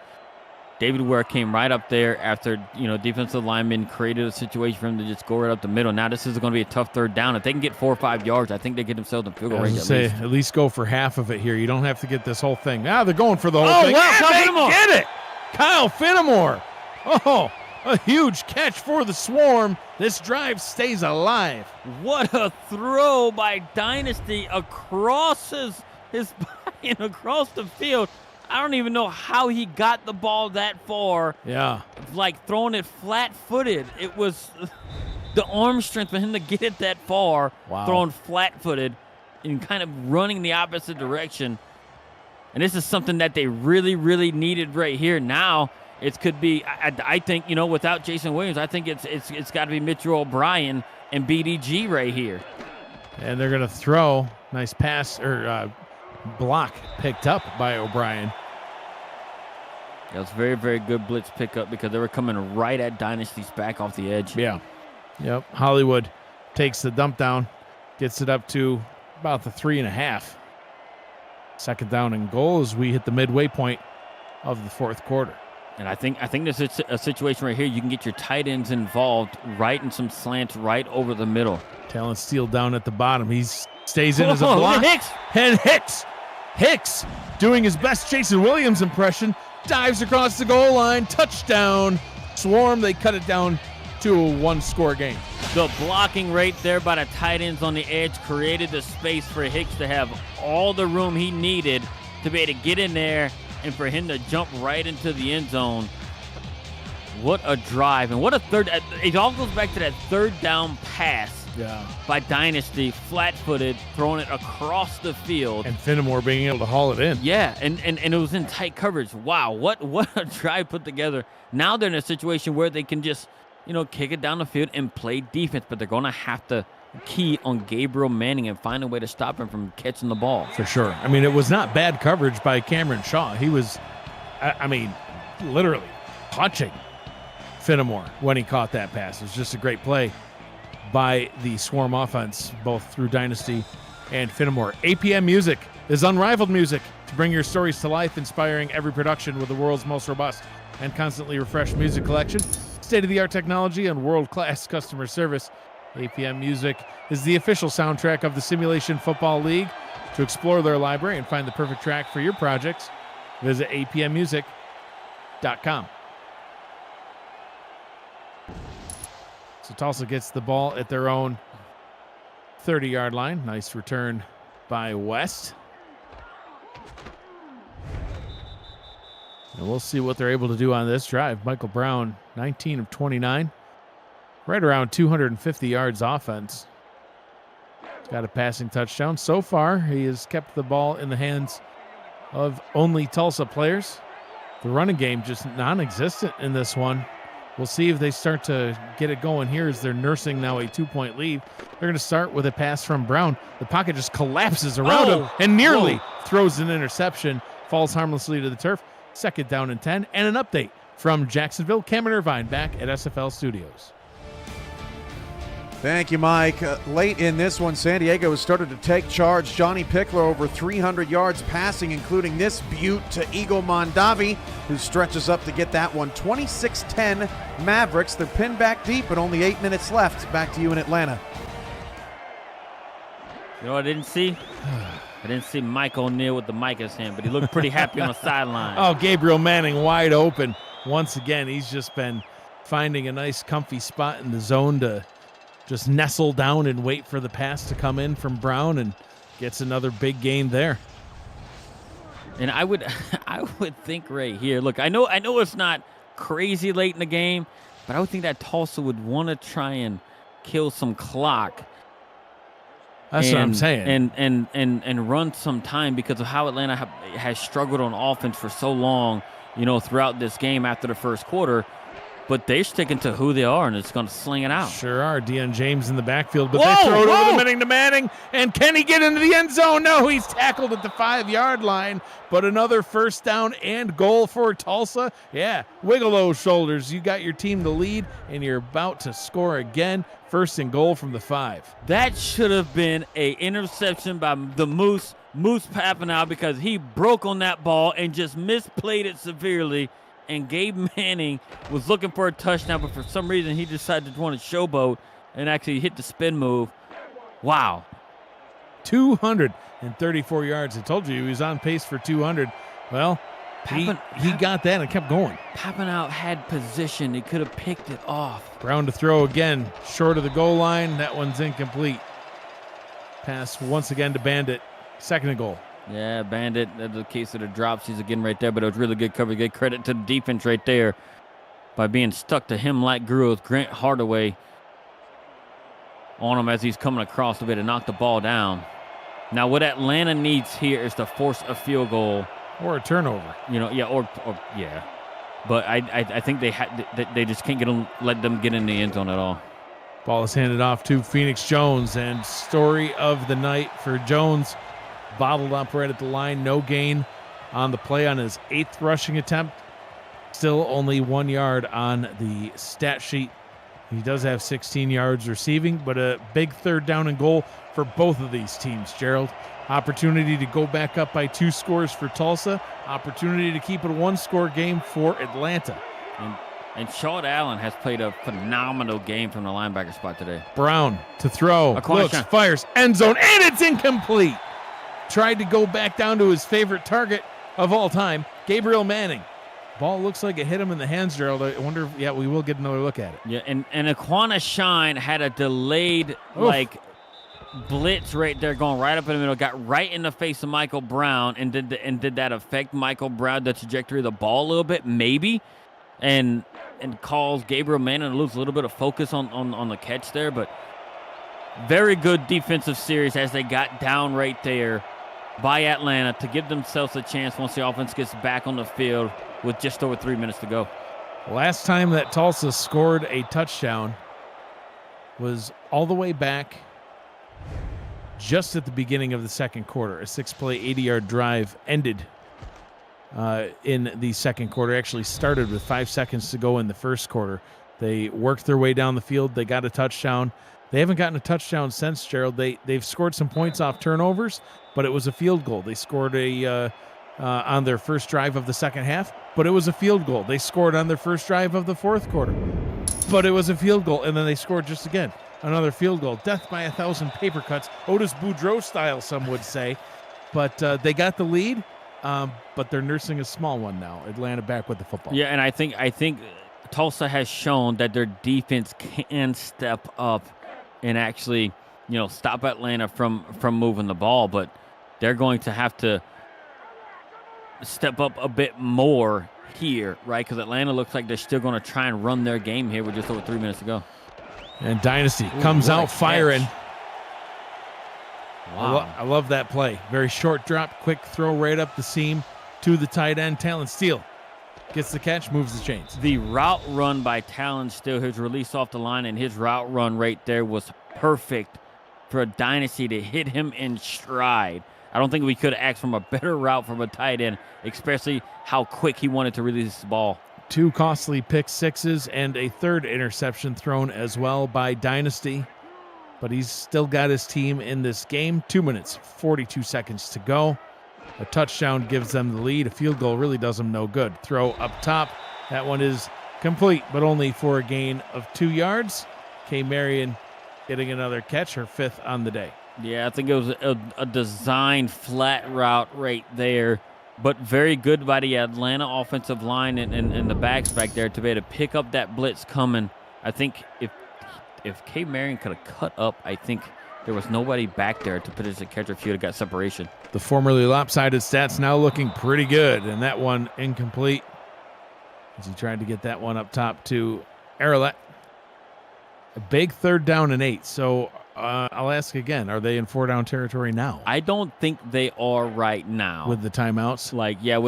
David Ware came right up there after, defensive lineman created a situation for him to just go right up the middle. Now this is going to be a tough 3rd down. If they can get 4 or 5 yards, I think they get themselves in field goal range at least go for half of it here. You don't have to get this whole thing. Now they're going for the whole thing. Wow, and they get it! Kyle Fenimore. Oh, a huge catch for the Swarm. This drive stays alive. What a throw by Dynasty across his body and across the field. I don't even know how he got the ball that far. Yeah. Like throwing it flat-footed. It was the arm strength for him to get it that far, throwing flat-footed and kind of running the opposite direction. And this is something that they really, really needed right here. Now, it could be, I think, without Jason Williams, I think it's got to be Mitchell O'Brien and BDG right here. And they're going to throw. Nice pass or block picked up by O'Brien. That was very, very good blitz pickup because they were coming right at Dynasty's back off the edge. Yeah. Yep. Hollywood takes the dump down, gets it up to about the 3.5. 2nd down and goal as we hit the midway point of the 4th quarter. And I think this is a situation right here. You can get your tight ends involved right in some slants right over the middle. Talent Steele down at the bottom. He stays in as a block. And Hicks doing his best Jason Williams impression. Dives across the goal line. Touchdown. Swarm. They cut it down to a 1-score game. The blocking right there by the tight ends on the edge created the space for Hicks to have all the room he needed to be able to get in there and for him to jump right into the end zone. What a drive, and what a third. It all goes back to that third down pass by Dynasty, flat-footed, throwing it across the field. And Finnemore being able to haul it in. Yeah, and it was in tight coverage. Wow, what a drive put together. Now they're in a situation where they can just, kick it down the field and play defense, but they're going to have to key on Gabriel Manning and find a way to stop him from catching the ball. For sure. I mean, it was not bad coverage by Cameron Shaw. He was, literally touching Finnemore when he caught that pass. It was just a great play by the Swarm offense, both through Dynasty and Finnemore. APM Music is unrivaled music to bring your stories to life, inspiring every production with the world's most robust and constantly refreshed music collection, state-of-the-art technology, and world-class customer service. APM Music is the official soundtrack of the Simulation Football League. To explore their library and find the perfect track for your projects, visit apmmusic.com. So Tulsa gets the ball at their own 30-yard line. Nice return by West. And we'll see what they're able to do on this drive. Michael Brown, 19 of 29. Right around 250 yards offense. He's got a passing touchdown. So far, he has kept the ball in the hands of only Tulsa players. The running game just non-existent in this one. We'll see if they start to get it going here as they're nursing now a 2-point lead. They're going to start with a pass from Brown. The pocket just collapses around him and nearly throws an interception. Falls harmlessly to the turf. 2nd down and 10. And an update from Jacksonville. Cameron Irvine back at SFL Studios. Thank you, Mike. Late in this one, San Diego has started to take charge. Johnny Pickler over 300 yards passing, including this beaut to Eagle Mondavi, who stretches up to get that one. 26-10 Mavericks. They're pinned back deep, but only 8 minutes left. Back to you in Atlanta. You know what I didn't see? I didn't see Mike O'Neill with the mic in his hand, but he looked pretty happy on the sideline. Oh, Gabriel Manning wide open. Once again, he's just been finding a nice comfy spot in the zone to just nestle down and wait for the pass to come in from Brown, and gets another big gain there. And I would think right here. Look, I know it's not crazy late in the game, but I would think that Tulsa would want to try and kill some clock. That's what I'm saying. And run some time because of how Atlanta has struggled on offense for so long, throughout this game after the first quarter. But they're sticking to who they are, and it's going to sling it out. Sure are. Deion James in the backfield, but they throw it over the Manning. And can he get into the end zone? No, he's tackled at the 5-yard line. But another 1st down and goal for Tulsa. Yeah, wiggle those shoulders. You got your team to lead, and you're about to score again. 1st and goal from the 5. That should have been an interception by the Moose Papanow, because he broke on that ball and just misplayed it severely. And Gabe Manning was looking for a touchdown, but for some reason he decided to want to showboat and actually hit the spin move. Wow. 234 yards. I told you he was on pace for 200. Well, he got that and kept going. Papanow had position. He could have picked it off. Brown to throw again, short of the goal line. That one's incomplete. Pass once again to Bandit. 2nd and goal. Yeah, Bandit, that's the case of the drops. He's again right there, but it was really good coverage. Good credit to the defense right there by being stuck to him like grooves. Grant Hardaway on him as he's coming across the way to knock the ball down. Now, what Atlanta needs here is to force a field goal. Or a turnover. Yeah. But I think they just can't let them get in the end zone at all. Ball is handed off to Phoenix Jones, and story of the night for Jones. Bottled up right at the line. No gain on the play on his 8th rushing attempt. Still only 1 yard on the stat sheet. He does have 16 yards receiving, but a big 3rd down and goal for both of these teams, Gerald. Opportunity to go back up by 2 scores for Tulsa. Opportunity to keep it a 1-score game for Atlanta. And Shawn Allen has played a phenomenal game from the linebacker spot today. Brown to throw. Looks, fires, end zone, and it's incomplete. Tried to go back down to his favorite target of all time, Gabriel Manning. Ball looks like it hit him in the hands, Gerald. I wonder if, we will get another look at it. Yeah, and Aquana Shine had a delayed, blitz right there going right up in the middle, got right in the face of Michael Brown, and did that affect Michael Brown, the trajectory of the ball a little bit? Maybe. And and calls Gabriel Manning to lose a little bit of focus on the catch there. But very good defensive series as they got down right there by Atlanta to give themselves a chance once the offense gets back on the field with just over 3 minutes to go. Last time that Tulsa scored a touchdown was all the way back just at the beginning of the second quarter. A 6-play, 80-yard drive ended in the second quarter. Actually started with 5 seconds to go in the first quarter. They worked their way down the field. They got a touchdown. They haven't gotten a touchdown since, Gerald. They've scored some points off turnovers, but it was a field goal. They scored on their first drive of the second half, but it was a field goal. They scored on their first drive of the fourth quarter, but it was a field goal, and then they scored just again. Another field goal. Death by 1,000 paper cuts. Otis Boudreaux style, some would say. But they got the lead, but they're nursing a small one now. Atlanta back with the football. Yeah, and I think Tulsa has shown that their defense can step up and actually, stop Atlanta from moving the ball, but they're going to have to step up a bit more here, right? Because Atlanta looks like they're still going to try and run their game here with just over 3 minutes to go. And Dynasty comes out firing. Wow. I love that play. Very short drop, quick throw right up the seam to the tight end. Talon Steele gets the catch, moves the chains. The route run by Talon Steele, his release off the line, and his route run right there was perfect for a Dynasty to hit him in stride. I don't think we could have asked from a better route from a tight end, especially how quick he wanted to release the ball. 2 costly pick sixes and a third interception thrown as well by Dynasty. But he's still got his team in this game. 2 minutes, 42 seconds to go. A touchdown gives them the lead. A field goal really does them no good. Throw up top. That one is complete, but only for a gain of 2 yards. Kay Marion getting another catch, her 5th on the day. Yeah, I think it was a designed flat route right there, but very good by the Atlanta offensive line and the backs back there to be able to pick up that blitz coming. I think if Kay Marion could have cut up, I think there was nobody back there to potentially catch her if she would have got separation. The formerly lopsided stats now looking pretty good, and that one incomplete as he tried to get that one up top to Arlette. A big 3rd down and 8. So I'll ask again, are they in 4-down territory now? I don't think they are right now. With the timeouts?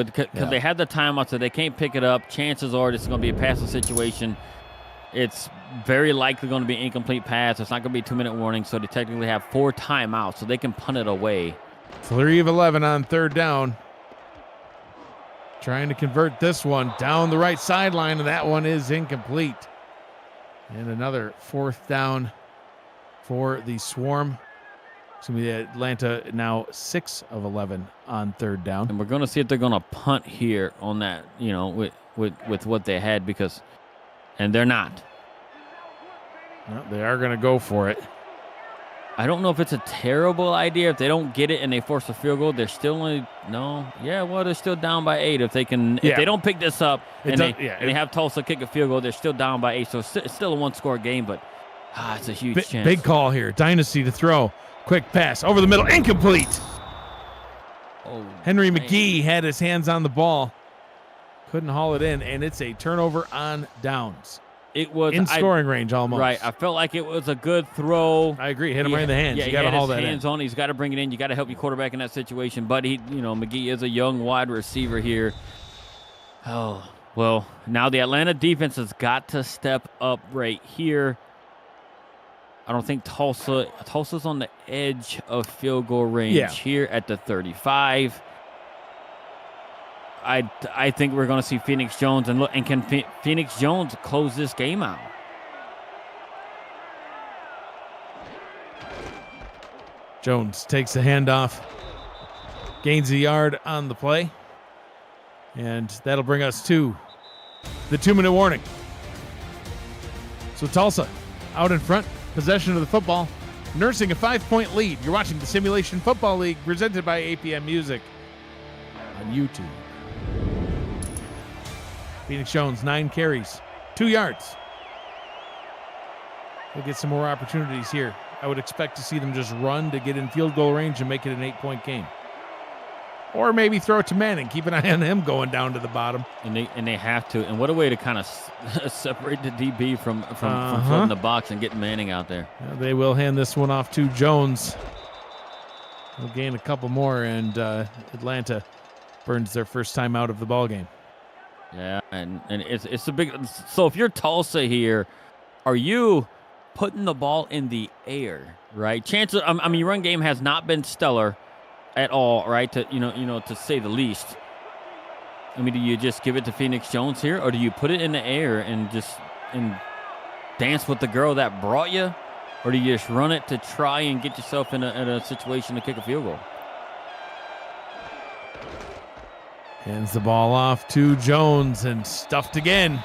Because they have the timeouts, so they can't pick it up. Chances are this is going to be a passing situation. It's very likely going to be an incomplete pass. It's not going to be a 2-minute warning, so they technically have 4 timeouts, so they can punt it away. 3 of 11 on 3rd down. Trying to convert this one down the right sideline, and that one is incomplete. And another 4th down for the Swarm. It's going to be Atlanta now 6 of 11 on 3rd down. And we're going to see if they're going to punt here on that, with what they had and they're not. No, they are going to go for it. I don't know if it's a terrible idea. If they don't get it and they force a field goal, they're still only they're still down by 8. If they don't pick this up and they have Tulsa kick a field goal, they're still down by 8. So it's still a 1-score game, but it's a huge chance. Big call here. Dynasty to throw. Quick pass over the middle. Incomplete. Henry McGee had his hands on the ball. Couldn't haul it in, and it's a turnover on downs. It was in scoring range almost. Right. I felt like it was a good throw. I agree. Hit him right in the hands. Yeah, you got to haul that in. Hands on. He's got to bring it in. You got to help your quarterback in that situation. But McGee is a young wide receiver here. Oh, well, now the Atlanta defense has got to step up right here. I don't think Tulsa's on the edge of field goal range here at the 35. I think we're going to see Phoenix Jones and can Phoenix Jones close this game out? Jones takes the handoff, gains a yard on the play, and that'll bring us to the 2-minute warning. So Tulsa out in front, possession of the football, nursing a 5-point lead. You're watching the Simulation Football League presented by APM Music on YouTube. Phoenix Jones, 9 carries, 2 yards. We'll get some more opportunities here. I would expect to see them just run to get in field goal range and make it an 8-point game. or maybe throw it to Manning. Keep an eye on him going down to the bottom. And they have to. And what a way to kind of separate the DB from floating the box and getting Manning out there. They will hand this one off to Jones. We'll gain a couple more, and Atlanta burns their first time out of the ball game. Yeah, and it's a big. So if you're Tulsa here, are you putting the ball in the air? Right, chances. I mean, your run game has not been stellar at all. Right, to say the least. I mean, do you just give it to Phoenix Jones here, or do you put it in the air and dance with the girl that brought you? Or do you just run it to try and get yourself in a situation to kick a field goal? Hands the ball off to Jones and stuffed again.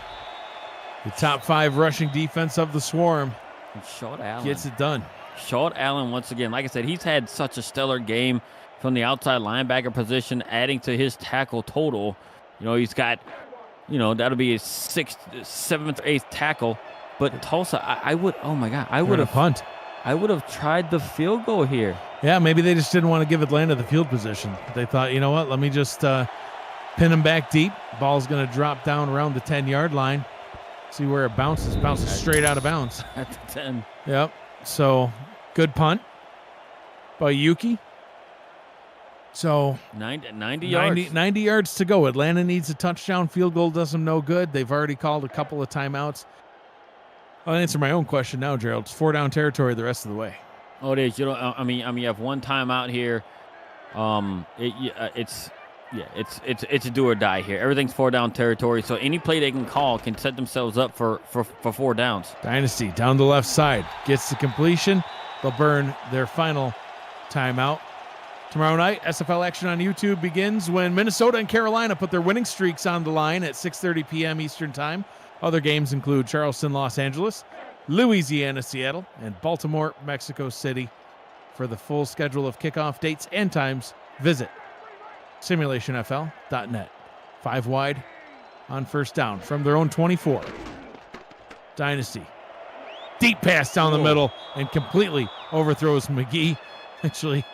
The top 5 rushing defense of the Swarm. And Short Allen gets it done. Short Allen, once again, like I said, he's had such a stellar game from the outside linebacker position, adding to his tackle total. He's got, that'll be his 6th, 7th, 8th tackle. But Tulsa, I would have punt. I would have tried the field goal here. Yeah, maybe they just didn't want to give Atlanta the field position. They thought, you know what, let me just pin them back deep. Ball's going to drop down around the 10-yard line. See where it bounces. Bounces straight out of bounds. At the 10. Yep. So, good punt by Yuki. So 90 yards. 90 yards to go. Atlanta needs a touchdown. Field goal does them no good. They've already called a couple of timeouts. I'll answer my own question now, Gerald. It's 4-down territory the rest of the way. Oh, it is. You have one timeout here. It's a do or die here. Everything's 4-down territory, so any play they can call can set themselves up for 4 downs. Dynasty down the left side gets the completion. They'll burn their final timeout. Tomorrow night, SFL action on YouTube begins when Minnesota and Carolina put their winning streaks on the line at 6:30 p.m. Eastern Time. Other games include Charleston, Los Angeles, Louisiana, Seattle, and Baltimore, Mexico City. For the full schedule of kickoff dates and times, visit Simulationfl.net. 5 wide on first down from their own 24. Dynasty. Deep pass down the middle and completely overthrows McGee. Actually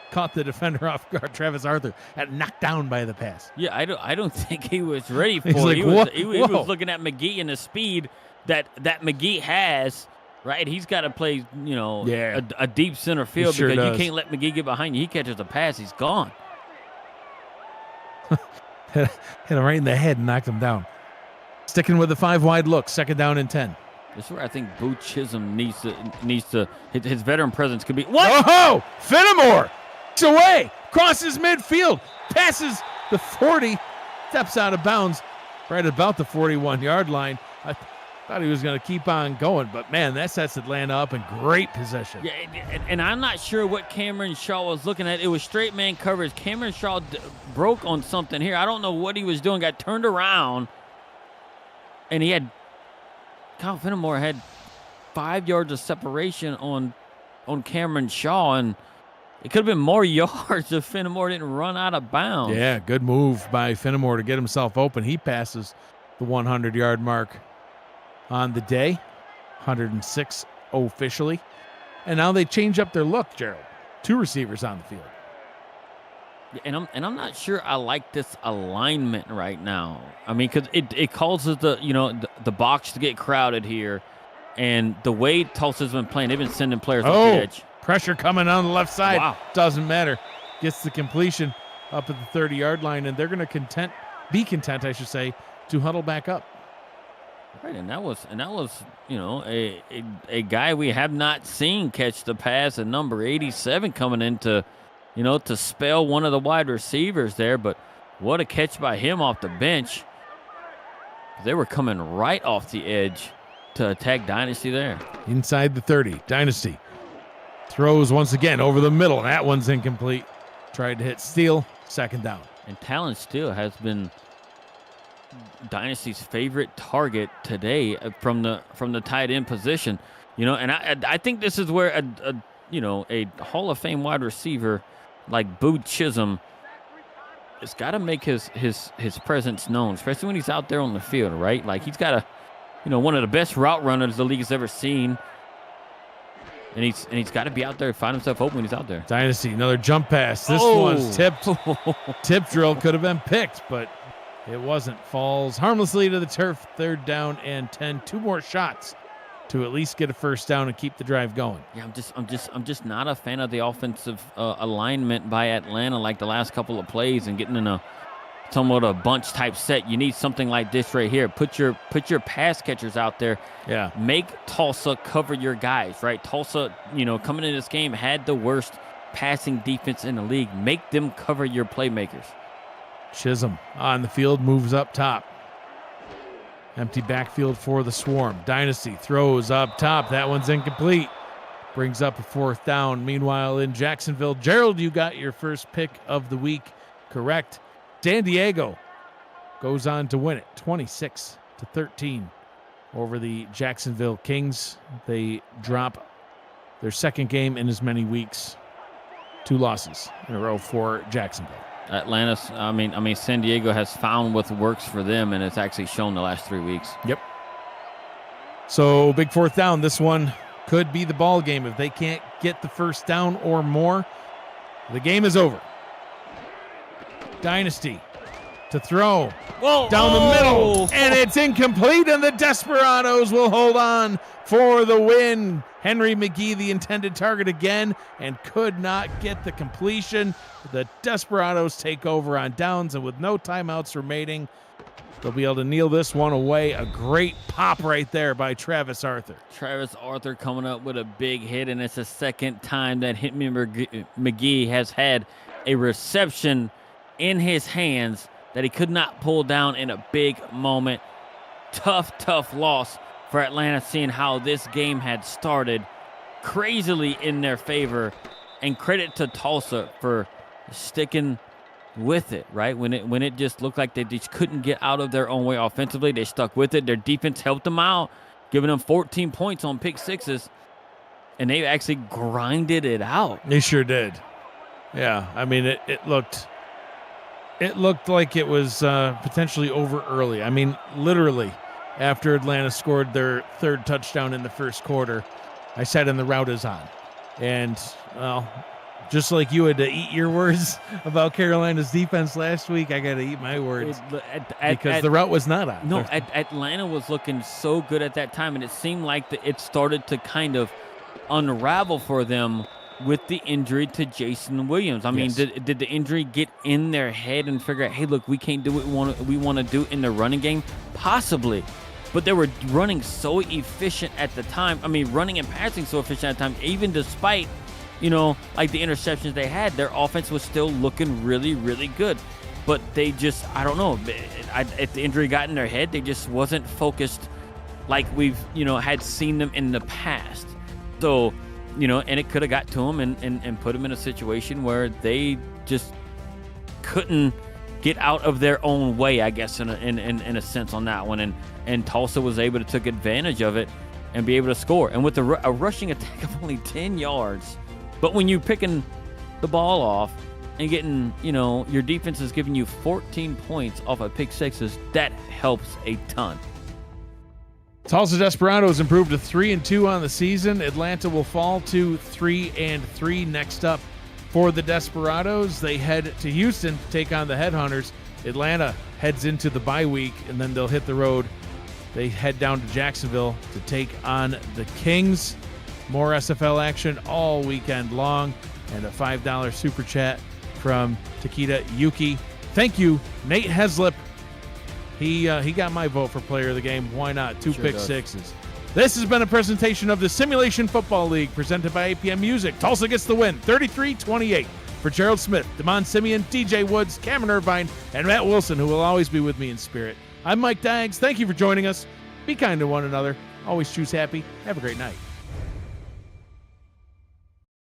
caught the defender off guard, Travis Arthur, and knocked down by the pass. Yeah, I don't think he was ready for it. He was looking at McGee and the speed that McGee has, right? He's got to play, a deep center field because you can't let McGee get behind you. He catches the pass, he's gone. Hit him right in the head and knocked him down. Sticking with the 5 wide look, 2nd down and 10. This is where I think Boo Chisholm needs to his veteran presence could be. What? Oh, Fenimore! Away, crosses midfield, passes the 40, steps out of bounds right about the 41-yard line. I thought he was going to keep on going, but man, that sets Atlanta up in great position. Yeah, and I'm not sure what Cameron Shaw was looking at. It was straight man coverage. Cameron Shaw broke on something here. I don't know what he was doing. Got turned around, and Kyle Fenimore had 5 yards of separation on Cameron Shaw, and it could have been more yards if Fenimore didn't run out of bounds. Yeah, good move by Fenimore to get himself open. He passes the 100-yard mark on the day, 106 officially. And now they change up their look, Gerald. 2 receivers on the field. And I'm not sure I like this alignment right now. I mean, because it causes the box to get crowded here. And the way Tulsa's been playing, they've been sending players off the edge. Pressure coming on the left side. Wow. Doesn't matter. Gets the completion up at the 30-yard line, and they're going to be content, to huddle back up. Right, and that was a guy we have not seen catch the pass, at number 87 coming in to spell one of the wide receivers there. But what a catch by him off the bench. They were coming right off the edge to attack Dynasty there. Inside the 30, Dynasty throws once again over the middle. That one's incomplete. Tried to hit Steele, 2nd down. And Talon Steele has been Dynasty's favorite target today from the tight end position. And I think this is where a Hall of Fame wide receiver like Boo Chisholm has got to make his presence known, especially when he's out there on the field, right? Like he's got one of the best route runners the league has ever seen. And he's got to be out there, find himself open when he's out there. Dynasty, another jump pass. This one's tipped. Tip drill could have been picked, but it wasn't. Falls harmlessly to the turf. 3rd down and 10. 2 more shots to at least get a first down and keep the drive going. Yeah, I'm just not a fan of the offensive alignment by Atlanta like the last couple of plays and getting in a somewhat a bunch type set. You need something like this right here. Put your pass catchers out there. Yeah. Make Tulsa cover your guys, right? Tulsa, coming into this game had the worst passing defense in the league. Make them cover your playmakers. Chisholm on the field, moves up top. Empty backfield for the Swarm. Dynasty throws up top. That one's incomplete. Brings up a 4th down. Meanwhile, in Jacksonville, Gerald, you got your first pick of the week correct. San Diego goes on to win it 26-13 over the Jacksonville Kings. They drop their 2nd game in as many weeks. 2 losses in a row for Jacksonville. Atlanta, San Diego has found what works for them, and it's actually shown the last 3 weeks. Yep. So big 4th down. This one could be the ball game. If they can't get the first down or more, the game is over. Dynasty to throw. Whoa, down the middle, and it's incomplete, and the Desperados will hold on for the win. Henry McGee, the intended target again, and could not get the completion. The Desperados take over on downs, and with no timeouts remaining, they'll be able to kneel this one away. A great pop right there by Travis Arthur. Travis Arthur coming up with a big hit, and it's the 2nd time that Hitman McGee has had a reception in his hands that he could not pull down in a big moment. Tough loss for Atlanta, seeing how this game had started crazily in their favor. And credit to Tulsa for sticking with it, right? When it just looked like they just couldn't get out of their own way offensively, they stuck with it. Their defense helped them out, giving them 14 points on pick sixes. And they actually grinded it out. They sure did. Yeah, I mean, it looked like it was potentially over early. I mean, literally, after Atlanta scored their 3rd touchdown in the first quarter, I said, "And the route is on." And, well, just like you had to eat your words about Carolina's defense last week, I got to eat my words because the route was not on. No, Atlanta was looking so good at that time, and it seemed like it started to kind of unravel for them with the injury to Jason Williams. I mean, Yes. did the injury get in their head and figure out, hey, look, we can't do what we want to do in the running game? Possibly. But they were running so efficient at the time. I mean, running and passing so efficient at the time, even despite, like the interceptions they had, their offense was still looking really, really good. But they just, I don't know, if the injury got in their head, they just wasn't focused like we've, had seen them in the past. So, and it could have got to them and put them in a situation where they just couldn't get out of their own way, I guess, in a sense on that one. And Tulsa was able to take advantage of it and be able to score. And with a rushing attack of only 10 yards, but when you're picking the ball off and getting, your defense is giving you 14 points off of pick sixes, that helps a ton. Tulsa Desperados improved to 3-2 on the season. Atlanta will fall to 3-3 next up for the Desperados. They head to Houston to take on the Headhunters. Atlanta heads into the bye week, and then they'll hit the road. They head down to Jacksonville to take on the Kings. More SFL action all weekend long, and a $5 super chat from Takeda Yuki. Thank you, Nate Heslip. He got my vote for player of the game. Why not? 2 pick sixes. This has been a presentation of the Simulation Football League presented by APM Music. Tulsa gets the win, 33-28. For Gerald Smith, Damon Simeon, DJ Woods, Cameron Irvine, and Matt Wilson, who will always be with me in spirit. I'm Mike Diggs. Thank you for joining us. Be kind to one another. Always choose happy. Have a great night.